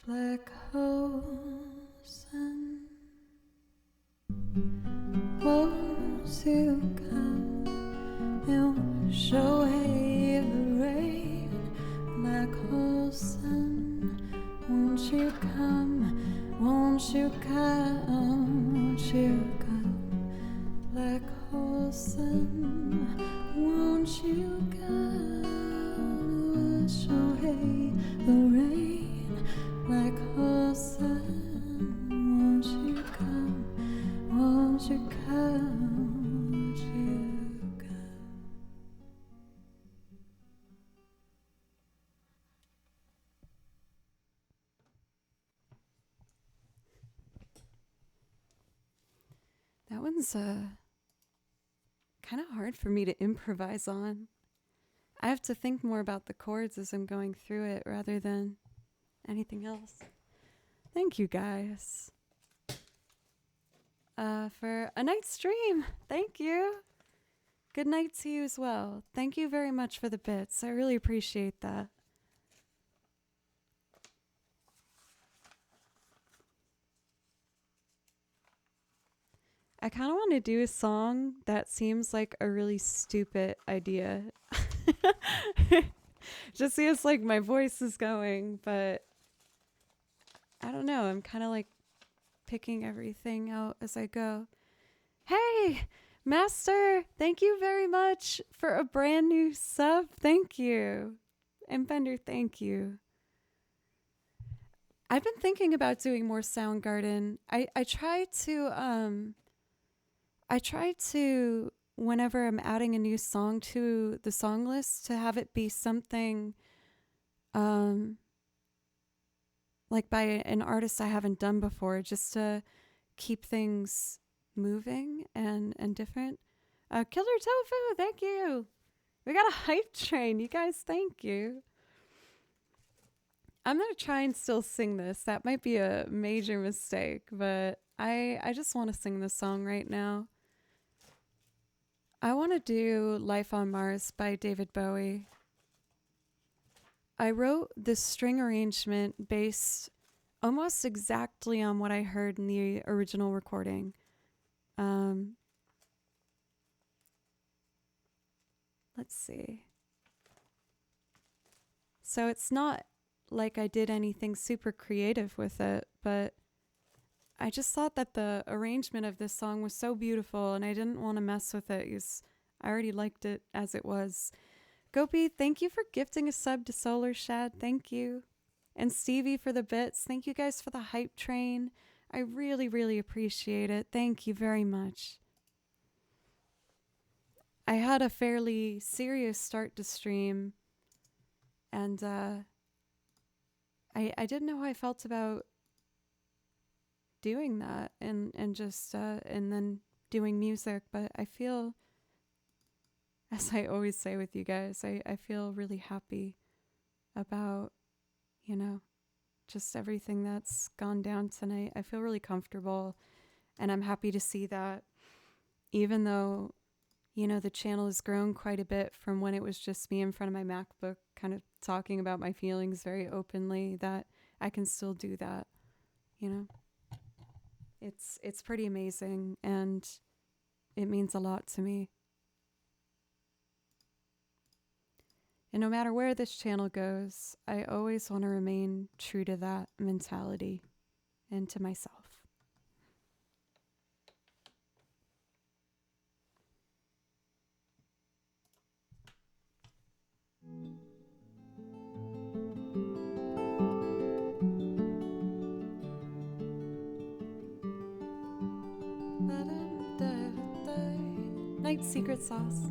Black hole sun, won't you come and wash away the rain? Black hole sun, won't you come, won't you come, won't you come? Black hole sun, won't you come, wash away the rain? Black hole sun, won't you come, won't you come, won't you come? That one's kind of hard for me to improvise on. I have to think more about the chords as I'm going through it rather than anything else. Thank you guys for a night stream. Thank you. Good night to you as well. Thank you very much for the bits. I really appreciate that. I kind of want to do a song that seems like a really stupid idea. Just seems like my voice is going, but I don't know. I'm kind of like picking everything out as I go. Hey, Master, thank you very much for a brand new sub. Thank you. And Bender, thank you. I've been thinking about doing more Soundgarden. I try to whenever I'm adding a new song to the song list to have it be something like by an artist I haven't done before, just to keep things moving and different. Killer Tofu, thank you. We got a hype train. You guys, thank you. I'm going to try and still sing this. That might be a major mistake, but I just want to sing this song right now. I want to do Life on Mars by David Bowie. I wrote this string arrangement based almost exactly on what I heard in the original recording. Let's see. So it's not like I did anything super creative with it, but I just thought that the arrangement of this song was so beautiful and I didn't want to mess with it because I already liked it as it was. Gopi, thank you for gifting a sub to Solar Shad. Thank you. And Stevie for the bits. Thank you guys for the hype train. I really, really appreciate it. Thank you very much. I had a fairly serious start to stream, and I didn't know how I felt about doing that and just and then doing music, but I feel, as I always say with you guys, I feel really happy about, you know, just everything that's gone down tonight. I feel really comfortable, and I'm happy to see that, even though, you know, the channel has grown quite a bit from when it was just me in front of my MacBook kind of talking about my feelings very openly, that I can still do that, you know. It's pretty amazing, and it means a lot to me. And no matter where this channel goes, I always want to remain true to that mentality and to myself. Night Secret Sauce.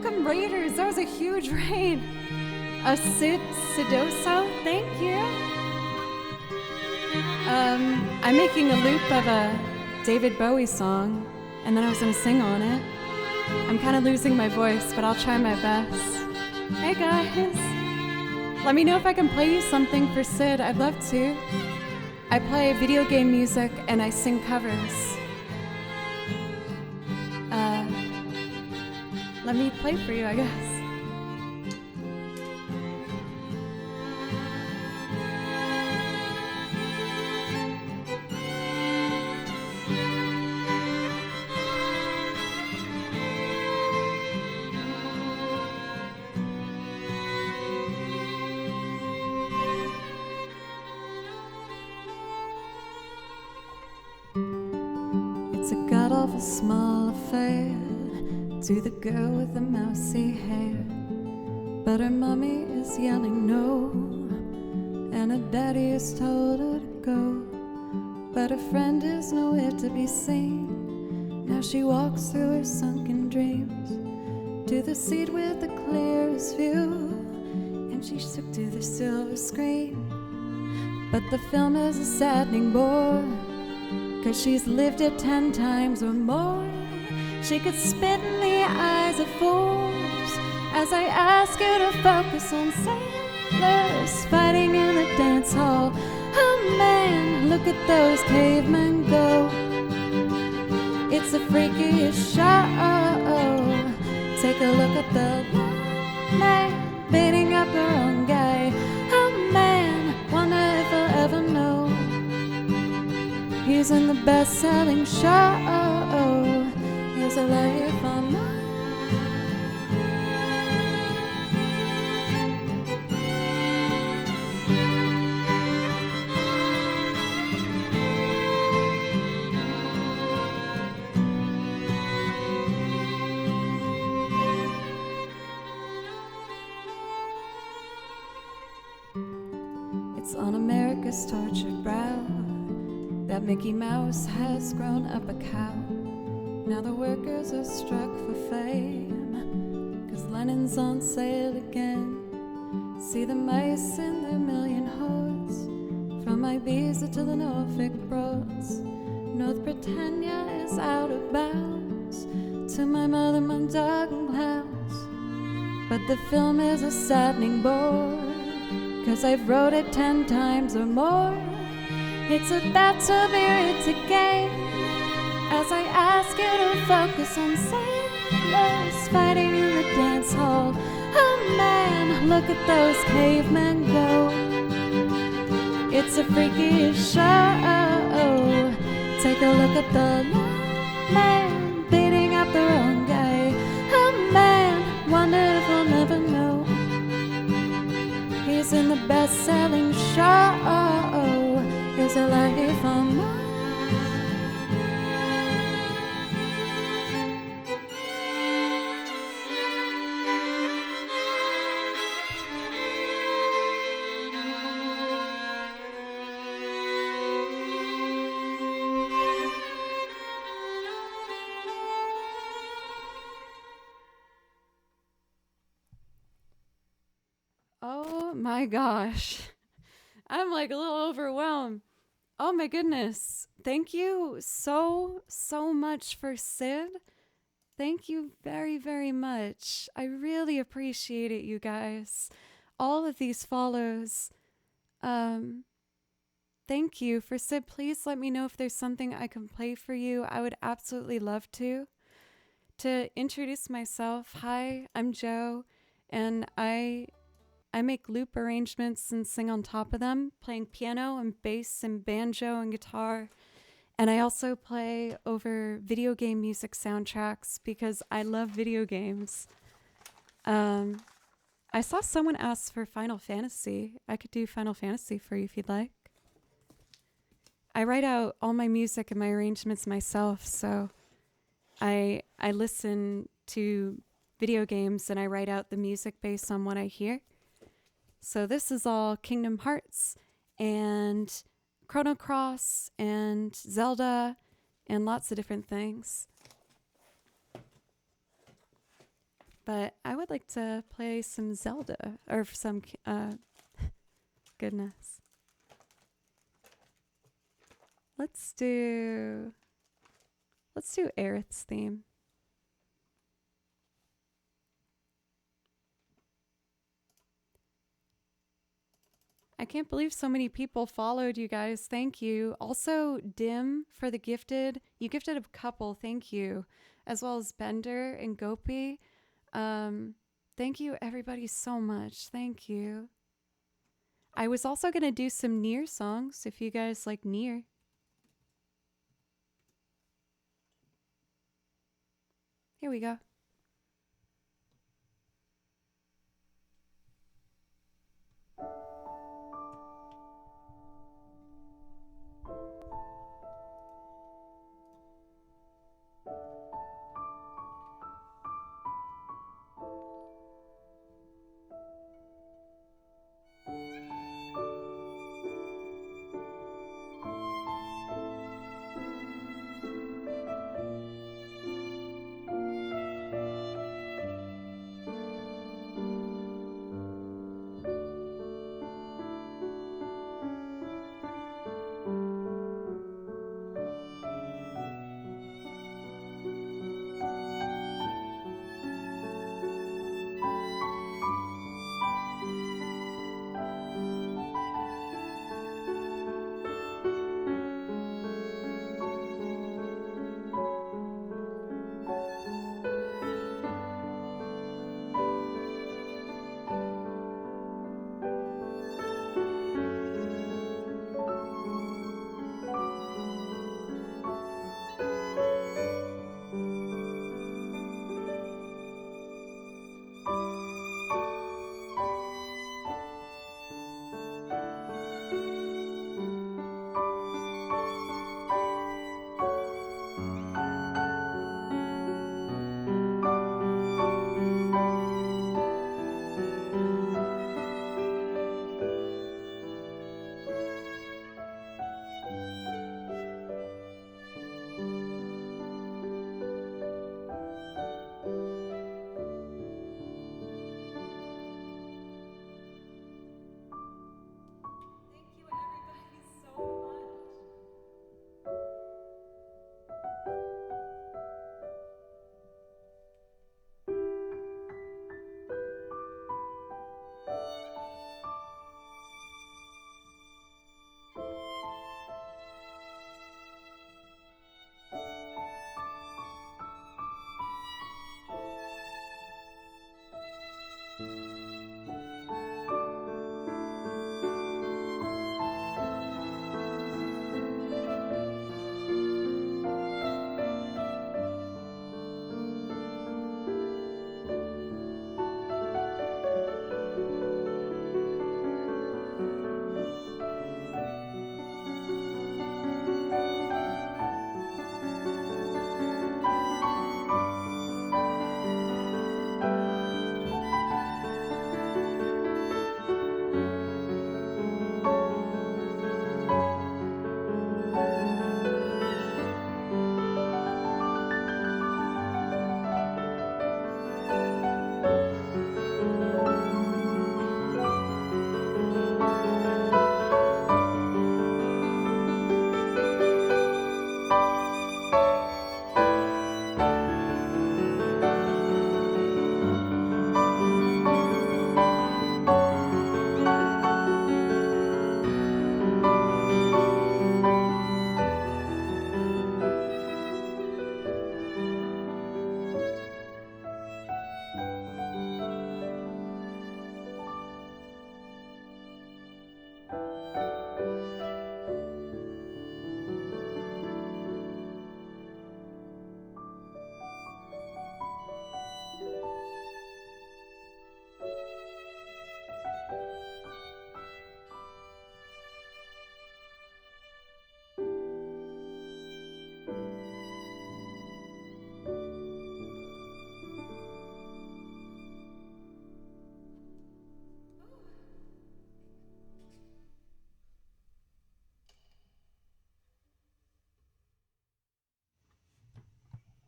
welcome Raiders. That was a huge raid. A Sidoso, thank you. I'm making a loop of a David Bowie song, and then I was gonna sing on it. I'm kind of losing my voice, but I'll try my best. Hey guys, let me know if I can play you something for Sid. I'd love to. I play video game music and I sing covers. Let me play for you, I guess. It's a god-awful small affair to the girl with the mousy hair, but her mommy is yelling no, and her daddy has told her to go, but her friend is nowhere to be seen. Now she walks through her sunken dreams to the seat with the clearest view, and she shook to the silver screen. But the film is a saddening bore, 'cause she's lived it 10 times or more. She could spit in the eyes of fools as I ask her to focus on sailors fighting in the dance hall. Oh man, look at those cavemen go. It's a freakiest show. Take a look at the man beating up the wrong guy. Oh man, wonder if I'll ever know. He's in the best-selling show. Here's a life on mine. It's on America's tortured brow that Mickey Mouse has grown up a cow. Now the workers are struck for fame, 'cause Lennon's on sale again. See the mice in their million hordes, from Ibiza to the Norfolk Broads. North Britannia is out of bounds, to my mother, my dog and clowns. But the film is a saddening bore, 'cause I've wrote it 10 times or more. It's about to be writ again, as I ask you to focus on sailors fighting in the dance hall. Oh man, look at those cavemen go. It's a freaky show. Take a look at the man beating up the wrong guy. Oh man, wonder if I'll never know. He's in the best-selling show. Here's a life on mine. Oh my gosh. I'm like a little overwhelmed. Oh my goodness. Thank you so much for Sid. Thank you very, very much. I really appreciate it, you guys. All of these follows. Thank you for Sid. Please let me know if there's something I can play for you. I would absolutely love to. To introduce myself, hi, I'm Joe, and I make loop arrangements and sing on top of them, playing piano and bass and banjo and guitar. And I also play over video game music soundtracks because I love video games. I saw someone ask for Final Fantasy. I could do Final Fantasy for you if you'd like. I write out all my music and my arrangements myself, so I listen to video games and I write out the music based on what I hear. So this is all Kingdom Hearts and Chrono Cross and Zelda and lots of different things. But I would like to play some Zelda or some goodness. Let's do Aerith's theme. I can't believe so many people followed you guys. Thank you. Also, Dim for the gifted. You gifted a couple. Thank you. As well as Bender and Gopi. Thank you, everybody, so much. Thank you. I was also going to do some Nier songs if you guys like Nier. Here we go.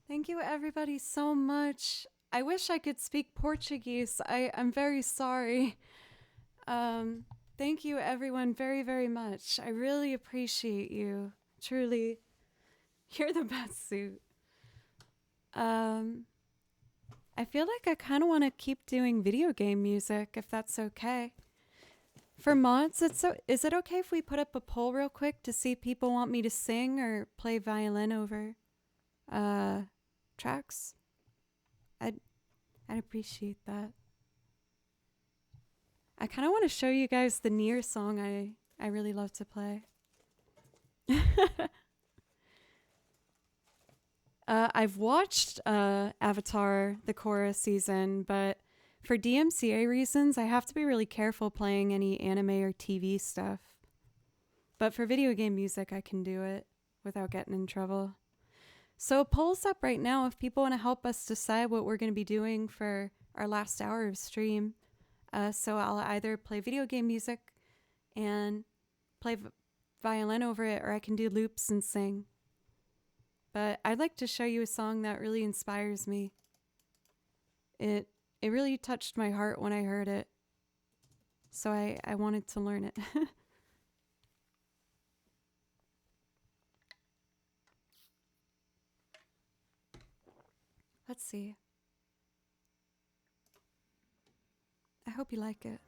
Thank you, everybody, so much. I wish I could speak Portuguese. I'm very sorry. Thank you, everyone, very, very much. I really appreciate you. Truly, you're the best suit. I feel like I kind of want to keep doing video game music, if that's okay. For mods, is it okay if we put up a poll real quick to see if people want me to sing or play violin over tracks? I'd appreciate that. I kind of want to show you guys the Nier song I really love to play. I've watched Avatar, the Korra season, but for DMCA reasons, I have to be really careful playing any anime or TV stuff. But for video game music, I can do it without getting in trouble. So a poll's up right now if people want to help us decide what we're going to be doing for our last hour of stream. So I'll either play video game music and play violin over it, or I can do loops and sing. But I'd like to show you a song that really inspires me. It really touched my heart when I heard it. So I wanted to learn it. Let's see. I hope you like it.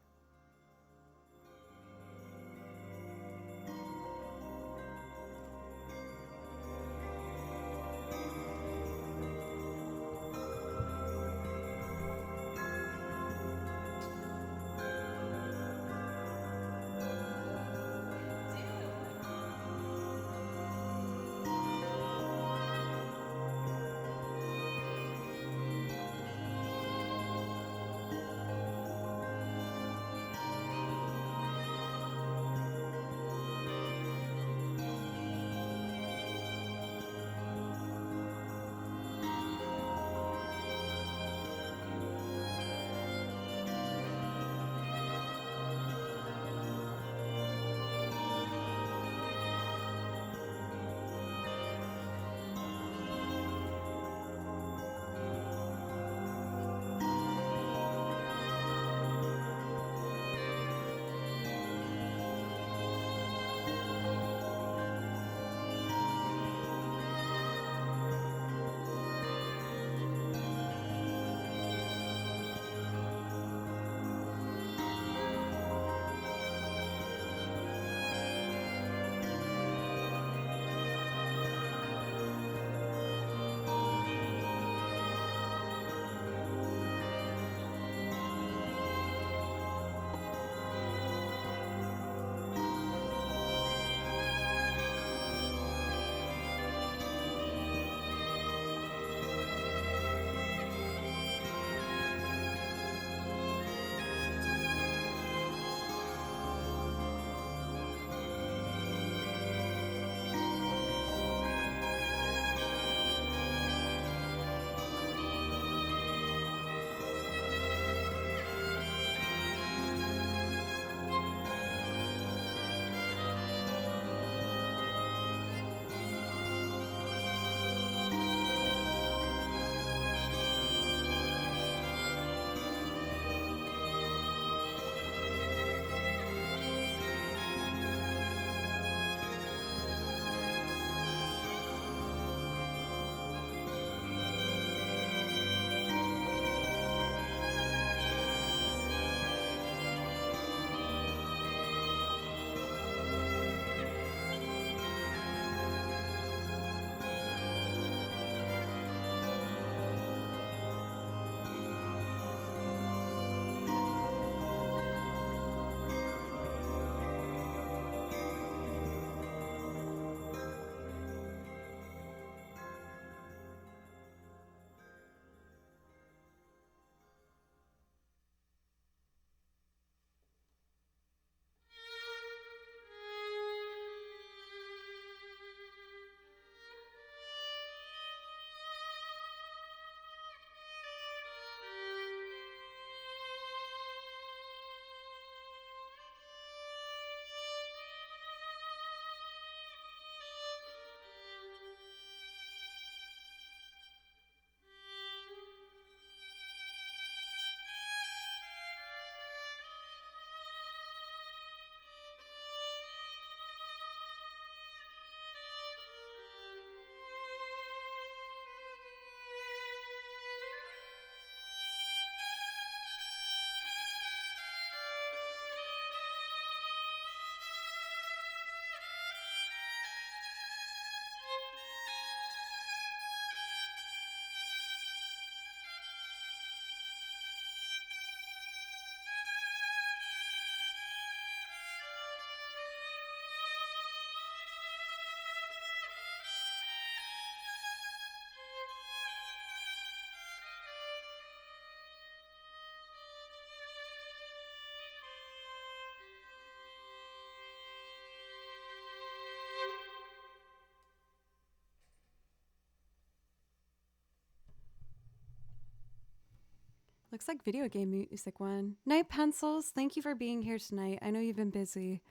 Looks like video game music one. Night Pencils, thank you for being here tonight. I know you've been busy.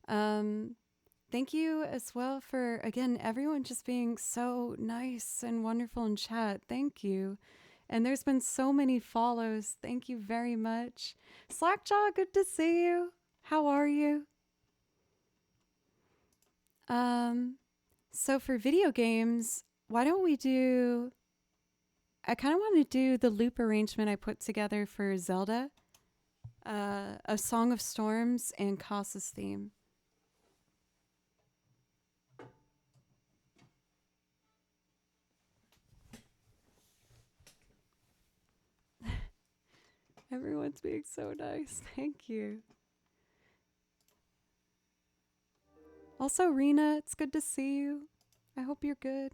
Thank you as well for, again, everyone just being so nice and wonderful in chat. Thank you. And there's been so many follows. Thank you very much. Slackjaw, good to see you. How are you? So for video games, why don't we do... I kind of want to do the loop arrangement I put together for Zelda. A Song of Storms and Kasa's theme. Everyone's being so nice. Thank you. Also, Rena, it's good to see you. I hope you're good.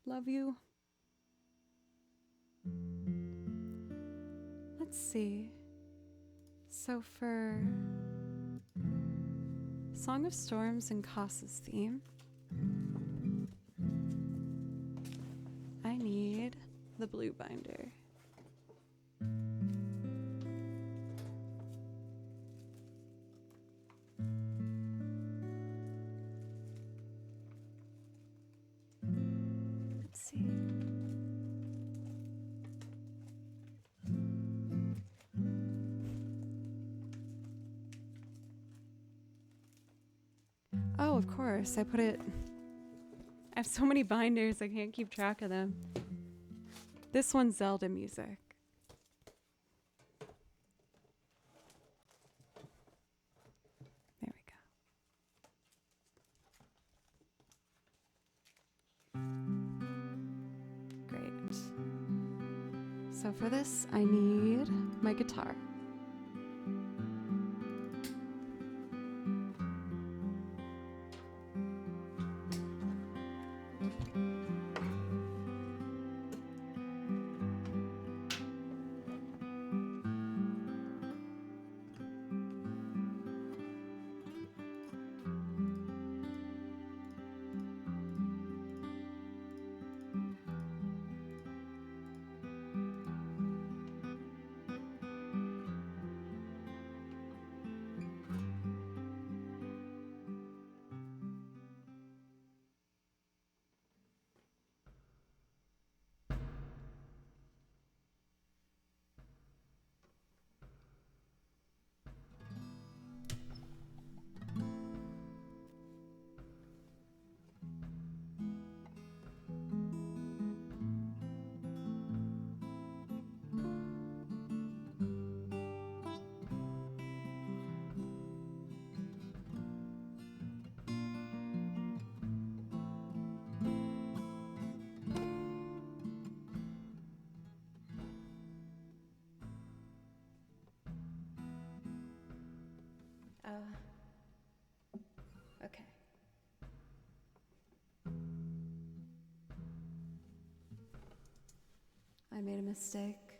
Love you. Let's see. So for Song of Storms and Kasa's theme, I need the blue binder. Let's see. Oh, of course. I have so many binders, I can't keep track of them. This one's Zelda music. There we go. Great. So for this, I need my guitar. Okay. I made a mistake.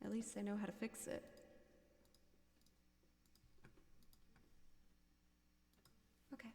At least I know how to fix it. Okay.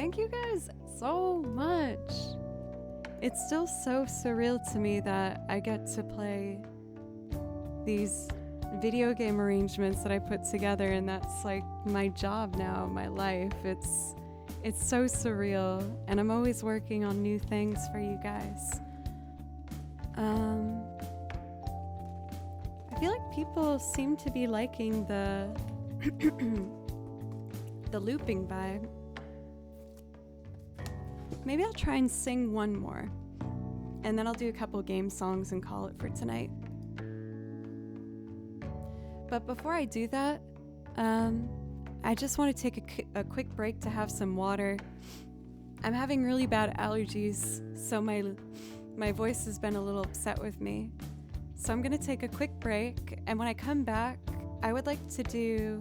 Thank you guys so much. It's still so surreal to me that I get to play these video game arrangements that I put together, and that's like my job now, my life. It's so surreal, and I'm always working on new things for you guys. I feel like people seem to be liking the the looping vibe. Maybe I'll try and sing one more, and then I'll do a couple game songs and call it for tonight. But before I do that, I just want to take a quick break to have some water. I'm having really bad allergies, so my voice has been a little upset with me. So I'm gonna take a quick break, and when I come back, I would like to do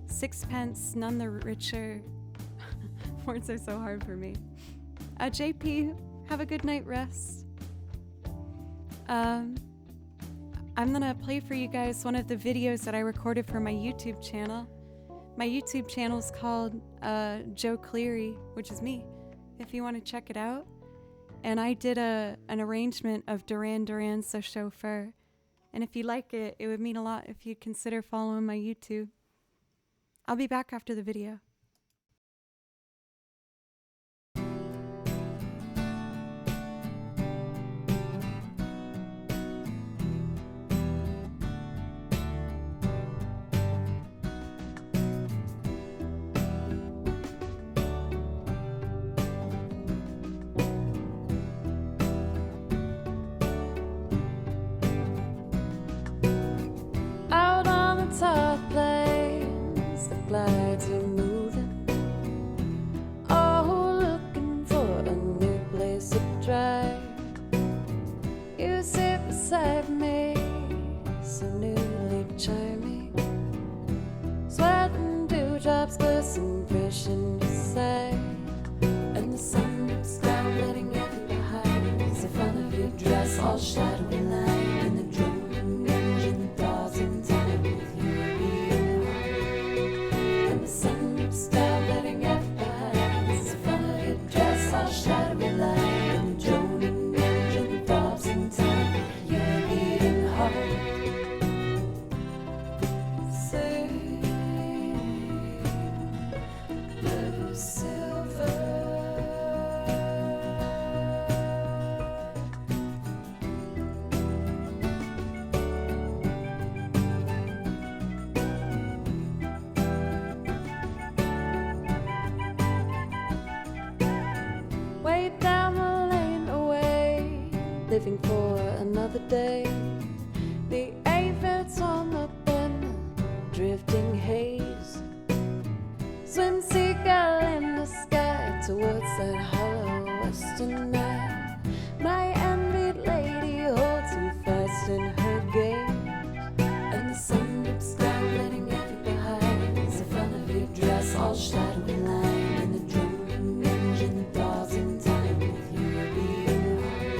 Sixpence None the Richer. Words are so hard for me. JP, have a good night rest. I'm gonna play for you guys one of the videos that I recorded for my YouTube channel. My YouTube channel is called Joe Cleary, which is me, if you want to check it out. And I did an arrangement of Duran Duran's The Chauffeur. And if you like it, it would mean a lot if you'd consider following my YouTube. I'll be back after the video. Out on the top plains, the glides are moving. Oh, looking for a new place to drive. You sit beside me, so newly charming. Sweating dewdrops glisten fresh in your sight. And the sun looks down, letting everything behind. The front of your dress all shadowy line, and the droning engine thaws in time with you being hard. And the sun looks down, letting everything behind. The front of your dress all shadowy line, and the droning engine thaws in time with you being hard. Say, blue silver. Way down the lane away, living for another day. The aphids on the bend, drifting haze. Swim seagull in the sky towards that hollow western night. My envied lady holds you fast in her gaze, and the sun looks down, letting everything behind. The front of your dress all shadowy line, and the droning engine thaws in time with you being hard.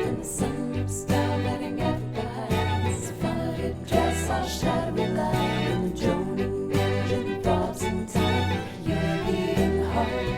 And the sun looks down, letting everything behind. The front of your dress all shadowy line, and the droning engine thaws in time with you being hard.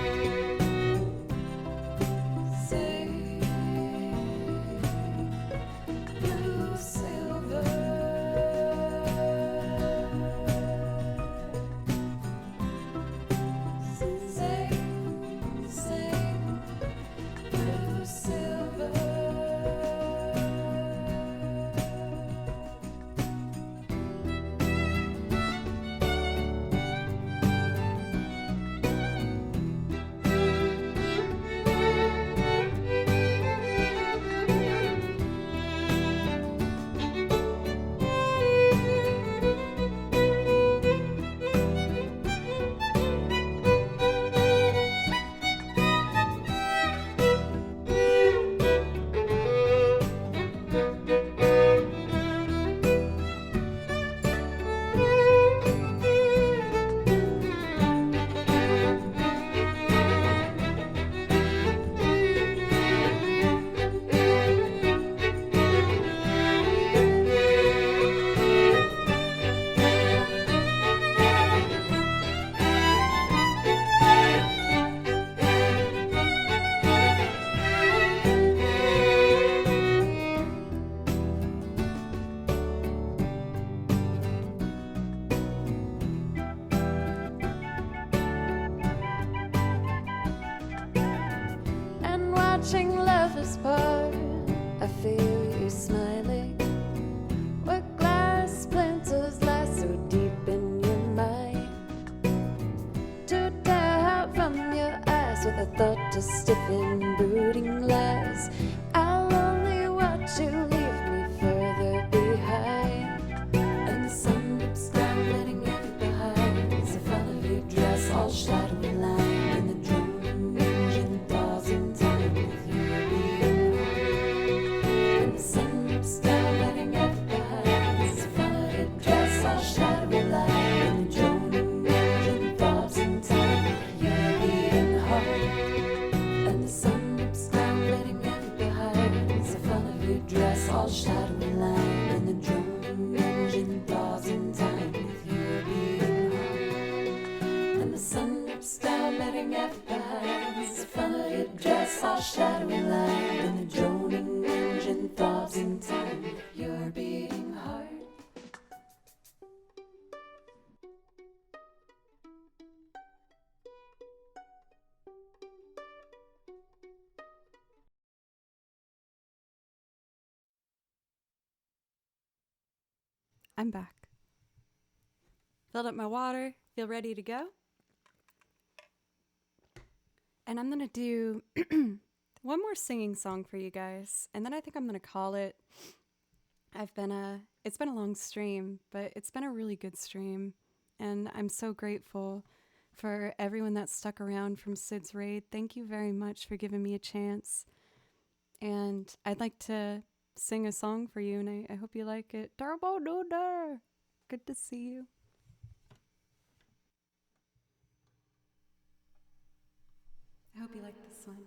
watching lovers part. I feel you smiling. Where glass splinters lie so deep in your mind. To tear out from your eyes with a thought to stiffen brooding lies. I'll only watch you leave me further behind. And the sun dips down, letting it behind. The front of your dress all shadowy line. And the droning engine thaws in time with you being home. And the sun dips down, letting it behind. The front of your dress all shadowy line. And the droning engine thaws in time with you being home. And the sun dips down, letting it behind. The front of your dress all shadowy line. And the droning engine thaws in time with you being home. And the sun dips down, letting it behind. The front of your dress all shadowy line. And the droning engine thaws in time with your beating heart. I'm back. Filled up my water, feel ready to go. And I'm gonna do one more singing song for you guys, and then I think I'm gonna call it. It's been a long stream, but it's been a really good stream, and I'm so grateful for everyone that stuck around from Sid's raid. Thank you very much for giving me a chance. And I'd like to sing a song for you, and I hope you like it. Turbo Duder! Good to see you. I hope you like this one.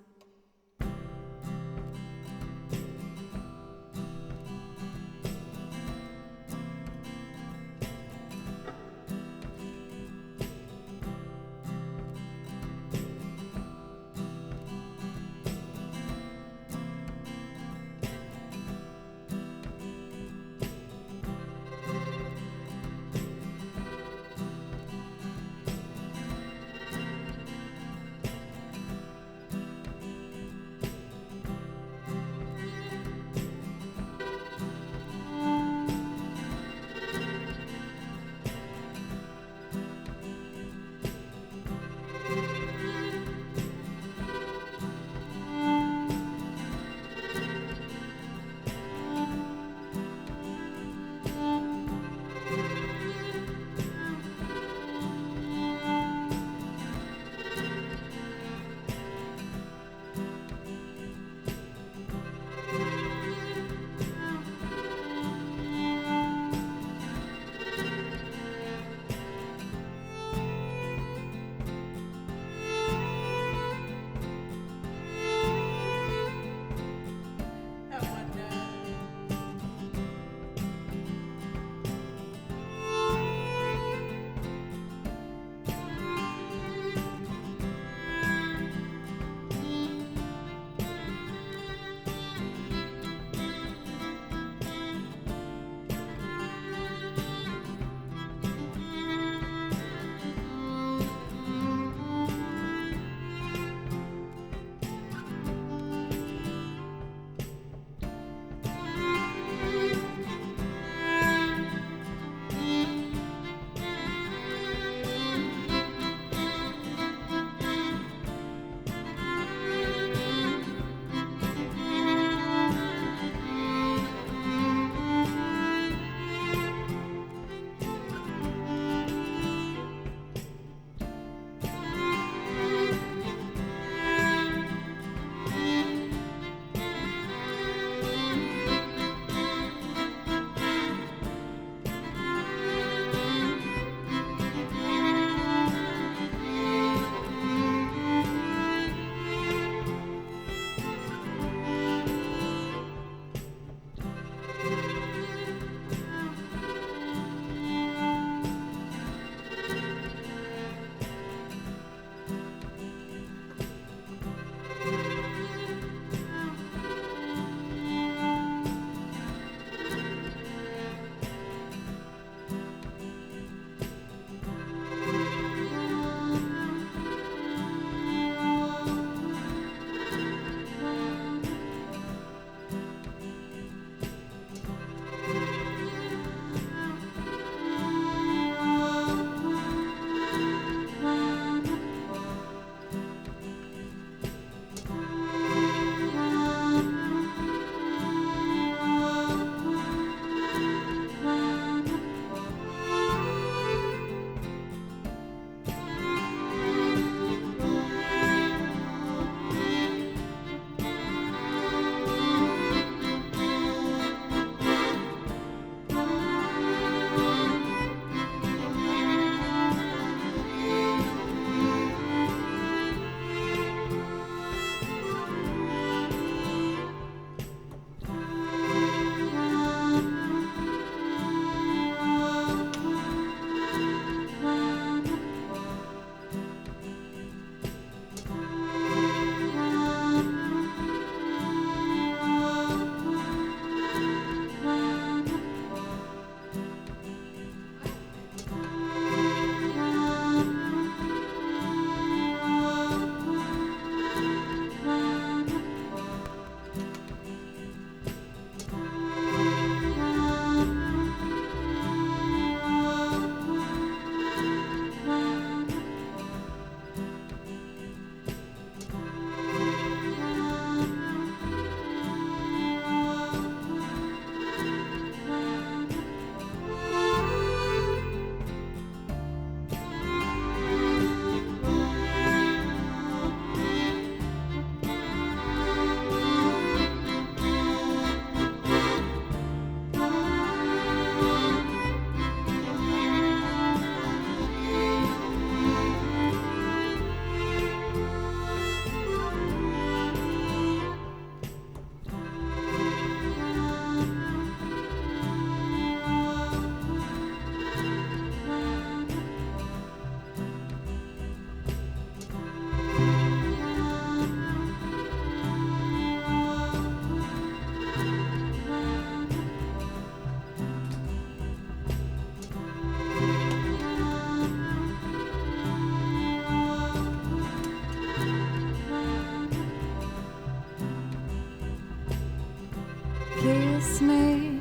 Kiss me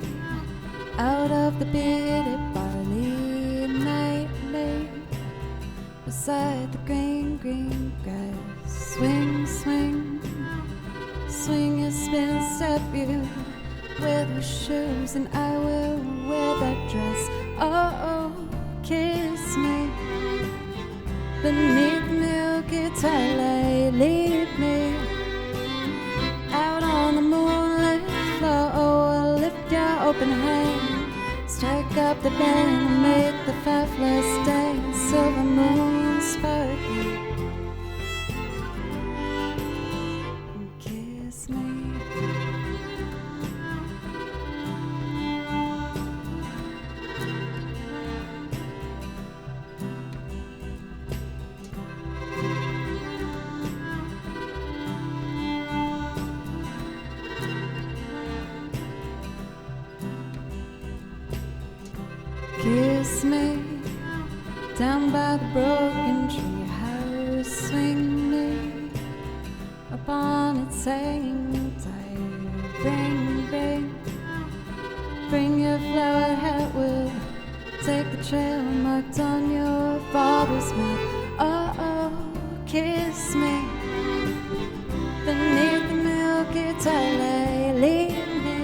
out of the bearded barley nightly, beside the green, green grass. Swing, swing, swing your spin, step you wear those shoes, and I will wear that dress. Oh, oh, kiss me beneath the milky twilight, lead me out on the moonlit floor. Oh, lift your open hand, strike up the band, and make the fireflies dance. Silver moon sparkling, and kiss me. Kiss me down by the broken tree house. Swing me upon its hanging tire. Bring, bring, bring your flowered hat. We'll take the trail marked on your father's map. Oh, oh, kiss me beneath the milky twilight. Lead me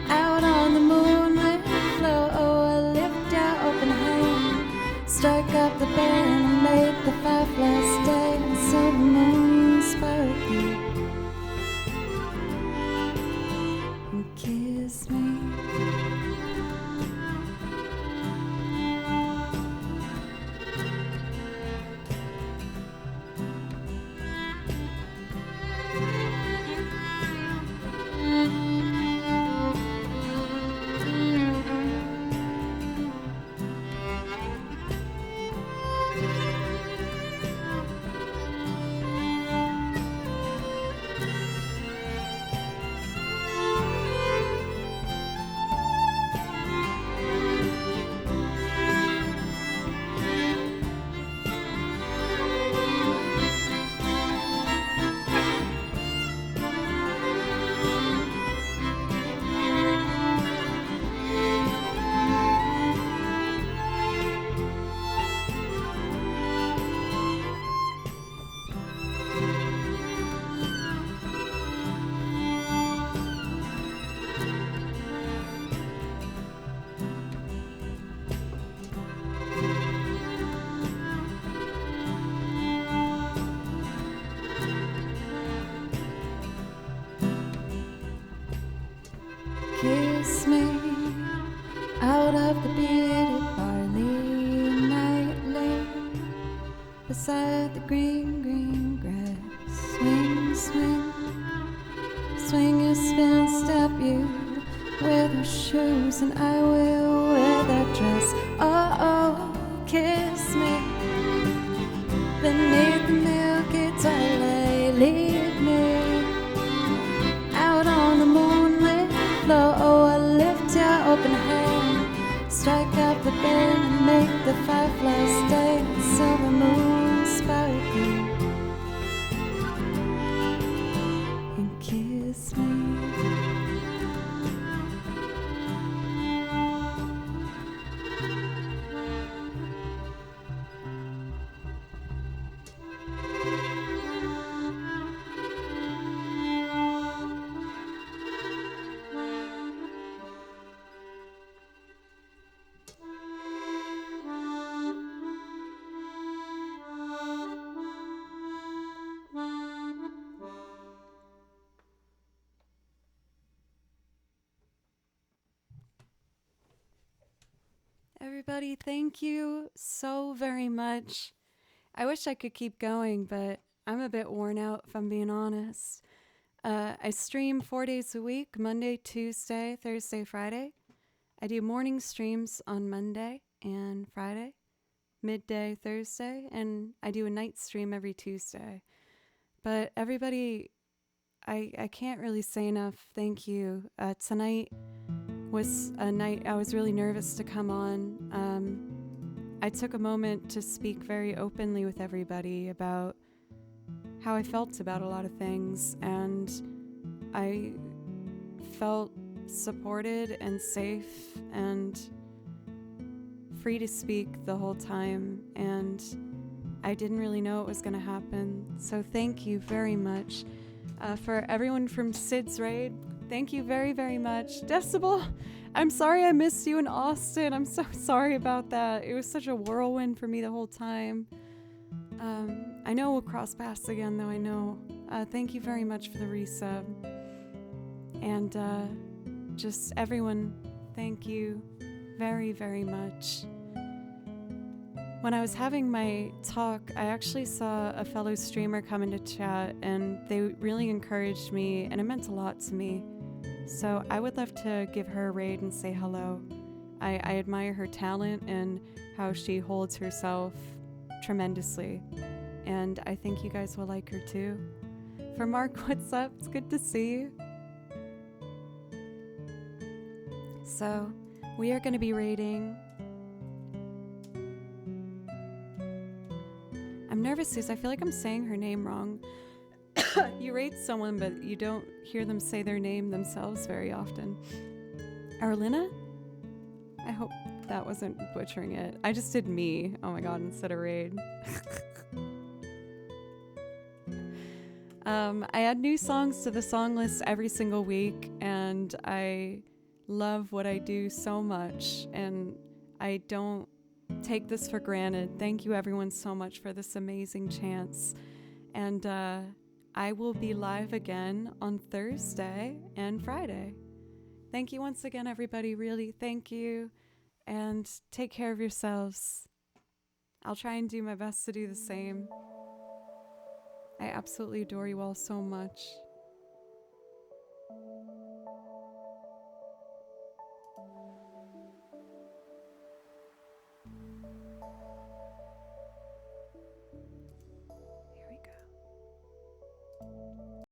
out on the moonlit floor. Oh, lift your open hand, strike up the band, and make the fireflies dance. Silver moon sparkling, and kiss me. Kiss me out of the bearded barley nightly, beside the green, green grass. Swing, swing, swing your spin, step you wear those shoes, and I will wear that dress. Oh, oh, kiss me beneath the milky twilight. Lead me out on the moonlit floor. Oh, lift your open hand, strike up the band, and make the fireflies dance. Silver moon sparkling, and kiss me. Everybody, thank you so very much. I wish I could keep going, but I'm a bit worn out, if I'm being honest. I stream 4 days a week, Monday, Tuesday, Thursday, Friday. I do morning streams on Monday and Friday, midday Thursday, and I do a night stream every Tuesday. But everybody, I can't really say enough thank you. Tonight was a night I was really nervous to come on. I took a moment to speak very openly with everybody about how I felt about a lot of things, and I felt supported and safe and free to speak the whole time, and I didn't really know it was going to happen. So thank you very much. For everyone from Sid's Raid, thank you very, very much. Decibel, I'm sorry I missed you in Austin. I'm so sorry about that. It was such a whirlwind for me the whole time. I know we'll cross paths again, though, I know. Thank you very much for the resub. And just everyone, thank you very, very much. When I was having my talk, I actually saw a fellow streamer come into chat, and they really encouraged me, and it meant a lot to me. So I would love to give her a raid and say hello. I admire her talent and how she holds herself tremendously, and I think you guys will like her too. For Mark, what's up? It's good to see you. So we are going to be raiding. I'm nervous because I feel like I'm saying her name wrong. You raid someone, but you don't hear them say their name themselves very often. Arlina? I hope that wasn't butchering it. I just did me, oh my god, instead of raid. I add new songs to the song list every single week, and I love what I do so much, and I don't take this for granted. Thank you everyone so much for this amazing chance. And I will be live again on Thursday and Friday. Thank you once again, everybody. Really, thank you. And take care of yourselves. I'll try and do my best to do the same. I absolutely adore you all so much.